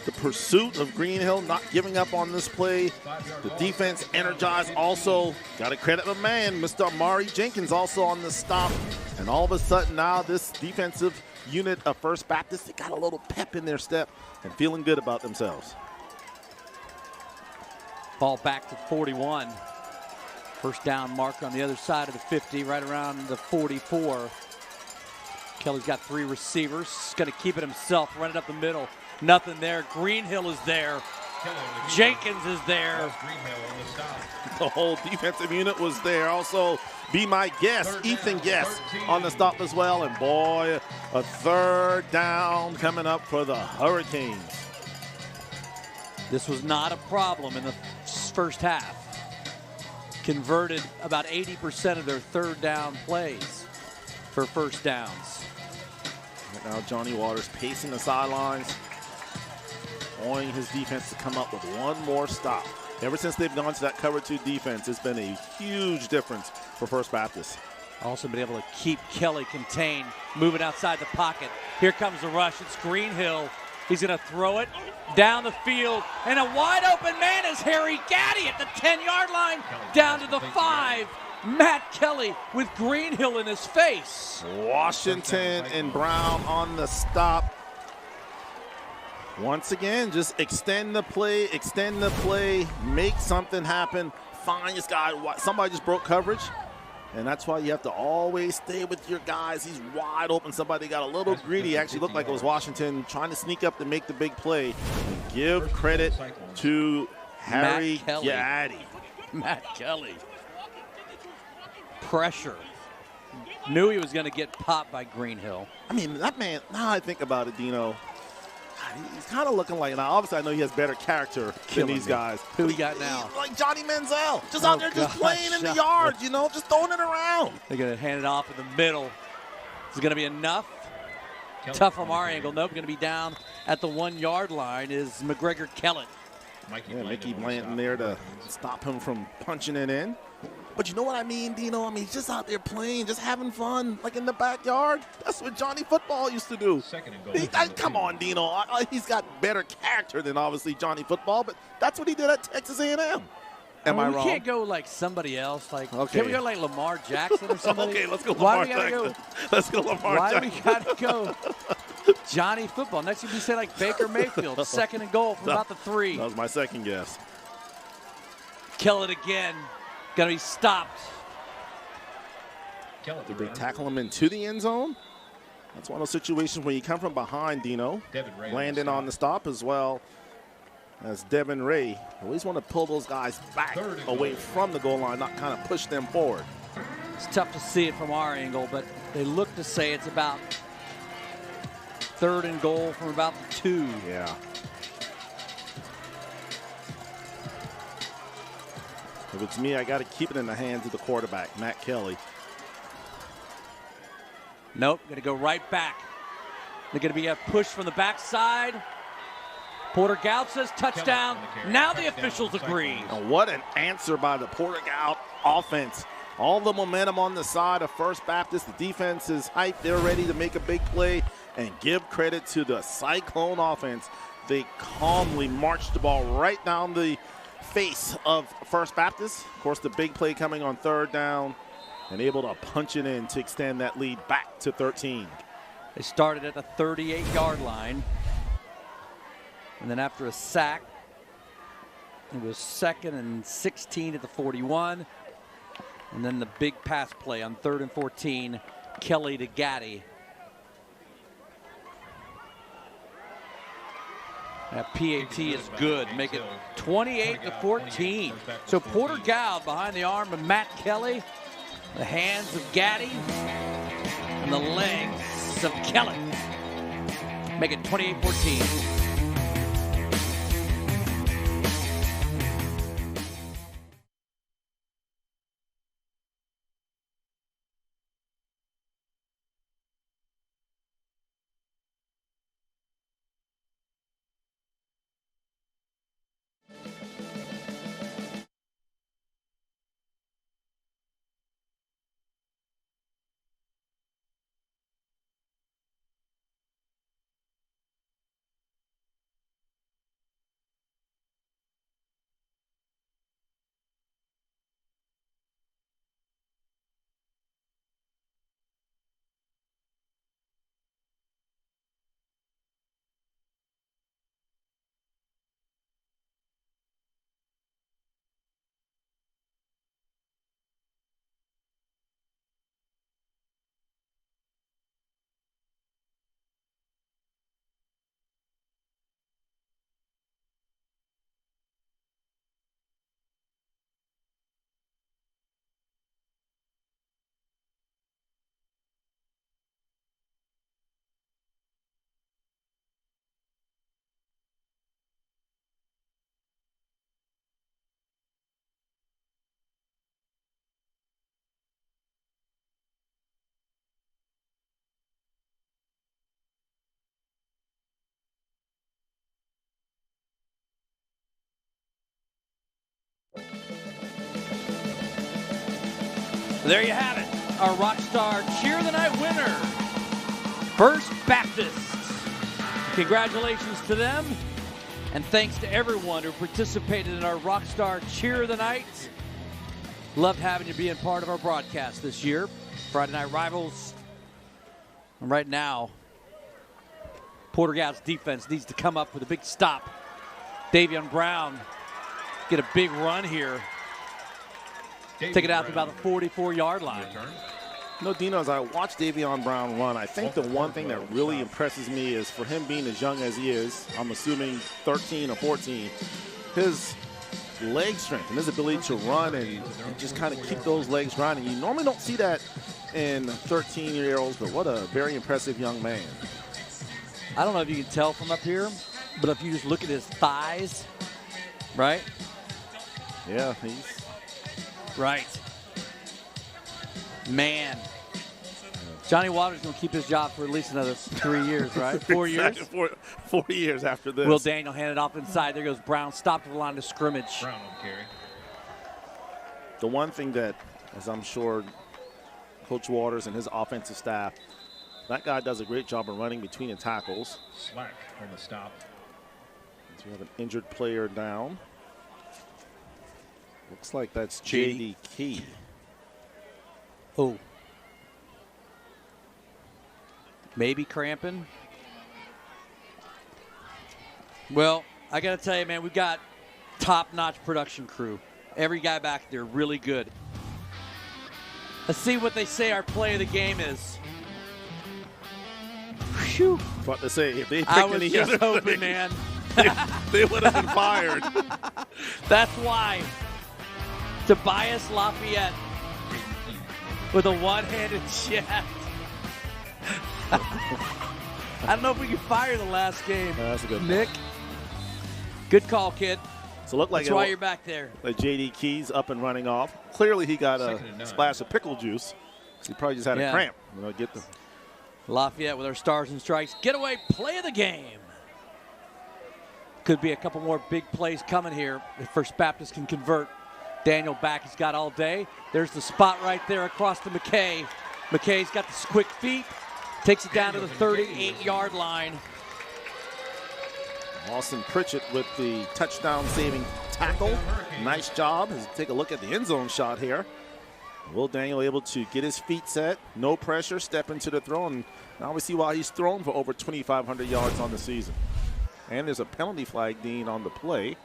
A: The pursuit of Greenhill, not giving up on this play. The defense energized also. Got to credit my man, Mr. Amari Jenkins, also on the stop. And all of a sudden now this defensive unit of First Baptist, they got a little pep in their step and feeling good about themselves.
B: Ball back to 41. First down marker on the other side of the 50, right around the 44. Kelly's got 3 receivers. He's going to keep it himself, run it up the middle. Nothing there. Greenhill is there. Jenkins is there.
A: The whole defensive unit was there. Also, be my guest, Ethan Guest on the stop as well. And boy, a third down coming up for the Hurricanes.
B: This was not a problem in the first half. Converted about 80% of their third down plays for first downs.
A: Right now, Johnny Waters pacing the sidelines, wanting his defense to come up with one more stop. Ever since they've gone to that cover 2 defense, it's been a huge difference for First Baptist.
B: Also been able to keep Kelly contained, moving outside the pocket. Here comes the rush. It's Greenhill. He's going to throw it down the field. And a wide open man is Harry Gaddy at the 10-yard line, down to the 5. Matt Kelly with Greenhill in his face.
A: Washington and Brown on the stop. Once again, just extend the play, make something happen. Find this guy. Somebody just broke coverage. And that's why you have to always stay with your guys. He's wide open. Somebody got a little greedy. Actually looked like it was Washington trying to sneak up to make the big play. And give credit to Harry Gaddy.
B: Matt Kelly. Pressure. Knew he was going to get popped by Greenhill.
A: I mean, that man, now I think about it, Dino, he's kind of looking like, now obviously I know he has better character than these guys.
B: Who we got now?
A: Like Johnny Manziel, just out there just playing in the yard, you know, just throwing it around.
B: They're going to hand it off in the middle. Is it going to be enough? Tough from our angle. Nope, going to be down at the 1-yard line is McGregor Kellett.
A: Mickey Blanton there to stop him from punching it in. But you know what I mean, Dino? I mean, he's just out there playing, just having fun, like in the backyard. That's what Johnny Football used to do. Come on, Dino. He's got better character than obviously Johnny Football, but that's what he did at Texas A&M. Am I wrong?
B: We can't go like somebody else. Like, can we go like Lamar Jackson or somebody?
A: Okay, let's go Lamar Jackson. Let's go Lamar Jackson.
B: Why do we got to go Johnny Football? Next thing we say like Baker Mayfield, second and goal from about the 3.
A: That was my second guess.
B: Kill it again. Got to be stopped.
A: Did they tackle him into the end zone? That's one of those situations when you come from behind, Dino. Landon on the stop as well as Devin Ray. Always want to pull those guys back away from the goal line, not kind of push them forward.
B: It's tough to see it from our angle, but they look to say it's about 3rd and goal from about the 2.
A: Yeah. If it's me, I got to keep it in the hands of the quarterback, Matt Kelly.
B: Nope, going to go right back. They're going to be a push from the backside. Porter-Gaud says touchdown. Now the officials agree.
A: And what an answer by the Porter-Gaud offense. All the momentum on the side of First Baptist. The defense is hyped. They're ready to make a big play. And give credit to the Cyclone offense. They calmly marched the ball right down the face of First Baptist. Of course, the big play coming on 3rd down and able to punch it in to extend that lead back to 13.
B: They started at the 38-yard line. And then after a sack, it was 2nd and 16 at the 41. And then the big pass play on 3rd and 14, Kelly to Gaddy. That PAT is good. Make it 28-14. So Porter-Gaud behind the arm of Matt Kelly. The hands of Gaddy. And the legs of Kelly. Make it 28-14. There you have it, our Rockstar Cheer of the Night winner, First Baptist. Congratulations to them, and thanks to everyone who participated in our Rockstar Cheer of the Night. Loved having you being part of our broadcast this year. Friday Night Rivals. And right now, Porter-Gaud's defense needs to come up with a big stop. Davion Brown get a big run here. Take it out to about the 44-yard line.
I: No, Dino, as I watch Davion Brown run, I think the one thing that really impresses me is for him being as young as he is, I'm assuming 13 or 14, his leg strength and his ability to run and just kind of keep those legs running. You normally don't see that in 13-year-olds, but what a very impressive young man.
B: I don't know if you can tell from up here, but if you just look at his thighs, right?
I: Yeah, he's...
B: Right. Man. Johnny Waters going to keep his job for at least another 3 years, right? 4 years?
I: 4 years after this.
B: Will Daniel hand it off inside. There goes Brown. Stopped at the line of scrimmage.
C: Brown will carry.
I: The one thing that, as I'm sure Coach Waters and his offensive staff, that guy does a great job of running between the tackles.
C: Slack on the stop.
I: So we have an injured player down. Looks like that's J.D. Key.
B: Oh. Maybe cramping. Well, I got to tell you, man, we've got top-notch production crew. Every guy back there really good. Let's see what they say our play of the game is. Phew.
I: What to say? If they picked
B: I was
I: any
B: just
I: other
B: hoping,
I: thing,
B: man.
I: they would have been fired.
B: That's why. Tobias Lafayette with a one-handed shaft. I don't know if we can fire the last game.
I: That's a good
B: Nick. Good call, kid.
I: So look like
B: that's why you're back there.
I: Like J.D. Key's up and running off. Clearly he got a splash of pickle juice. He probably just had a cramp. You know, get the
B: Lafayette with our stars and strikes. Getaway play of the game. Could be a couple more big plays coming here if First Baptist can convert. Daniel back, he's got all day. There's the spot right there across to McKay. McKay's got the quick feet. Takes it down to the 38-yard line.
I: Austin Pritchett with the touchdown-saving tackle. Nice job. Let's take a look at the end zone shot here. Will Daniel able to get his feet set, no pressure, step into the throw, and now we see why he's thrown for over 2,500 yards on the season. And there's a penalty flag, Dean, on the play.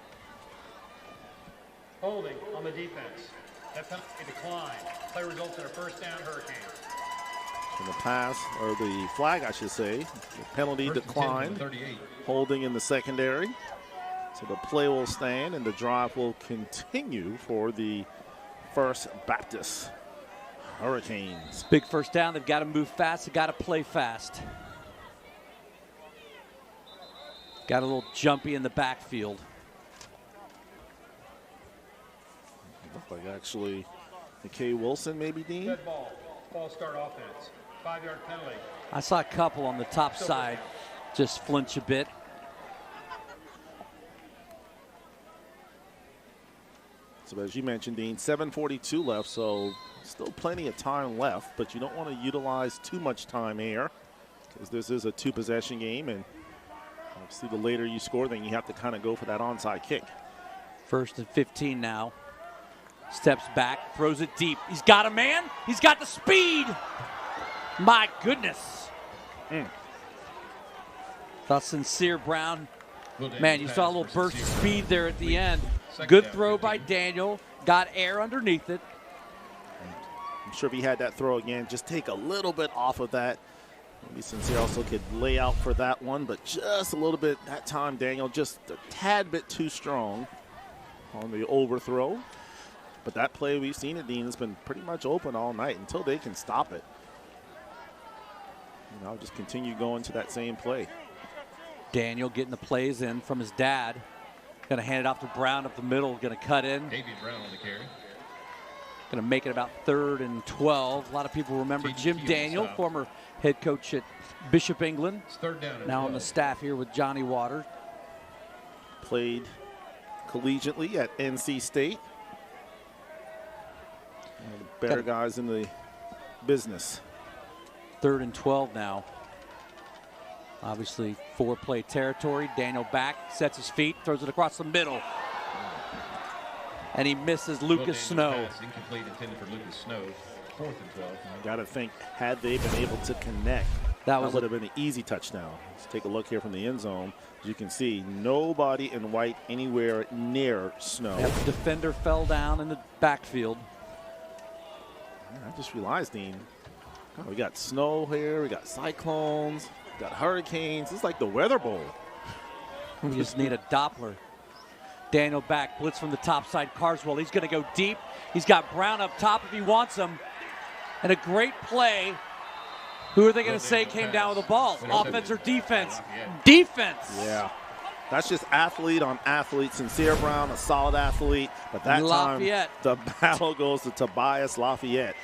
F: Holding on the defense. That penalty declined. Play results in a first down, Hurricanes.
I: In the pass, or the flag, I should say. The penalty declined. Holding in the secondary. So the play will stand and the drive will continue for the First Baptist Hurricanes.
B: Big first down. They've got to move fast. They've got to play fast. Got a little jumpy in the backfield.
I: Looked like actually McKay Wilson, maybe, Dean?
F: Dead ball. False start offense. 5-yard penalty.
B: I saw a couple on the top side just flinch a bit.
I: So as you mentioned, Dean, 7:42 left, so still plenty of time left, but you don't want to utilize too much time here because this is a two-possession game, and obviously the later you score, then you have to kind of go for that onside kick.
B: 1st and 15 now. Steps back, throws it deep. He's got a man. He's got the speed. My goodness. Thought Sincere Brown. Man, you saw a little burst of speed there at the end. Good throw by Daniel. Got air underneath it.
I: I'm sure if he had that throw again, just take a little bit off of that. Maybe Sincere also could lay out for that one, but just a little bit that time, Daniel, just a tad bit too strong on the overthrow. But that play we've seen it, Dean, has been pretty much open all night until they can stop it. And I'll just continue going to that same play.
B: Daniel getting the plays in from his dad. Going to hand it off to Brown up the middle. Going to cut in.
C: Davion Brown on the carry.
B: Going to make it about 3rd and 12. A lot of people remember Jim Daniel, former head coach at Bishop England.
C: It's 3rd down and
B: now
C: 12.
B: on the staff here with Johnny Waters.
I: Played collegiately at NC State. Better guys in the business.
B: 3rd and 12 now. Obviously, 4-play territory. Daniel back, sets his feet, throws it across the middle. And he misses Lucas Snow.
C: Incomplete, intended for Lucas Snow. 4th and 12.
I: Got to think, had they been able to connect, that would have been an easy touchdown. Let's take a look here from the end zone. As you can see, nobody in white anywhere near Snow.
B: Yep, the defender fell down in the backfield.
I: I just realized, Dean, we got snow here, we got cyclones, we got hurricanes. It's like the Weather Bowl.
B: We just need a Doppler. Daniel back, blitz from the top side. Carswell, he's going to go deep. He's got Brown up top if he wants him. And a great play. Who are they going to say came down with the ball? Offense or defense? Defense.
I: Yeah. That's just athlete on athlete. Sincere Brown, a solid athlete. But that
B: Lafayette.
I: time, the battle goes to Tobias Lafayette.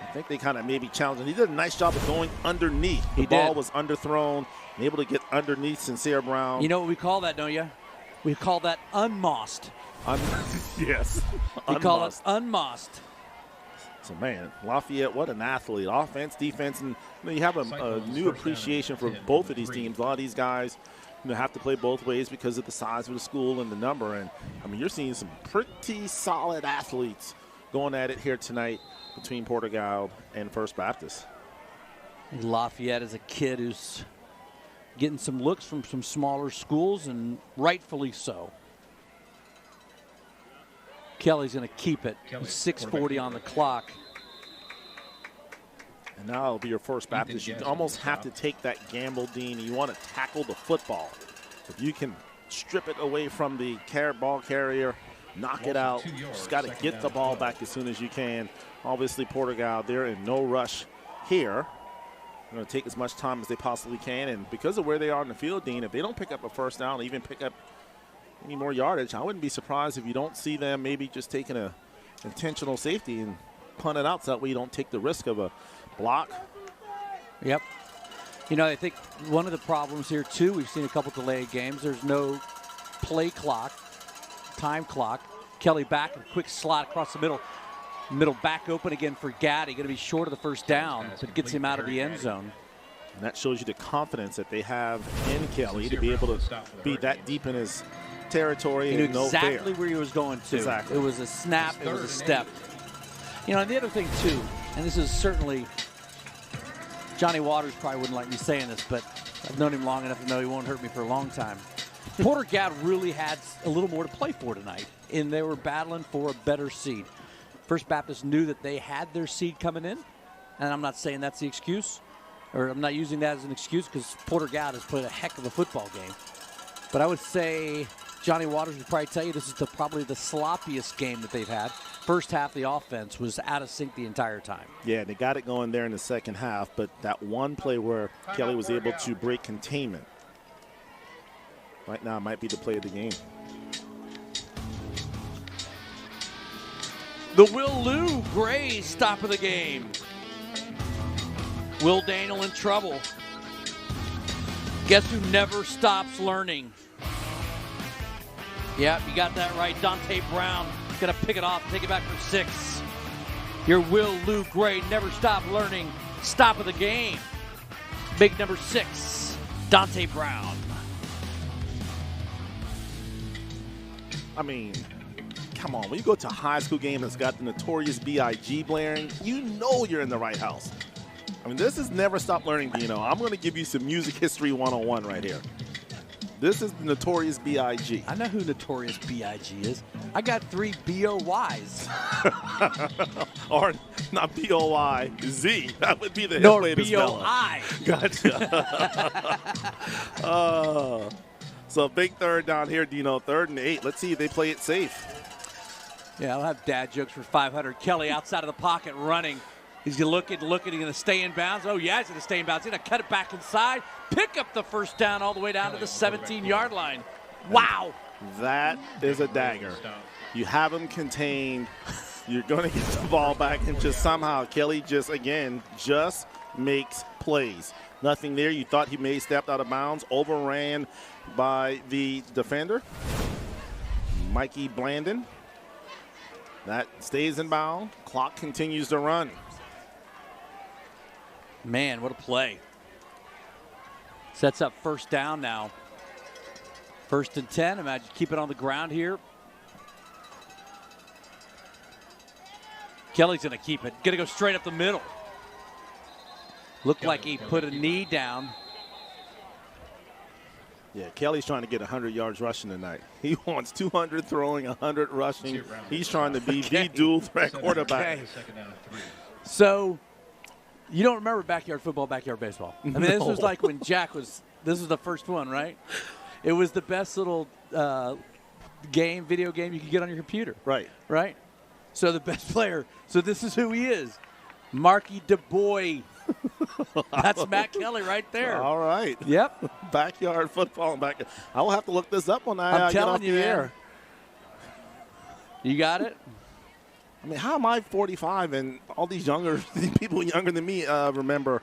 I: I think they kind of maybe challenged him. He did a nice job of going underneath. The ball was underthrown, and able to get underneath Sincere Brown.
B: You know what we call that, don't you? We call that unmossed.
I: Yes.
B: We call it unmossed.
I: So, man, Lafayette, what an athlete. Offense, defense, and you have a new appreciation for both of these teams. A lot of these guys have to play both ways because of the size of the school and the number. And, I mean, you're seeing some pretty solid athletes going at it here tonight between Porter-Gaud and First Baptist.
B: Lafayette is a kid who's getting some looks from some smaller schools, and rightfully so. Kelly's going to keep it. 6:40 on the clock.
I: And now it'll be your First Baptist. You almost have to take that gamble, Dean. You want to tackle the football. If you can strip it away from the ball carrier, knock it out, just got to get the ball back as soon as you can. Obviously, Porter-Gaud, they're in no rush here. They're going to take as much time as they possibly can. And because of where they are in the field, Dean, if they don't pick up a first down, even pick up any more yardage, I wouldn't be surprised if you don't see them maybe just taking a intentional safety and punt it out so that way you don't take the risk of a block.
B: Yep. You know, I think one of the problems here, too, we've seen a couple delayed games. There's no play clock, time clock. Kelly back, a quick slot across the middle. Middle back open again for Gaddy. Going to be short of the first down, but gets him out of the end zone.
I: And that shows you the confidence that they have in Kelly to be able to be that deep in his territory.
B: He knew
I: and no
B: exactly
I: fair.
B: where he was going to.
I: Exactly.
B: It was a snap. It was a step. You know, and the other thing, too, and this is certainly, Johnny Waters probably wouldn't like me saying this, but I've known him long enough to know he won't hurt me for a long time. Porter-Gaud really had a little more to play for tonight, and they were battling for a better seed. First Baptist knew that they had their seed coming in, and I'm not saying that's the excuse, or I'm not using that as an excuse because Porter-Gaud has played a heck of a football game. But I would say Johnny Waters would probably tell you this is probably the sloppiest game that they've had. First half, the offense was out of sync the entire time.
I: Yeah, they got it going there in the second half, but that one play where Kelly was able to break containment right now might be the play of the game.
B: The Will Lou Gray stop of the game. Will Daniel in trouble. Guess who never stops learning? Yep, you got that right. Dante Brown going to pick it off, take it back for 6. Your Will Lou Gray never stop learning. Stop of the game. Big number 6, Dante Brown.
I: I mean, come on, when you go to a high school game that's got the notorious B.I.G. blaring, you know you're in the right house. I mean, this is never stop learning, Dino. I'm going to give you some music history 101 right here. This is the notorious B.I.G.
B: I know who Notorious B.I.G. is. I got 3 B.O.Ys.
I: Or not B.O.I.Z. That would be the
B: No,
I: way to spell
B: B.O.I.
I: it. Gotcha. So big third down here, Dino. 3rd and 8. Let's see if they play it safe.
B: Yeah, I'll have dad jokes for 500. Kelly outside of the pocket running. He's going to look, he's going to stay in bounds. Oh, yeah, he's going to stay in bounds. He's going to cut it back inside, pick up the first down all the way down to the 17-yard line. Wow.
I: That is a dagger. You have him contained. You're going to get the ball back, and just somehow Kelly just makes plays. Nothing there. You thought he may have stepped out of bounds, overran by the defender, Mikey Blandon. That stays in bound. Clock continues to run.
B: Man, what a play. Sets up first down now. 1st and 10. Imagine keep it on the ground here. Kelly's going to keep it. Going to go straight up the middle. Looked like he put a knee down.
I: Yeah, Kelly's trying to get 100 yards rushing tonight. He wants 200 throwing, 100 rushing. He's trying to be the dual threat quarterback.
B: Okay. So, you don't remember backyard football, backyard baseball. I mean, this was like when Jack was, this was the first one, right? It was the best little video game you could get on your computer.
I: Right.
B: Right? So the best player, so this is who he is. Marky DeBoy. That's Matt Kelly right there.
I: All right.
B: Yep.
I: Backyard football. I will have to look this up when I
B: I'm
I: get off
B: telling you,
I: the
B: man.
I: air.
B: You got it?
I: I mean, how am I 45 and all these people younger than me remember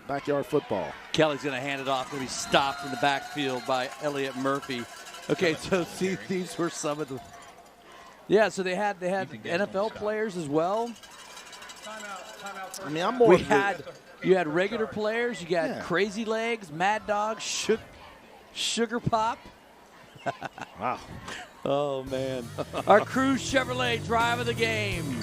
I: backyard football?
B: Kelly's going to hand it off. Going to be stopped in the backfield by Elliott Murphy. Okay, so see, these were some of the. Yeah, so they had NFL players as well.
I: I mean, I'm more.
B: You had regular players. You got Crazy Legs, Mad Dog, Sugar Pop.
I: Wow.
B: Oh, man. Our Cruise Chevrolet drive of the game.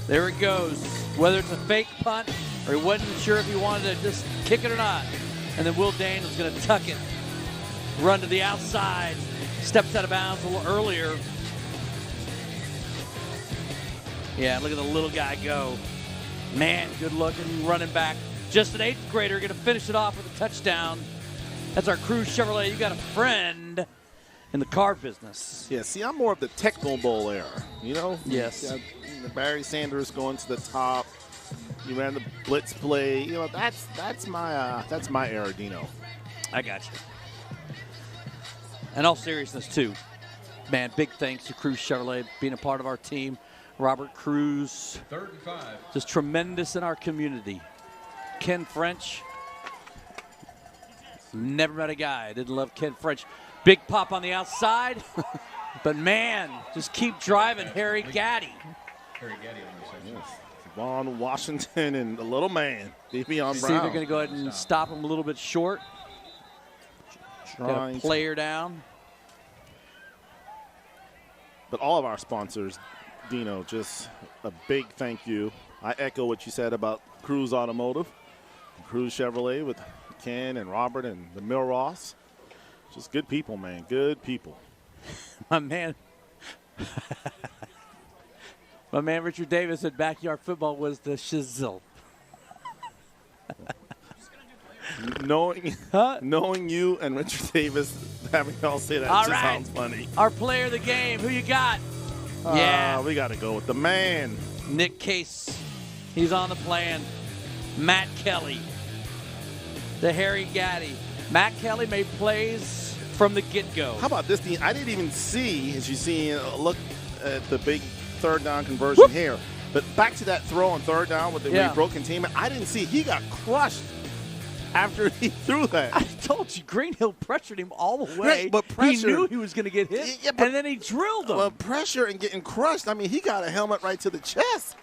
B: There it goes. Whether it's a fake punt or he wasn't sure if he wanted to just kick it or not. And then Will Daniels going to tuck it. Run to the outside. Steps out of bounds a little earlier. Yeah, look at the little guy go. Man, good looking running back. Just an 8th grader going to finish it off with a touchdown. That's our Cruise Chevrolet. You got a friend in the car business.
I: Yeah, see, I'm more of the Tecmo Bowl era, you know?
B: Yes.
I: The Barry Sanders going to the top. You ran the blitz play. You know, that's my era, Dino.
B: I got you. In all seriousness, too, man, big thanks to Cruise Chevrolet being a part of our team. Robert Cruz,
C: 3rd and 5.
B: Just tremendous in our community. Ken French, never met a guy I didn't love Ken French. Big pop on the outside, but man, just keep driving, Harry Gaddy.
C: Harry Gaddy on the reception.
I: Vaughn Washington and the little man, Davion
B: See,
I: Brown.
B: they're going to go ahead and stop him a little bit short. Got a player down.
I: But all of our sponsors, Dino, just a big thank you. I echo what you said about Cruise Automotive, Cruise Chevrolet with Ken and Robert and the Mill Ross. Just good people, man. Good people.
B: My man Richard Davis said backyard football was the shizzle.
I: Knowing you and Richard Davis, having y'all say that
B: all
I: just
B: right.
I: sounds funny.
B: Our player of the game, who you got? Yeah.
I: We got to go with the man.
B: Nick Case. He's on the plan. Matt Kelly. The Harry Gaddy. Matt Kelly made plays from the get-go.
I: How about this, Dean? I didn't even see, as you see, look at the big 3rd down conversion here. But back to that throw on 3rd down with the where he broke containment. I didn't see. He got crushed after he threw that.
B: I told you, Greenhill pressured him all the way.
I: Right, but pressure,
B: he knew he was going to get hit, and then he drilled him.
I: Well, pressure and getting crushed. I mean, he got a helmet right to the chest.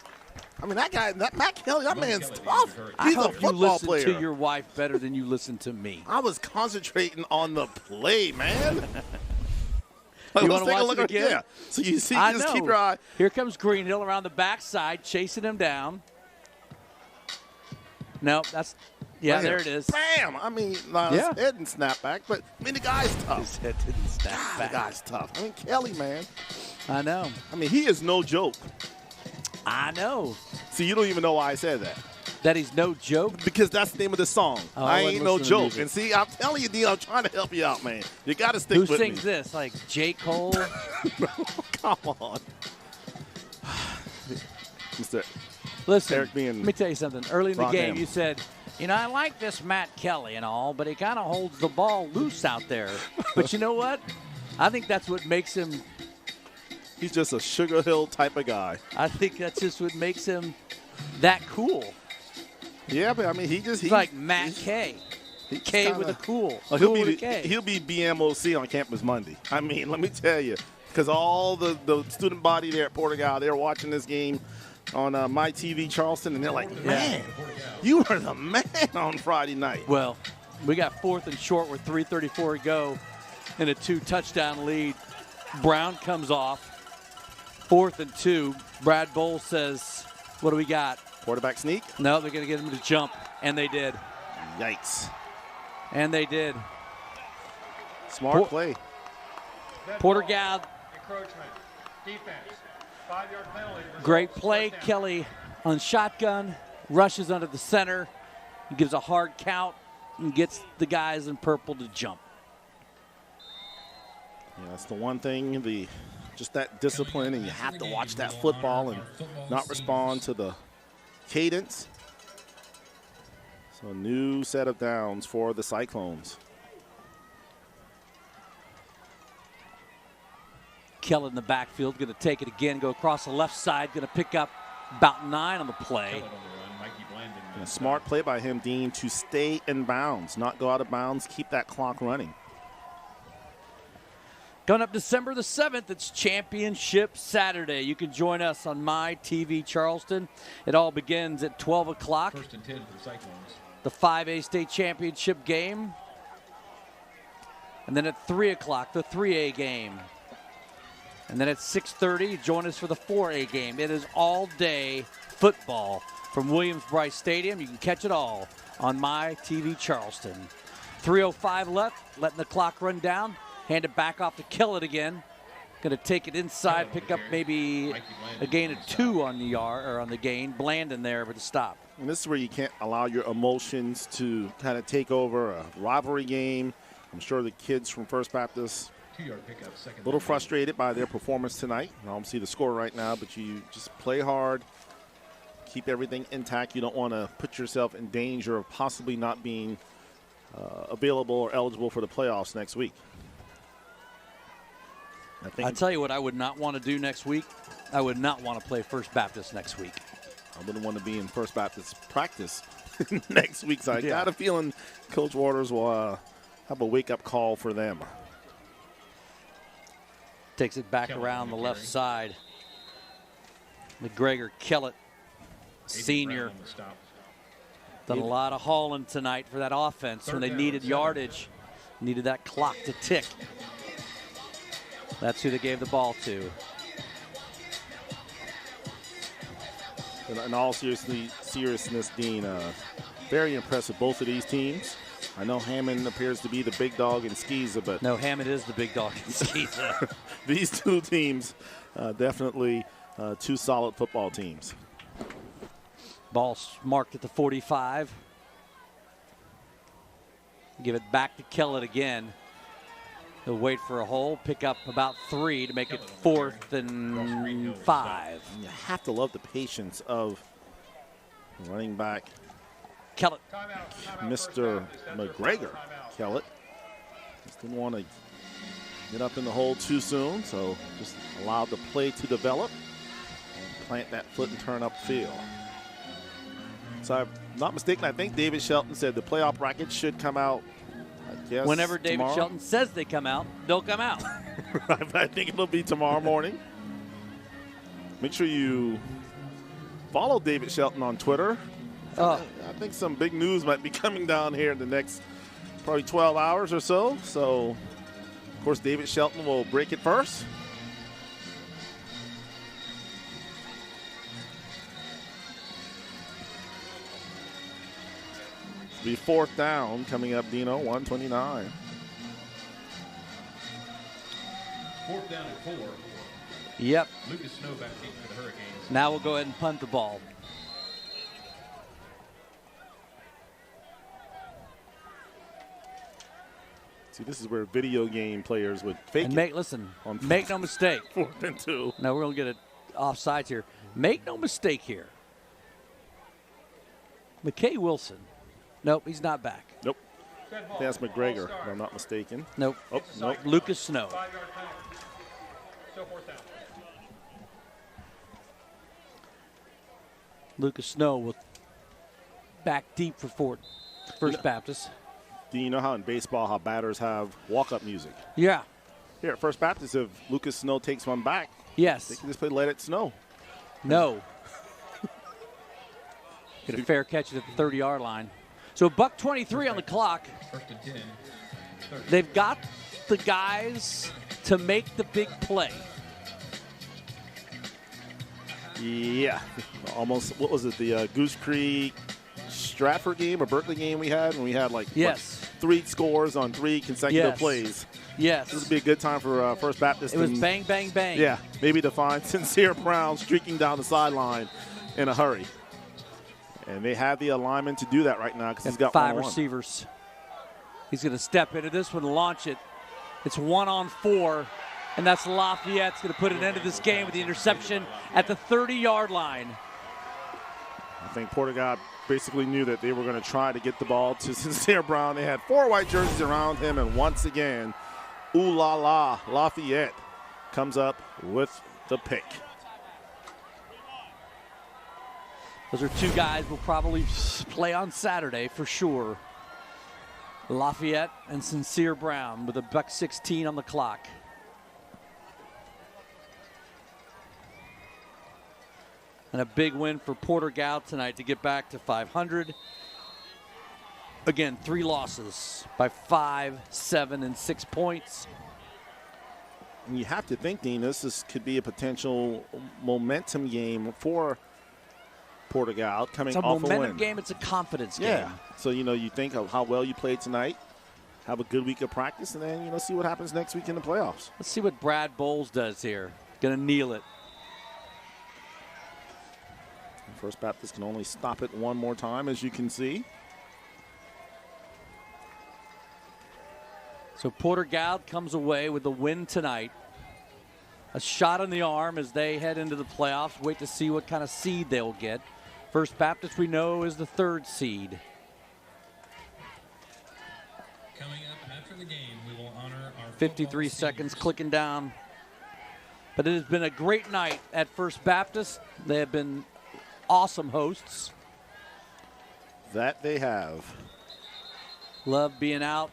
I: I mean, that guy, Matt Kelly, that man's tough.
B: I
I: He's a
B: hope you
I: football
B: listen
I: player.
B: to your wife better than you listen to me.
I: I was concentrating on the play, man.
B: You
I: Let's
B: want to
I: take a
B: watch
I: look
B: it
I: at
B: again?
I: Yeah. So you see,
B: I
I: just
B: know.
I: keep your eye.
B: Here comes Greenhill around the backside, chasing him down. No, that's
I: Right
B: there
I: here.
B: it is.
I: Bam! I mean, his head didn't snap back, but I mean, the guy's tough.
B: His head didn't snap back.
I: The guy's tough. I mean, Kelly, man.
B: I know.
I: I mean, he is no joke.
B: I know.
I: See, you don't even know why I said that.
B: That he's no joke?
I: Because that's the name of the song.
B: Oh,
I: I
B: wasn't
I: ain't no
B: listening to
I: joke.
B: music.
I: And see, I'm telling you, Dean, I'm trying to help you out, man. You got to stick
B: Who
I: with me.
B: sings this? Like J. Cole?
I: Come on. Mr.
B: Listen,
I: Eric being
B: let me tell you something. Early in the
I: rock
B: game,
I: him.
B: you said, I like this Matt Kelly and all, but he kind of holds the ball loose out there. But you know what? I think that's what makes him.
I: He's just a Sugar Hill type of guy.
B: I think that's just what makes him that cool.
I: Yeah, but I mean, he's
B: like Matt K. K
I: kinda-
B: with a cool.
I: Oh,
B: Cool with a K.
I: he'll be BMOC on campus Monday. I mean, let me tell you, because all the student body there at Porter-Gaud, they were watching this game on My TV Charleston, and they're like, man, you were the man on Friday night.
B: Well, we got 4th and short with 3:34 to go and a 2-touchdown lead. Brown comes off. 4th and 2. Brad Bowles says, what do we got?
I: Quarterback sneak?
B: No, they're going to get him to jump, and they did.
I: Yikes.
B: And they did.
I: Smart play.
B: Porter-Gaud.
F: Encroachment. Defense. 5-yard penalty.
B: Great play. Kelly on shotgun. Rushes under the center. He gives a hard count and gets the guys in purple to jump.
I: Yeah, that's the one thing, just that discipline, and you have to watch that football and not respond to the cadence. So a new set of downs for the Cyclones.
B: Kelly in the backfield, going to take it again, go across the left side, going to pick up about 9 on the play.
I: And a smart play by him, Dean, to stay in bounds, not go out of bounds, keep that clock running.
B: Coming up December the 7th, it's Championship Saturday. You can join us on My TV Charleston. It all begins at 12 o'clock.
C: 1st and 10 for the Cyclones.
B: The 5A state championship game. And then at 3 o'clock, the 3A game. And then at 6:30, join us for the 4A game. It is all day football from Williams-Brice Stadium. You can catch it all on My TV Charleston. 3:05 left, letting the clock run down. Hand it back off to Kellett again. Going to take it inside, pick up maybe a gain of 2 on the yard or on the gain. Blandon there with the stop.
I: And this is where you can't allow your emotions to kind of take over a rivalry game. I'm sure the kids from First Baptist a little frustrated by their performance tonight. I don't see the score right now, but you just play hard, keep everything intact. You don't want to put yourself in danger of possibly not being available or eligible for the playoffs next week.
B: I'll tell you what I would not want to do next week. I would not want to play First Baptist next week.
I: I wouldn't want to be in First Baptist practice next week. So I got a feeling Coach Waters will have a wake-up call for them.
B: Takes it back around the left side. McGregor Kellett, senior. Done a lot of hauling tonight for that offense when they needed yardage. Needed that clock to tick. That's who they gave the ball to.
I: In all seriousness, Dean, very impressed with both of these teams. I know Hammond appears to be the big dog in Skeeza, but
B: no, Hammond is the big dog in Skeeza.
I: These two teams, definitely two solid football teams.
B: Ball's marked at the 45. Give it back to Kellett again. He'll wait for a hole, pick up about 3 to make it 4th and 5.
I: You have to love the patience of running back
B: Kellett.
I: Mr. McGregor Kellett. Just didn't want to get up in the hole too soon, so just allowed the play to develop and plant that foot and turn upfield. So if I'm not mistaken, I think David Shelton said the playoff bracket should come out, I guess,
B: whenever David
I: tomorrow.
B: Shelton says they come out, they'll come out.
I: I think it'll be tomorrow morning. Make sure you follow David Shelton on Twitter. I think some big news might be coming down here in the next probably 12 hours or so. So, of course, David Shelton will break it first. It'll be 4th down coming up, Dino, 129.
C: 4th down and 4.
B: Yep.
C: Lucas Snow back deep for the Hurricanes.
B: Now we'll go ahead and punt the ball.
I: See, this is where video game players would fake
B: and
I: it.
B: Make no mistake.
I: 4th and 2.
B: No, we're going to get it offsides here. Make no mistake here. McKay Wilson. Nope, he's not back.
I: Nope. That's McGregor, if I'm not mistaken.
B: Nope.
I: Oh, nope.
B: Lucas Snow.
F: 5-yard penalty. Still 4th down.
B: Lucas Snow with back deep for First Baptist.
I: Do you know how in baseball how batters have walk-up music?
B: Yeah.
I: Here at First Baptist, if Lucas Snow takes one back,
B: yes,
I: they can just play Let It Snow.
B: No. Get a fair catch at the 30-yard line. So $1:23 on the clock. They've got the guys to make the big play.
I: Yeah, almost. What was it? The Goose Creek Stratford game or Berkeley game we had when we had like
B: yes,
I: 3 scores on 3 consecutive plays.
B: Yes,
I: this would be a good time for First Baptist.
B: It was bang, bang, bang.
I: Yeah, maybe to find Sincere Brown streaking down the sideline in a hurry. And they have the alignment to do that right now because he's got
B: 5 receivers. He's going to step into this one and launch it. It's 1-on-4, and that's Lafayette's going to put an end to this game with the interception at the 30-yard line.
I: I think Porter-Gaud basically knew that they were going to try to get the ball to Sincere Brown. They had 4 white jerseys around him, and once again, ooh la la, Lafayette comes up with the pick.
B: Those are 2 guys we'll probably play on Saturday for sure. Lafayette and Sincere Brown with $1:16 on the clock. And a big win for Porter-Gaud tonight to get back to 500. Again, 3 losses by 5, 7, and 6 points.
I: And you have to think, Dean, this could be a potential momentum game for Porter-Gaud coming off a win.
B: It's a momentum game. It's a confidence game.
I: So, you think of how well you played tonight, have a good week of practice, and then, see what happens next week in the playoffs.
B: Let's see what Brad Bowles does here. Going to kneel it.
I: First Baptist can only stop it one more time, as you can see.
B: So Porter-Gaud comes away with the win tonight. A shot in the arm as they head into the playoffs. Wait to see what kind of seed they'll get. First Baptist, we know, is the 3rd seed.
P: Coming up after the game, we will honor our
B: 53 seconds clicking down. But it has been a great night at First Baptist. They have been awesome hosts.
I: That they have.
B: Love being out,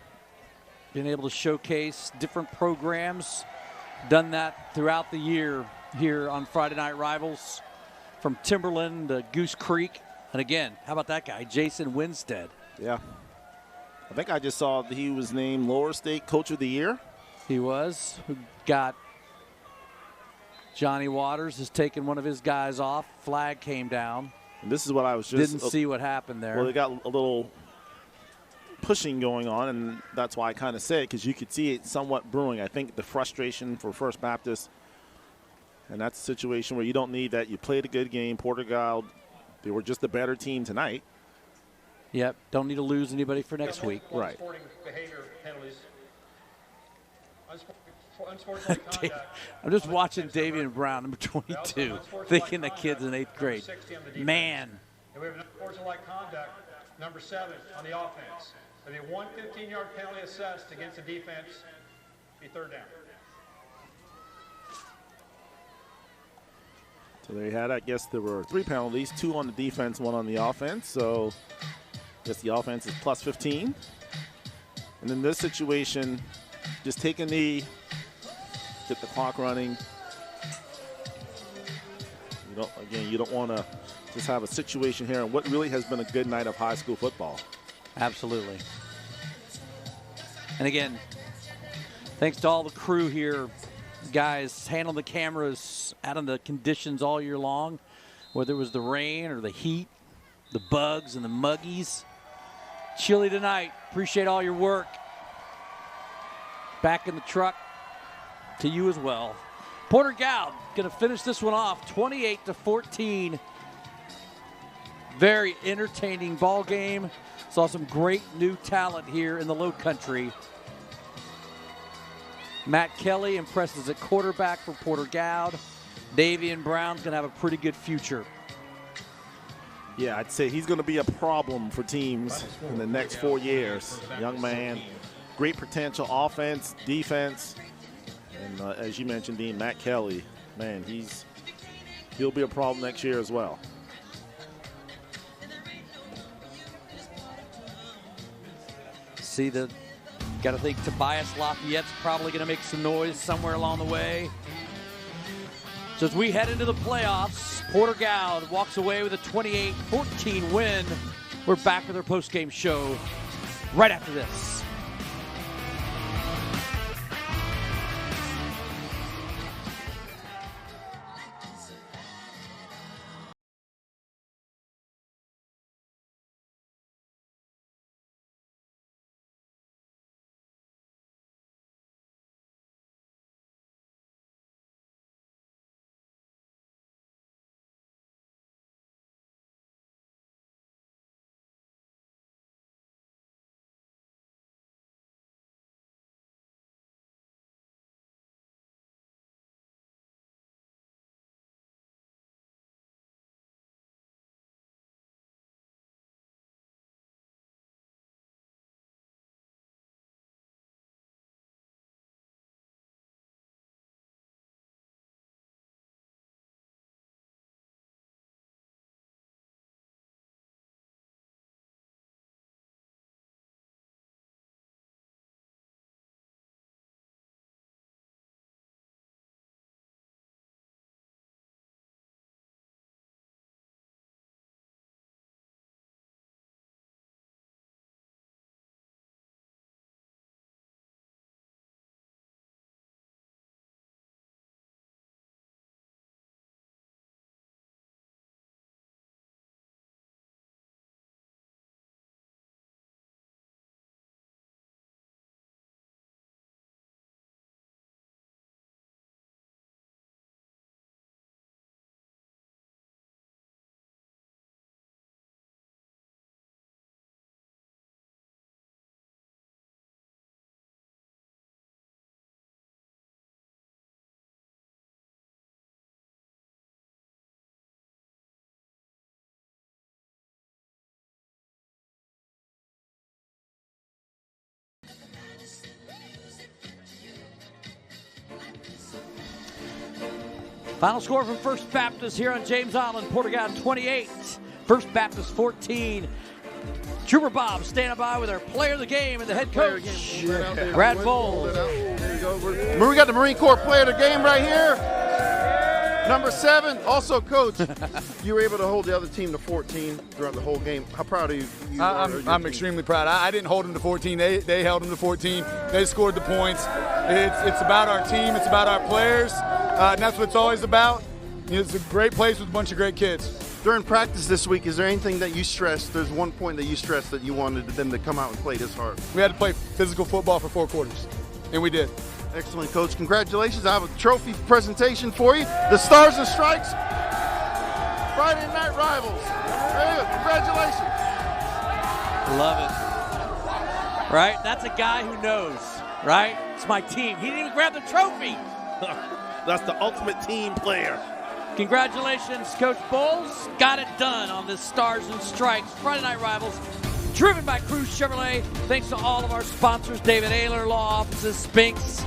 B: being able to showcase different programs. Done that throughout the year here on Friday Night Rivals, from Timberland to Goose Creek. And again, how about that guy, Jason Winstead?
I: Yeah. I think I just saw that he was named Lower State Coach of the Year.
B: He was. Who got Johnny Waters has taken one of his guys off. Flag came down.
I: And this is what I was just...
B: Didn't see what happened there.
I: Well, they got a little pushing going on, and that's why I kind of say it, because you could see it somewhat brewing. I think the frustration for First Baptist, and that's a situation where you don't need that. You played a good game. Porter-Gaud, they were just a better team tonight.
B: Yep, don't need to lose anybody for next week.
I: Right.
F: Behavior penalties. Unsportsmanlike conduct.
B: I'm just watching Davian Brown, number 22, thinking the kid's in 8th grade. Man.
F: And we have unsportsmanlike conduct, number 7 on the offense. There'll be 1 15-yard penalty assessed against the defense. Be 3rd down.
I: So they had, I guess there were 3 penalties, 2 on the defense, 1 on the offense. So I guess the offense is plus 15. And in this situation, just take a knee, get the clock running. You don't want to just have a situation here in what really has been a good night of high school football.
B: Absolutely. And again, thanks to all the crew here, guys handling the cameras out in the conditions all year long, whether it was the rain or the heat, the bugs and the muggies. Chilly tonight. Appreciate all your work. Back in the truck to you as well. Porter-Gaud going to finish this one off 28-14. Very entertaining ball game. Saw some great new talent here in the Lowcountry. Matt Kelly impresses at quarterback for Porter-Gaud. Davian Brown's going to have a pretty good future.
I: Yeah, I'd say he's going to be a problem for teams in the next 4 years. Young man, great potential offense, defense, and as you mentioned, Dean, Matt Kelly, man, he'll be a problem next year as well.
B: See the Got to think Tobias Lafayette's probably going to make some noise somewhere along the way. So as we head into the playoffs, Porter-Gaud walks away with a 28-14 win. We're back with our post-game show right after this. Final score from First Baptist here on James Island. Porter-Gaud 28, First Baptist 14. Trooper Bob standing by with our player of the game and the head coach, Brad Bowles.
D: We got the Marine Corps player of the game right here. Number 7, also coach. You were able to hold the other team to 14 throughout the whole game. How proud are you?
K: I'm extremely proud. I didn't hold them to 14. They held them to 14. They scored the points. It's about our team. It's about our players. And that's what it's always about. It's a great place with a bunch of great kids.
D: During practice this week, is there anything that you stressed? There's one point that you stressed that you wanted them to come out and play this hard.
K: We had to play physical football for 4 quarters, and we did.
D: Excellent, Coach. Congratulations. I have a trophy presentation for you. The Stars and Stripes Friday Night Rivals. There you go. Congratulations.
B: Love it. Right? That's a guy who knows, right? It's my team. He didn't even grab the trophy.
A: That's the ultimate team player.
B: Congratulations, Coach Bowles. Got it done on this Stars and Stripes Friday Night Rivals, driven by Cruise Chevrolet. Thanks to all of our sponsors, David Ayler Law Offices, Spinks,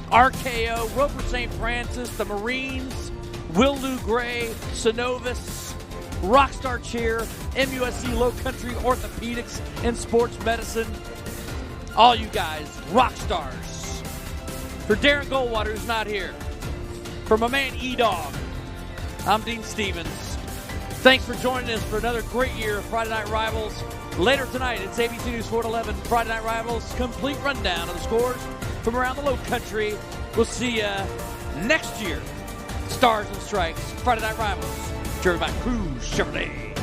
B: RKO, Roper St. Francis, the Marines, Will Lou Gray, SYNOVUS, Rockstar Cheer, MUSC Low Country Orthopedics and Sports Medicine. All you guys, rock stars. For Darren Goldwater, who's not here. For my man E-Dog, I'm Dean Stevens. Thanks for joining us for another great year of Friday Night Rivals. Later tonight, it's ABC News 411 Friday Night Rivals. Complete rundown of the scores from around the Low Country. We'll see you next year. Stars and Stripes Friday Night Rivals, driven by Cruise Chevrolet.